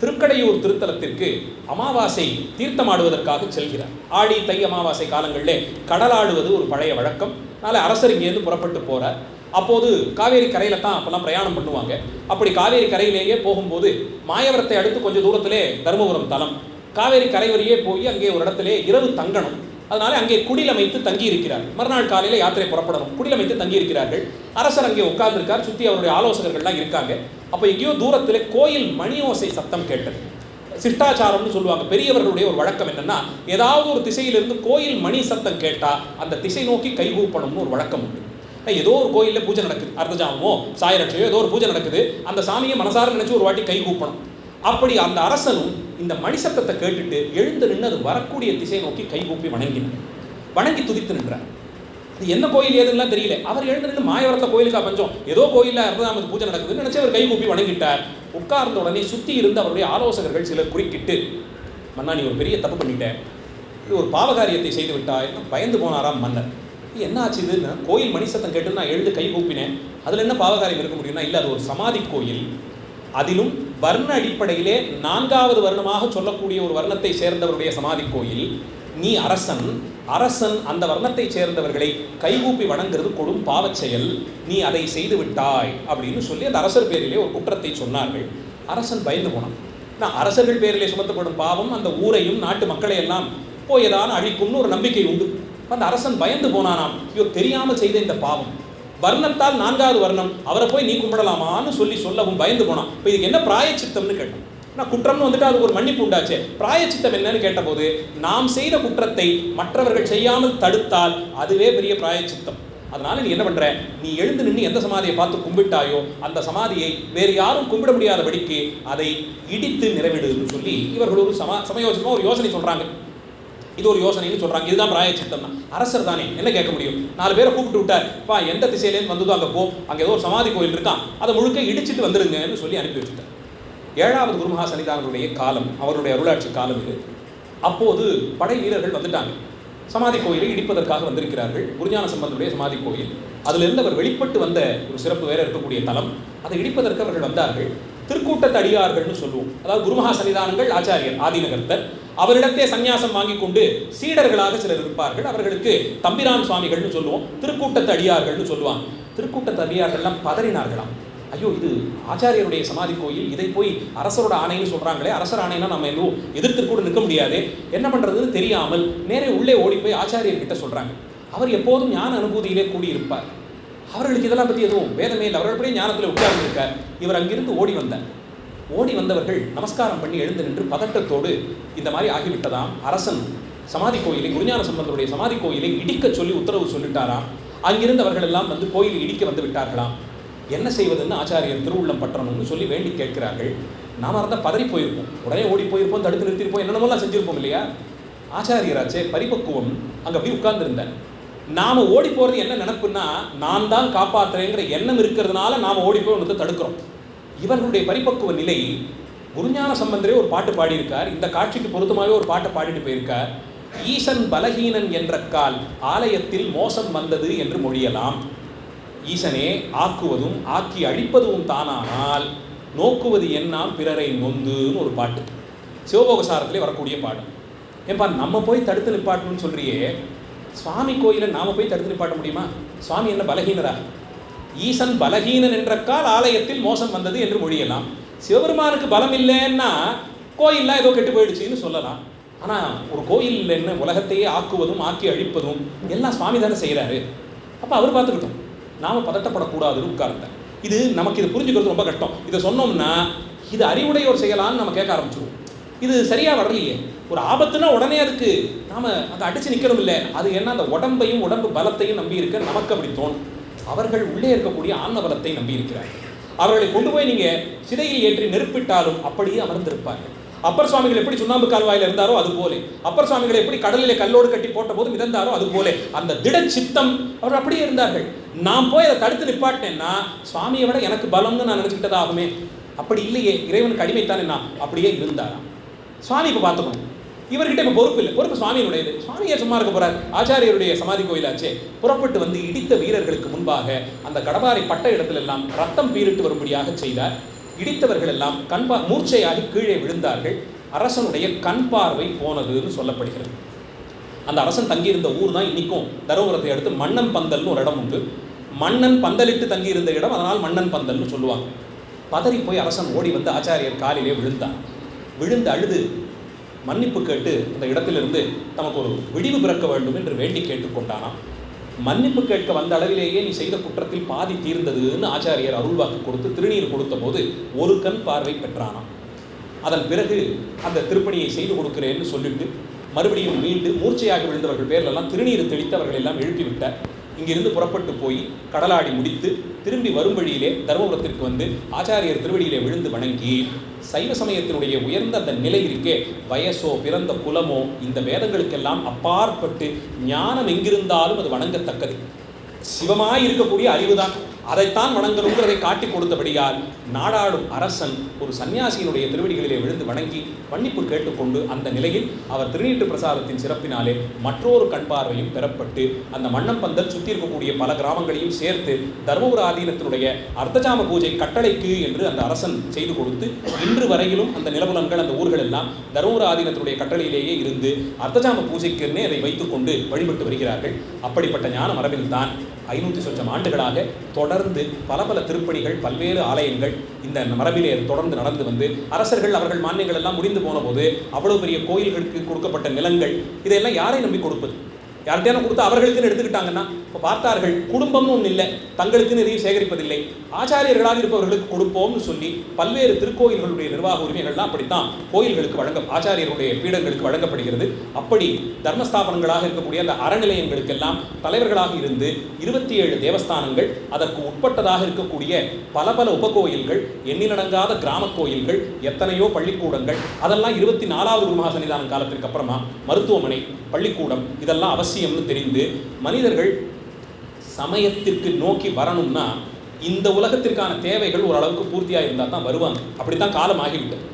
திருக்கடையூர் திருத்தலத்திற்கு அமாவாசை தீர்த்தமாடுவதற்காக செல்கிறார். ஆடி தை அமாவாசை காலங்களிலே கடலாடுவது ஒரு பழைய வழக்கம். அதனால் அரசர் இங்கேருந்து புறப்பட்டு போறார். அப்போது காவேரி கரையில தான் அப்பெல்லாம் பிரயாணம் பண்ணுவாங்க. அப்படி காவேரி கரையிலேயே போகும்போது மாயவரத்தை அடுத்து கொஞ்சம் தூரத்திலே தருமபுரம் தலம், காவேரி கரை வரையே போய் அங்கே ஒரு இடத்திலே இரவு தங்கணும். அதனால அங்கே குடிலமைத்து தங்கி இருக்கிறார். மறுநாள் காலையில் யாத்திரை புறப்படணும், குடிலமைத்து தங்கி இருக்கிறார்கள். அரசர் அங்கே உட்கார்ந்துருக்கார், சுற்றி அவருடைய ஆலோசகர்கள்லாம் இருக்காங்க. அப்போ எங்கேயோ தூரத்தில் கோயில் மணியோசை சத்தம் கேட்டது. சிஷ்டாச்சாரம்னு சொல்லுவாங்க, பெரியவர்களுடைய ஒரு வழக்கம் என்னன்னா, ஏதாவது ஒரு திசையிலிருந்து கோயில் மணி சத்தம் கேட்டா அந்த திசை நோக்கி கைகூப்பணும்னு ஒரு வழக்கம் உண்டு. ஏதோ ஒரு கோயிலில் பூஜை நடக்குது, அர்த்தஜாமமோ சாயரட்சையோ ஏதோ ஒரு பூஜை நடக்குது, அந்த சாமியை மனசார நினைச்சு ஒரு வாட்டி கை கூப்பணும். அப்படி அந்த அரசனும் இந்த மணி சத்தத்தை கேட்டுட்டு எழுந்து நின்று அது வரக்கூடிய திசை நோக்கி கை கூப்பி வணங்கினார், வணங்கி துதித்து நின்றார். அது என்ன கோயில் ஏதுன்னா தெரியல. அவர் எழுந்து நின்று மாயவரத்தில் கோயிலுக்கா பஞ்சம், ஏதோ கோயிலில் அர்த்தஜாமத்து பூஜை நடக்குதுன்னு நினைச்சு அவர் கை கூப்பி வணங்கிட்டார். உட்கார்ந்த உடனே சுற்றி இருந்து அவருடைய ஆலோசகர்கள் சிலர் குறுக்கிட்டு, மன்னா நீ ஒரு பெரிய தப்பு பண்ணிட்டேன், இது ஒரு பாவகாரியத்தை செய்து விட்டாய், பயந்து போனாராம் மன்னர். என்ன ஆச்சு இதுன்னு, கோயில் மணி சத்தம் கேட்டு நான் எழுந்து கை கூப்பினேன், அதில் என்ன பாவகாரியம் இருக்க முடியும்னா, இல்லை அது ஒரு சமாதி கோயில், அதிலும் வர்ண அடிப்படையிலே 4வது வர்ணமாக சொல்லக்கூடிய ஒரு வர்ணத்தை சேர்ந்தவருடைய சமாதி கோயில். நீ அரசன், அரசன் அந்த வர்ணத்தை சேர்ந்தவர்களை கைகூப்பி வணங்குறது கொடும் பாவச் செயல், நீ அதை செய்து விட்டாய் அப்படின்னு சொல்லி அந்த அரசர் பேரிலே ஒரு குற்றத்தை சொன்னார்கள். அரசன் பயந்து போனான். நான் அரசர்கள் பேரிலே சுமத்தப்படும் பாவம் அந்த ஊரையும் நாட்டு மக்களை எல்லாம் போயதான் அழிக்கும்னு ஒரு நம்பிக்கை உண்டு. அந்த அரசன் பயந்து போனானாம், ஐயோ தெரியாமல் செய்த இந்த பாவம், வர்ணத்தால் 4வது வர்ணம், அவரை போய் நீ கும்பிடலாமான்னு சொல்லவும் பயந்து போனான். இப்போ இதுக்கு என்ன பிராயச்சித்தம்னு கேட்டோம். நான் குற்றம்னு வந்துட்டு அதுக்கு ஒரு மன்னிப்பு உண்டாச்சு. பிராயச்சித்தம் என்னன்னு கேட்டபோது, நாம் செய்த குற்றத்தை மற்றவர்கள் செய்யாமல் தடுத்தால் அதுவே பெரிய பிராயச்சித்தம். அதனால நீ என்ன பண்ற, நீ எழுந்து நின்று எந்த சமாதியை பார்த்து கும்பிட்டாயோ அந்த சமாதியை வேறு யாரும் கும்பிட முடியாதபடிக்கு அதை இடித்து நிறைவிடுன்னு சொல்லி இவர்கள் ஒரு சமயோஜனமா ஒரு யோசனை சொல்றாங்க. இது ஒரு யோசனைன்னு சொல்றாங்க. இதுதான் பிராயச்சித்தம்னா. அரசர் தானே என்ன கேட்க முடியும், 4 பேரை கூப்பிட்டு விட்டார், பா எந்த திசையிலேருந்து வந்ததோ அங்கே போ, அங்கே ஏதோ ஒரு சமாதி கோயில் இருக்கான், அதை முழுக்க இடிச்சிட்டு வந்துருங்கன்னு சொல்லி அனுப்பி வச்சுட்டார். 7வது குருமகா சன்னிதானருடைய காலம், அவருடைய அருளாட்சி காலம் இது. அப்போது படை வீரர்கள் வந்துட்டாங்க, சமாதி கோயிலை இடிப்பதற்காக வந்திருக்கிறார்கள். குருஞான சம்பந்தருடைய சமாதி கோயில், அதிலிருந்து அவர் வெளிப்பட்டு வந்த ஒரு சிறப்பு வேற இருக்கக்கூடிய தலம், அதை இடிப்பதற்கு அவர்கள் வந்தார்கள். திருக்கூட்டத்து அடியார்கள்னு சொல்லுவோம். அதாவது குருமகா சன்னிதானங்கள் ஆச்சாரியர் ஆதிநகர்த்தர், அவரிடத்தே சன்னியாசம் வாங்கி கொண்டு சீடர்களாக சிலர் இருப்பார்கள். அவர்களுக்கு தம்பிரான் சுவாமிகள்னு சொல்லுவோம், திருக்கூட்டத்து அடியார்கள்னு சொல்லுவாங்க. திருக்கூட்டத்து அடியார்கள்லாம் பதறினார்களாம். ஐயோ, இது ஆச்சாரியருடைய சமாதி கோயில், இதை போய் அரசரோட ஆணைன்னு சொல்கிறாங்களே, அரசர் ஆணைனா நம்ம எதுவும் எதிர்த்து கூட நிற்க முடியாது, என்ன பண்ணுறதுன்னு தெரியாமல் நேரே உள்ளே ஓடி போய் ஆச்சாரியர்கிட்ட சொல்கிறாங்க. அவர் எப்போதும் ஞான அனுபூதியிலே கூடியிருப்பார், அவர்களுக்கு இதெல்லாம் பற்றி எதுவும் வேதமே இல்லை, அவர்களுடைய ஞானத்தில் உட்கார்ந்திருக்கார். இவர் அங்கிருந்து ஓடி வந்தார். ஓடி வந்தவர்கள் நமஸ்காரம் பண்ணி எழுந்து நின்று பதட்டத்தோடு இந்த மாதிரி ஆகிவிட்டதாம், அரசன் சமாதி கோயிலை, குருஞான சம்பந்தருடைய சமாதி கோயிலை இடிக்க சொல்லி உத்தரவு சொல்லிட்டாராம். அங்கிருந்து அவர்கள் எல்லாம் வந்து கோயிலை இடிக்க வந்து விட்டார்களாம். என்ன செய்வதுன்னு ஆச்சாரியர் திருவுள்ளம் பற்றணும்னு சொல்லி வேண்டி கேட்கிறார்கள். நாம இருந்தால் பதறி போயிருப்போம், உடனே ஓடி போயிருப்போம், தடுத்து நிறுத்திருப்போம், என்னென்னமோலாம் செஞ்சிருப்போம் இல்லையா. ஆச்சாரியராச்சே பரிபக்குவம் அங்கே அப்படி உட்கார்ந்துருந்தார். நாம் ஓடி போகிறது என்ன நினைப்புன்னா, நான் தான் காப்பாற்றுறேங்கிற எண்ணம் இருக்கிறதுனால நாம் ஓடி போய் ஒன்று தடுக்கிறோம். இவர்களுடைய பரிபக்குவ நிலை, குருஞான சம்பந்தரே ஒரு பாட்டு பாடியிருக்கார், இந்த காட்சிக்கு பொருத்தமாகவே ஒரு பாட்டை பாடிட்டு போயிருக்கார். ஈசன் பலகீனன் என்ற கால் ஆலயத்தில் மோசம் வந்தது என்று மொழியலாம். ஈசனே ஆக்குவதும் ஆக்கி அழிப்பதும் தானானால் நோக்குவது என்னாம் பிறரை நொந்துன்னு ஒரு பாட்டு, சிவபோகசாரத்திலே வரக்கூடிய பாடம். ஏன்பா நம்ம போய் தடுத்து நிப்பாட்டணும்னு சொல்றியே, சுவாமி கோயிலை நாம் போய் தடுத்து நிப்பாட்ட முடியுமா? சுவாமி என்ன பலகீனரா? ஈசன் பலகீனன் என்ற கால் ஆலயத்தில் மோசம் வந்தது என்று மொழியலாம். சிவபெருமானுக்கு பலம் இல்லைன்னா கோயில்லாம் ஏதோ கெட்டு போயிடுச்சுன்னு சொல்லலாம். ஆனால் ஒரு கோயில் என்ன, உலகத்தையே ஆக்குவதும் ஆக்கி அழிப்பதும் எல்லாம் சுவாமி தானே செய்கிறாரு. அப்போ அவர் பார்த்துக்கிட்டோம், நாம் பதட்டப்படக்கூடாதுன்னு உட்கார்ந்தேன். இது நமக்கு இது புரிஞ்சுக்கிறது ரொம்ப கஷ்டம். இதை சொன்னோம்னா இது அறிவுடையோர் செய்யலான்னு நம்ம கேட்க ஆரம்பிச்சிடுவோம். இது சரியாக வரலையே, ஒரு ஆபத்துனா உடனே அதுக்கு நாம் அதை அடித்து நிற்கணும் இல்லை. அது என்ன, அந்த உடம்பையும் உடம்பு பலத்தையும் நம்பி இருக்க நமக்கு அப்படி தோணும். அவர்கள் உள்ளே இருக்கக்கூடிய ஆன்ம பலத்தை நம்பி இருக்கிறார்கள். அவர்களை கொண்டு போய் நீங்கள் சிதையில் ஏற்றி நெருப்பிட்டாலும் அப்படியே அமர்ந்திருப்பார்கள். அப்பர் சுவாமிகள் எப்படி சுண்ணாம்பு கால்வாயில் இருந்தாரோ அது போல, அப்பர் சுவாமிகளை எப்படி கடலிலே கல்லோடு கட்டி போட்ட போது மிதந்தாரோ அது போல அந்த திட சித்தம் அவர் அப்படியே இருந்தார்கள். நான் போய் அதை தடுத்து நிப்பாட்டினேன்னா சுவாமியை விட எனக்கு பலம்னு நான் நினச்சிக்கிட்டதாகுமே. அப்படி இல்லையே, இறைவனுக்கு அடிமைத்தானே, நான் அப்படியே இருந்தாராம். சுவாமி இப்போ பார்த்துக்கணும், இவர்கிட்ட இப்போ பொறுப்பு இல்லை, பொறுப்பு சுவாமியினுடையது. சுவாமியே சும்மா இருக்க போறார். ஆச்சாரியருடைய சமாதி கோயிலாச்சே. புறப்பட்டு வந்து இடித்த வீரர்களுக்கு முன்பாக அந்த கடபாரை பட்ட இடத்துல எல்லாம் ரத்தம் பீரிட்டு வரும்படியாக செய்தார். இடித்தவர்கள் எல்லாம் மூர்ச்சையாகி கீழே விழுந்தார்கள். அரசனுடைய கண் பார்வை போனதுன்னு சொல்லப்படுகிறது. அந்த அரசன் தங்கியிருந்த ஊர் தான் இன்னைக்கும் தருமபுரத்தை அடுத்து மன்னன் பந்தல்னு ஒரு இடம் உண்டு. மன்னன் பந்தலிட்டு தங்கியிருந்த இடம், அதனால் மன்னன் பந்தல்னு சொல்லுவாங்க. பதறி போய் அரசன் ஓடி வந்து ஆச்சாரியர் காலிலே விழுந்தான். விழுந்து அழுது மன்னிப்பு கேட்டு அந்த இடத்திலிருந்து தமக்கு ஒரு விடிவு பிறக்க வேண்டும் என்று வேண்டி கேட்டுக்கொண்டானாம். மன்னிப்பு கேட்க வந்த அளவிலேயே நீ செய்த குற்றத்தில் பாதி தீர்ந்ததுன்னு ஆச்சாரியர் அருள்வாக்கு கொடுத்து திருநீர் கொடுத்த போது ஒரு கண் பார்வை பெற்றானாம். அதன் பிறகு அந்த திருப்பணியை செய்து கொடுக்கிறேன்னு சொல்லிட்டு மறுபடியும் மீண்டு மூர்ச்சையாக விழுந்தவர்கள் பேரிலெல்லாம் திருநீர் தெளித்து அவர்கள் எல்லாம் எழுப்பிவிட்டார். இங்கிருந்து புறப்பட்டு போய் கடலாடி முடித்து திரும்பி வரும் வழியிலே தர்மபுரத்திற்கு வந்து ஆச்சாரியர் திருவடியிலே விழுந்து வணங்கி, சைவ சமயத்தினுடைய உயர்ந்த அந்த நிலை இருக்கே, வயசோ பிறந்த குலமோ இந்த வேதங்களுக்கெல்லாம் அப்பாற்பட்டு ஞானம் எங்கிருந்தாலும் அது வணங்கத்தக்கது. சிவமாய் இருக்கக்கூடிய அறிவுதான், அதைத்தான் வணங்கணுங்கிறதை காட்டி கொடுத்தபடியால் நாடாடும் அரசன் ஒரு சன்னியாசியினுடைய திருவடிகளிலே விழுந்து வணங்கி மன்னிப்பு கேட்டுக்கொண்டு அந்த நிலையில் அவர் திருநீற்று பிரசாதத்தின் சிறப்பினாலே மற்றொரு கண்பார்வையும் பெறப்பட்டு அந்த மன்னம்பந்தல் சுற்றி இருக்கக்கூடிய பல கிராமங்களையும் சேர்த்து தர்மபுர ஆதீனத்தினுடைய அர்த்தஜாம பூஜை கட்டளைக்கு என்று அந்த அரசன் செய்து கொடுத்து இன்று வரையிலும் அந்த நிலபுலன்கள் அந்த ஊர்கள் எல்லாம் தர்மபுர ஆதீனத்தினுடைய கட்டளையிலேயே இருந்து அர்த்தஜாம பூஜைக்குன்னே அதை வைத்துக்கொண்டு வழிபட்டு வருகிறார்கள். அப்படிப்பட்ட ஞான மரபில் தான் 500 சொச்சம் ஆண்டுகளாக தொடர்ந்து பல பல திருப்பணிகள், பல்வேறு ஆலயங்கள் இந்த மரபிலே தொடர்ந்து நடந்து வந்து அரசர்கள் அவர்கள் மானியங்கள் எல்லாம் முடிந்து போன போது அவ்வளவு பெரிய கோயில்களுக்கு கொடுக்கப்பட்ட நிலங்கள் இதையெல்லாம் யாரை நம்பி கொடுப்பது? யார்கிட்ட கொடுத்து அவர்களுக்குன்னு எடுத்துக்கிட்டாங்கன்னா இப்போ பார்த்தார்கள், குடும்பம்னு ஒன்று இல்லை, தங்களுக்குன்னு எதையும் சேகரிப்பதில்லை, ஆச்சாரியர்களாக இருப்பவர்களுக்கு கொடுப்போம்னு சொல்லி பல்வேறு திருக்கோயில்களுடைய நிர்வாக உரிமைகள்லாம் அப்படித்தான் கோயில்களுக்கு ஆச்சாரியர்களுடைய பீடங்களுக்கு வழங்கப்படுகிறது. அப்படி தர்மஸ்தாபனங்களாக இருக்கக்கூடிய அந்த அறநிலையங்களுக்கெல்லாம் தலைவர்களாக இருந்து 27 தேவஸ்தானங்கள், அதற்கு உட்பட்டதாக இருக்கக்கூடிய பல பல உபகோயில்கள், எண்ணிலடங்காத கிராம கோயில்கள், எத்தனையோ பள்ளிக்கூடங்கள், அதெல்லாம் 24வது குருமகா சன்னிதானம் காலத்திற்கு அப்புறமா மருத்துவமனை, பள்ளிக்கூடம் இதெல்லாம் அவசியம்னு தெரிந்து மனிதர்கள் சமயத்திற்கு நோக்கி வரணும்னா இந்த உலகத்திற்கான தேவைகள் ஓரளவுக்கு பூர்த்தியாக இருந்தால் தான் வருவாங்க. அப்படித்தான் காலம் ஆகிவிட்டது.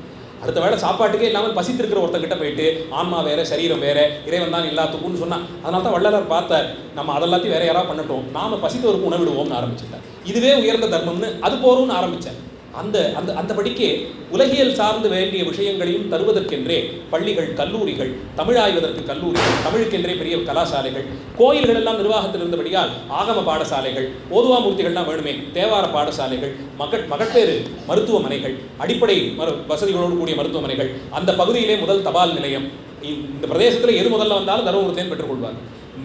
அடுத்த வேளை சாப்பாட்டுக்கே இல்லாமல் பசித்திருக்கிற ஒருத்தங்கிட்ட போயிட்டு ஆன்மா வேற சரீரம் வேற இறைவன் தான் எல்லாத்துக்கும்னு சொன்னால், அதனால தான் வள்ளலார் பார்த்தார், நம்ம அதெல்லாத்தையும் வேற யாராவது பண்ணட்டும், நாம பசித்தவருக்கு உணவிடுவோம்னு ஆரம்பிச்சுட்டார். இதுவே உயர்ந்த தர்மம்னு அது போறோம்னு ஆரம்பித்தார். அந்த அந்த அந்த படிக்கே உலகியல் சார்ந்து வேண்டிய விஷயங்களையும் தருவதற்கென்றே பள்ளிகள், கல்லூரிகள், தமிழாய்வதற்கு கல்லூரிகள், தமிழுக்கென்றே பெரிய கலாசாலைகள், கோயில்கள் எல்லாம் நிர்வாகத்தில் இருந்தபடியால் ஆகம பாடசாலைகள், ஓதுவாமூர்த்திகள்லாம் வேணுமே, தேவார பாடசாலைகள், மகட்பேறு மருத்துவமனைகள், அடிப்படை வசதிகளோடு கூடிய மருத்துவமனைகள், அந்த பகுதியிலே முதல் தபால் நிலையம். இந்த பிரதேசத்தில் எது முதல்ல வந்தாலும் தருமபுரத்தையும் பெற்றுக்கொள்வார்.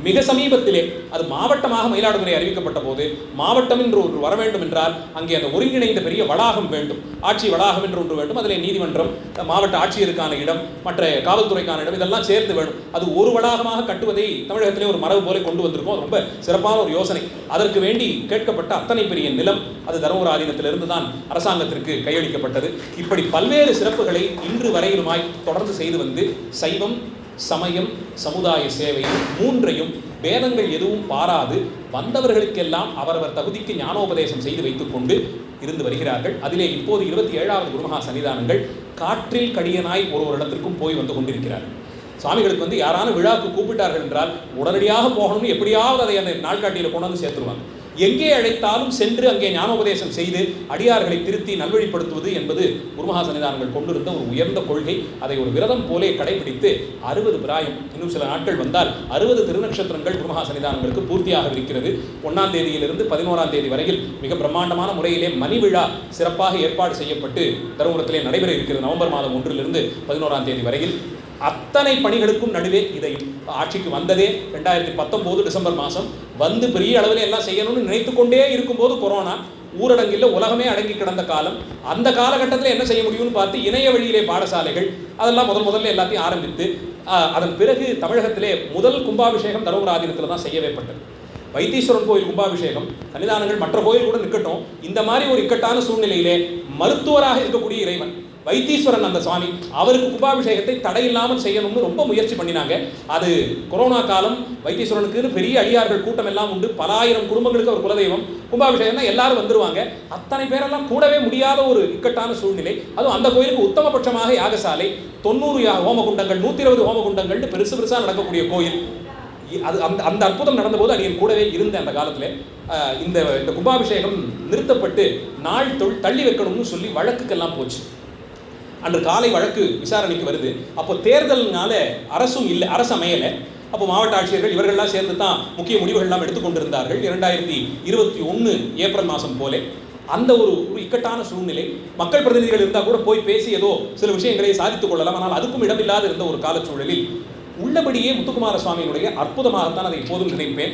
மிக சமீபத்திலே அது மாவட்டமாக மயிலாடுதுறை அறிவிக்கப்பட்ட போது மாவட்டம் என்று ஒன்று வர வேண்டும் என்றால் அங்கே அந்த ஒருங்கிணைந்த பெரிய வளாகம் வேண்டும், ஆட்சி வளாகம் என்று ஒன்று வேண்டும். அதில் நீதிமன்றம், மாவட்ட ஆட்சியருக்கான இடம், மற்ற காவல்துறைக்கான இடம், இதெல்லாம் சேர்த்து வேணும். அது ஒரு வளாகமாக கட்டுவதை தமிழகத்திலே ஒரு மரபு போல கொண்டு வந்திருக்கோம். ரொம்ப சிறப்பான ஒரு யோசனை. அதற்கு வேண்டி கேட்கப்பட்ட அத்தனை பெரிய நிலம் அது தருமபுர ஆதீனத்திலிருந்து தான் அரசாங்கத்திற்கு கையளிக்கப்பட்டது. இப்படி பல்வேறு சிறப்புகளை இன்று வரையிலுமாய் தொடர்ந்து செய்து வந்து சைவம், சமயம், சமுதாய சேவை மூன்றையும் வேதங்கள் எதுவும் பாராது வந்தவர்களுக்கெல்லாம் அவரவர் தகுதிக்கு ஞானோபதேசம் செய்து வைத்துக் கொண்டு இருந்து வருகிறார்கள். அதிலே இப்போது 27வது குருமகா சன்னிதானங்கள் காற்றில் கடியனாய் ஒரு இடத்திற்கும் போய் வந்து கொண்டிருக்கிறார்கள். சுவாமிகளுக்கு யாரான விழாவுக்கு கூப்பிட்டார்கள் என்றால் உடனடியாக போகணும்னு எப்படியாவது அதை அந்த நாள்காட்டியில் கொண்டு வந்து சேர்த்துருவாங்க. எங்கே அழைத்தாலும் சென்று அங்கே ஞானோபதேசம் செய்து அடியார்களை திருத்தி நல்வழிப்படுத்துவது என்பது குருமகா சன்னிதானங்கள் கொண்டிருந்த ஒரு உயர்ந்த கொள்கை. அதை ஒரு விரதம் போலே கடைபிடித்து 60 பிராயம், இன்னும் சில நாட்கள் வந்தால் 60 திருநக்ஷத்திரங்கள் குருமகா சன்னிதானங்களுக்கு பூர்த்தியாக இருக்கிறது. 1ஆம் தேதியிலிருந்து 11ஆம் தேதி வரையில் மிக பிரம்மாண்டமான முறையிலே மணி விழா சிறப்பாக ஏற்பாடு செய்யப்பட்டு தருமபுரத்திலே நடைபெற இருக்கிறது. நவம்பர் மாதம் 1லிருந்து 11ஆம் தேதி வரையில். அத்தனை பணிகளுக்கும் நடுவே இதை ஆட்சிக்கு வந்ததே 2019 டிசம்பர் மாதம் வந்து பெரிய அளவில் எல்லாம் செய்யணும்னு நினைத்து கொண்டே இருக்கும்போது கொரோனா ஊரடங்கில் உலகமே அடங்கி கிடந்த காலம். அந்த காலகட்டத்தில் என்ன செய்ய முடியும்னு பார்த்து இணைய வழியிலே பாடசாலைகள் அதெல்லாம் முதல்ல எல்லாத்தையும் ஆரம்பித்து அதன் பிறகு தமிழகத்திலே முதல் கும்பாபிஷேகம் தருமபுர ஆதீனத்தில் தான் செய்யவே பட்டது. வைத்தீஸ்வரன் கோயில் கும்பாபிஷேகம், சன்னிதானங்கள் மற்ற கோயில் கூட நிற்கட்டும், இந்த மாதிரி ஒரு இக்கட்டான சூழ்நிலையிலே மருத்துவராக இருக்கக்கூடிய இறைவன் வைத்தீஸ்வரன் அந்த சுவாமி அவருக்கு கும்பாபிஷேகத்தை தடையில்லாமல் செய்யணும்னு ரொம்ப முயற்சி பண்ணினாங்க. அது கொரோனா காலம். வைத்தீஸ்வரனுக்கு பெரிய அடியார்கள் கூட்டம் எல்லாம் உண்டு. பல ஆயிரம் குடும்பங்களுக்கு அவர் குலதெய்வம். கும்பாபிஷேகம்னா எல்லாரும் வந்துருவாங்க. அத்தனை பேரெல்லாம் கூடவே முடியாத ஒரு இக்கட்டான சூழ்நிலை. அதுவும் அந்த கோயிலுக்கு உத்தமபட்சமாக யாகசாலை, 90 ஹோமகுண்டங்கள், 120 ஹோமகுண்டங்கள்னு பெருசாக நடக்கக்கூடிய கோயில். அது அந்த அற்புதம் நடந்தபோது அடியன் கூடவே இருந்த அந்த காலத்தில் இந்த கும்பாபிஷேகம் நிறுத்தப்பட்டு நாள் தள்ளி வைக்கணும்னு சொல்லி வழக்குக்கெல்லாம் போச்சு. அன்று காலை வழக்கு விசாரணைக்கு வருது. அப்போ தேர்தல்னால அரசும் இல்லை, அரசு அமையலை. அப்போ மாவட்ட ஆட்சியர்கள் இவர்கள்லாம் சேர்ந்து தான் முக்கிய முடிவுகள்லாம் எடுத்துக்கொண்டிருந்தார்கள். 2021 ஏப்ரல் மாதம் போலே அந்த ஒரு இக்கட்டான சூழ்நிலை. மக்கள் பிரதிநிதிகள் இருந்தால் கூட போய் பேசி ஏதோ சில விஷயங்களை சாதித்துக் கொள்ளலாம். ஆனால் அதுக்கும் இடமில்லாத இருந்த ஒரு காலச்சூழலில் உள்ளபடியே முத்துக்குமார சுவாமியினுடைய அற்புதமாகத்தான் அதை எப்போதும் நினைப்பேன்.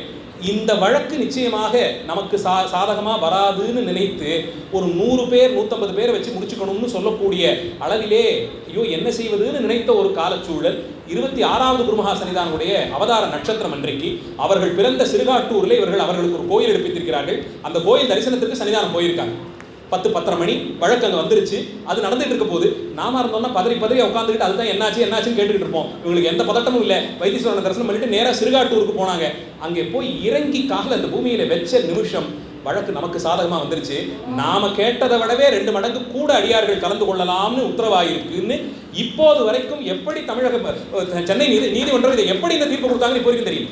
இந்த வழக்கு நிச்சயமாக நமக்கு சாதகமாக வராதுன்னு நினைத்து ஒரு 100 பேர் 150 பேரை வச்சு முடிச்சுக்கணும்னு சொல்லக்கூடிய அளவிலே ஐயோ என்ன செய்வதுன்னு நினைத்த ஒரு காலச்சூழல். 26வது குருமகா சன்னிதானுடைய அவதார நட்சத்திரம் அன்றைக்கு அவர்கள் பிறந்த சிறுகாட்டூரில் அவர்களுக்கு ஒரு கோயில் எடுப்பித்திருக்கிறார்கள். அந்த கோயில் தரிசனத்திற்கு சன்னிதானம் போயிருக்காங்க. 10-10:30 மணி வழக்கு அங்கே வந்துருச்சு. அது நடந்துட்டு இருக்க போது நாம இருந்தோம்னா பதறி உட்காந்துக்கிட்டு அதுதான் என்னாச்சுன்னு கேட்டுக்கிட்டு இருப்போம். இவங்களுக்கு எந்த பதட்டமும் இல்லை. வைத்தீஸ்வரனை தரிசனம் பண்ணிட்டு நேராக சிறுகாட்டூருக்கு போனாங்க. அங்கே போய் இறங்கி காலில் அந்த பூமியில வச்ச நிமிஷம் வழக்கு நமக்கு சாதகமாக வந்துருச்சு. நாம கேட்டதை விடவே 2 மடங்கு கூட அடியார்கள் கலந்து கொள்ளலாம்னு உத்தரவாயிருக்குன்னு இப்போது வரைக்கும் எப்படி தமிழக சென்னை நீதிமன்றம் இதை எப்படி இந்த தீர்ப்பு கொடுத்தாங்கன்னு இப்போ வரைக்கும் தெரியும்.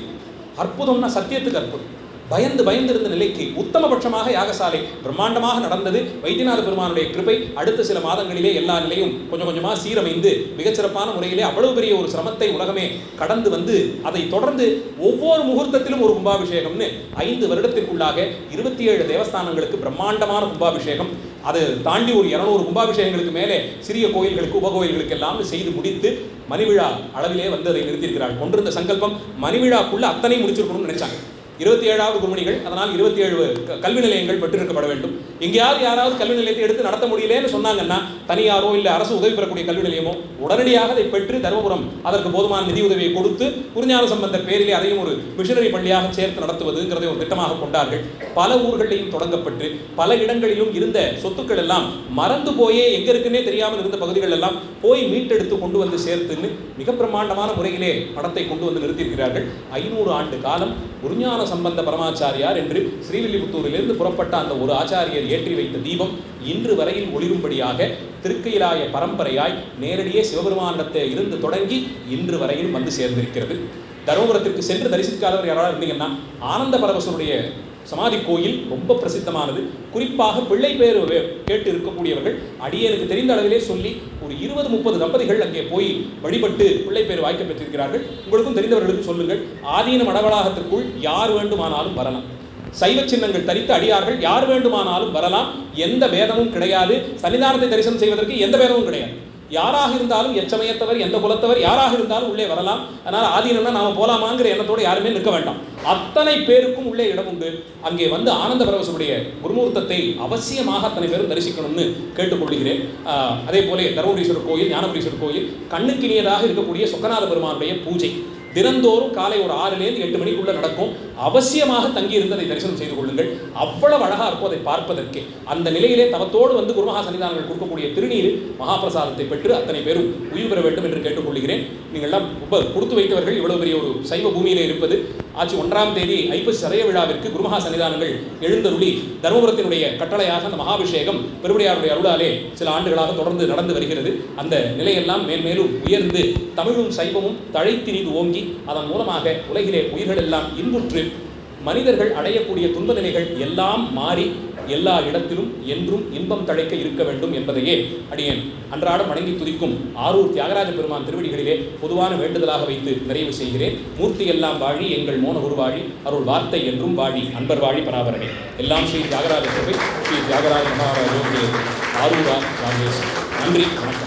அற்புதம்னா சத்தியத்துக்கு அற்புதம். பயந்து இருந்த நிலைக்கு உத்தமபட்சமாக யாகசாலை பிரம்மாண்டமாக நடந்தது. வைத்தியநாத பெருமானுடைய கிருபை. அடுத்த சில மாதங்களிலே எல்லா நிலையும் கொஞ்சமாக சீரமைந்து மிகச்சிறப்பான முறையிலே அவ்வளவு பெரிய ஒரு சிரமத்தை உலகமே கடந்து வந்து அதை தொடர்ந்து ஒவ்வொரு முகூர்த்தத்திலும் ஒரு கும்பாபிஷேகம்னு 5 வருடத்திற்குள்ளாக 27 தேவஸ்தானங்களுக்கு பிரம்மாண்டமான கும்பாபிஷேகம். அது தாண்டி ஒரு 200 கும்பாபிஷேகங்களுக்கு மேலே சிறிய கோயில்களுக்கு உபகோயில்களுக்கு எல்லாம் செய்து முடித்து மணிவிழா அளவிலே வந்து அதை நிறுத்தியிருக்கிறார்கள். கொண்டிருந்த சங்கல்பம் மணிவிழாக்குள்ள அத்தனை முடிச்சிருக்கணும்னு நினைச்சாங்க. 27வது குருமணிகள், அதனால் 27 கல்வி நிலையங்கள் பெற்றிருக்கப்பட வேண்டும். எங்கேயாவது யாராவது கல்வி நிலையத்தை எடுத்து நடத்த முடியலன்னு சொன்னாங்கன்னா தனியாரோ இல்லை அரசு உதவி பெறக்கூடிய கல்வி நிலையமோ உடனடியாக அதை பெற்று தருமபுரம் அதற்கு போதுமான நிதி உதவியை கொடுத்து குருஞான சம்பந்தர் பேரிலே அதையும் ஒரு மிஷனரி பள்ளியாக சேர்த்து நடத்துவதுங்கிறதை ஒரு திட்டமாக கொண்டார்கள். பல ஊர்களிலையும் தொடங்கப்பட்டு பல இடங்களிலும் இருந்த சொத்துக்கள் எல்லாம் மறந்து போயே எங்க இருக்குன்னே தெரியாமல் இருந்த பகுதிகள் எல்லாம் போய் மீட்டெடுத்து கொண்டு வந்து சேர்த்துன்னு மிக பிரம்மாண்டமான முறையிலே படத்தை கொண்டு வந்து நிறுத்தியிருக்கிறார்கள். 500 ஆண்டு காலம் குருஞான சம்பந்த பரமாச்சாரியார் என்று ஸ்ரீவில்லிபுத்தூரிலிருந்து புறப்பட்ட அந்த ஒரு ஆச்சாரியர் ஏற்றி வைத்த தீபம் இன்று வரையில் ஒளிரும்படியாக திருக்கையிலாய பரம்பரையாய் நேரடியே சிவபெருமானிடத்தை இருந்து தொடங்கி இன்று வரையில் வந்து சேர்ந்திருக்கிறது. தருமபுரத்திற்கு சென்று தரிசிக்காதவர் யாராவது இருந்தீங்கன்னா ஆனந்த பரவசருடைய சமாதி கோயில் ரொம்ப பிரசித்தமானது. குறிப்பாக பிள்ளை பேர் கேட்டு இருக்கக்கூடியவர்கள் அடியேனுக்கு தெரிந்த அளவிலே சொல்லி ஒரு 20-30 தம்பதிகள் அங்கே போய் வழிபட்டு பிள்ளை பேர் வாய்க்க பெற்றிருக்கிறார்கள். உங்களுக்கும் தெரிந்தவர்களுக்கு சொல்லுங்கள். ஆதீன மடவளாகத்திற்குள் யார் வேண்டுமானாலும் வரலாம். சைவ சின்னங்கள் தரித்த அடியார்கள் யார் வேண்டுமானாலும் வரலாம். எந்த பேதமும் கிடையாது. சன்னிதானத்தை தரிசனம் செய்வதற்கு எந்த பேதமும் கிடையாது. யாராக இருந்தாலும், எச்சமயத்தவர், எந்த குலத்தவர் யாராக இருந்தாலும் உள்ளே வரலாம். அதனால் ஆதீனம்னா நாம போலாமாங்கிற எண்ணத்தோடு யாருமே நிற்க வேண்டாம். அத்தனை பேருக்கும் உள்ளே இடம் உண்டு. அங்கே வந்து ஆனந்த பரவசனுடைய குருமூர்த்தத்தை அவசியமாக அத்தனை பேரும் தரிசிக்கணும்னு கேட்டுக்கொள்கிறேன். அதே போல தருமபுரீஸ்வரர் கோயில், ஞானபுரீஸ்வரர் கோயில், கண்ணுக்கினியதாக இருக்கக்கூடிய சொக்கநாத பெருமானுடைய பூஜை தினந்தோறும் காலை ஒரு 6லேருந்து 8 மணிக்குள்ள நடக்கும். அவசியமாக தங்கியிருந்து அதை தரிசனம் செய்து கொள்ளுங்கள். அவ்வளவு அழகா இருக்கும் அதை பார்ப்பதற்கு. அந்த நிலையிலே தவத்தோடு வந்து குருமகா சன்னிதானங்கள் கொடுக்கக்கூடிய திருநீர் மகாபிரசாதத்தை பெற்று அத்தனை பேரும் உயிர் பெற வேண்டும் என்று கேட்டுக்கொள்கிறேன். நீங்கள்லாம் ரொம்ப கொடுத்து வைத்தவர்கள். இவ்வளவு பெரிய ஒரு சைவ பூமியிலே இருப்பது. ஆட்சி 1ஆம் தேதி ஐப்பசி சதய விழாவிற்கு குருமகா சன்னிதானங்கள் எழுந்தருளி தருமபுரத்தினுடைய கட்டளையாக அந்த மகாபிஷேகம் பெருவுடையாருடைய அருளாலே சில ஆண்டுகளாக தொடர்ந்து நடந்து வருகிறது. அந்த நிலையெல்லாம் மேல்மேலும் உயர்ந்து தமிழும் சைவமும் தழைத்தினிது ஓங்கி அதன் மூலமாக உலகிலே உயிர்கள் எல்லாம் இன்புற்று மனிதர்கள் அடையக்கூடிய துன்ப நிலைகள் எல்லாம் மாறி எல்லா இடத்திலும் என்றும் இன்பம் தழைக்க இருக்க வேண்டும் என்பதையே அடியேன் அன்றாடம் வணங்கி துதிக்கும் ஆரூர் தியாகராஜ பெருமான் திருவடிகளிலே பொதுவான வேண்டுதலாக வைத்து நிறைவு செய்கிறேன். மூர்த்தி எல்லாம் வாழி, எங்கள் மோன உருவாழி, அருள் வார்த்தை என்றும் வாழி, அன்பர் வாழி பராபரமே. எல்லாம் ஸ்ரீ தியாகராஜ சபை, ஸ்ரீ தியாகராஜ மகாராஜோகே ஆரூரா ராஜேஷ். நன்றி, வணக்கம்.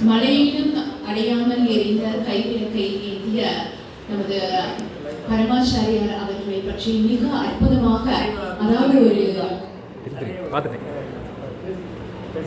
மழையிலும் அடையாமல் எரிந்த கைவிளக்கை ஏந்திய நமது பரமாச்சாரியார் அவர்களை பற்றி மிக அற்புதமாக, அதாவது ஒரு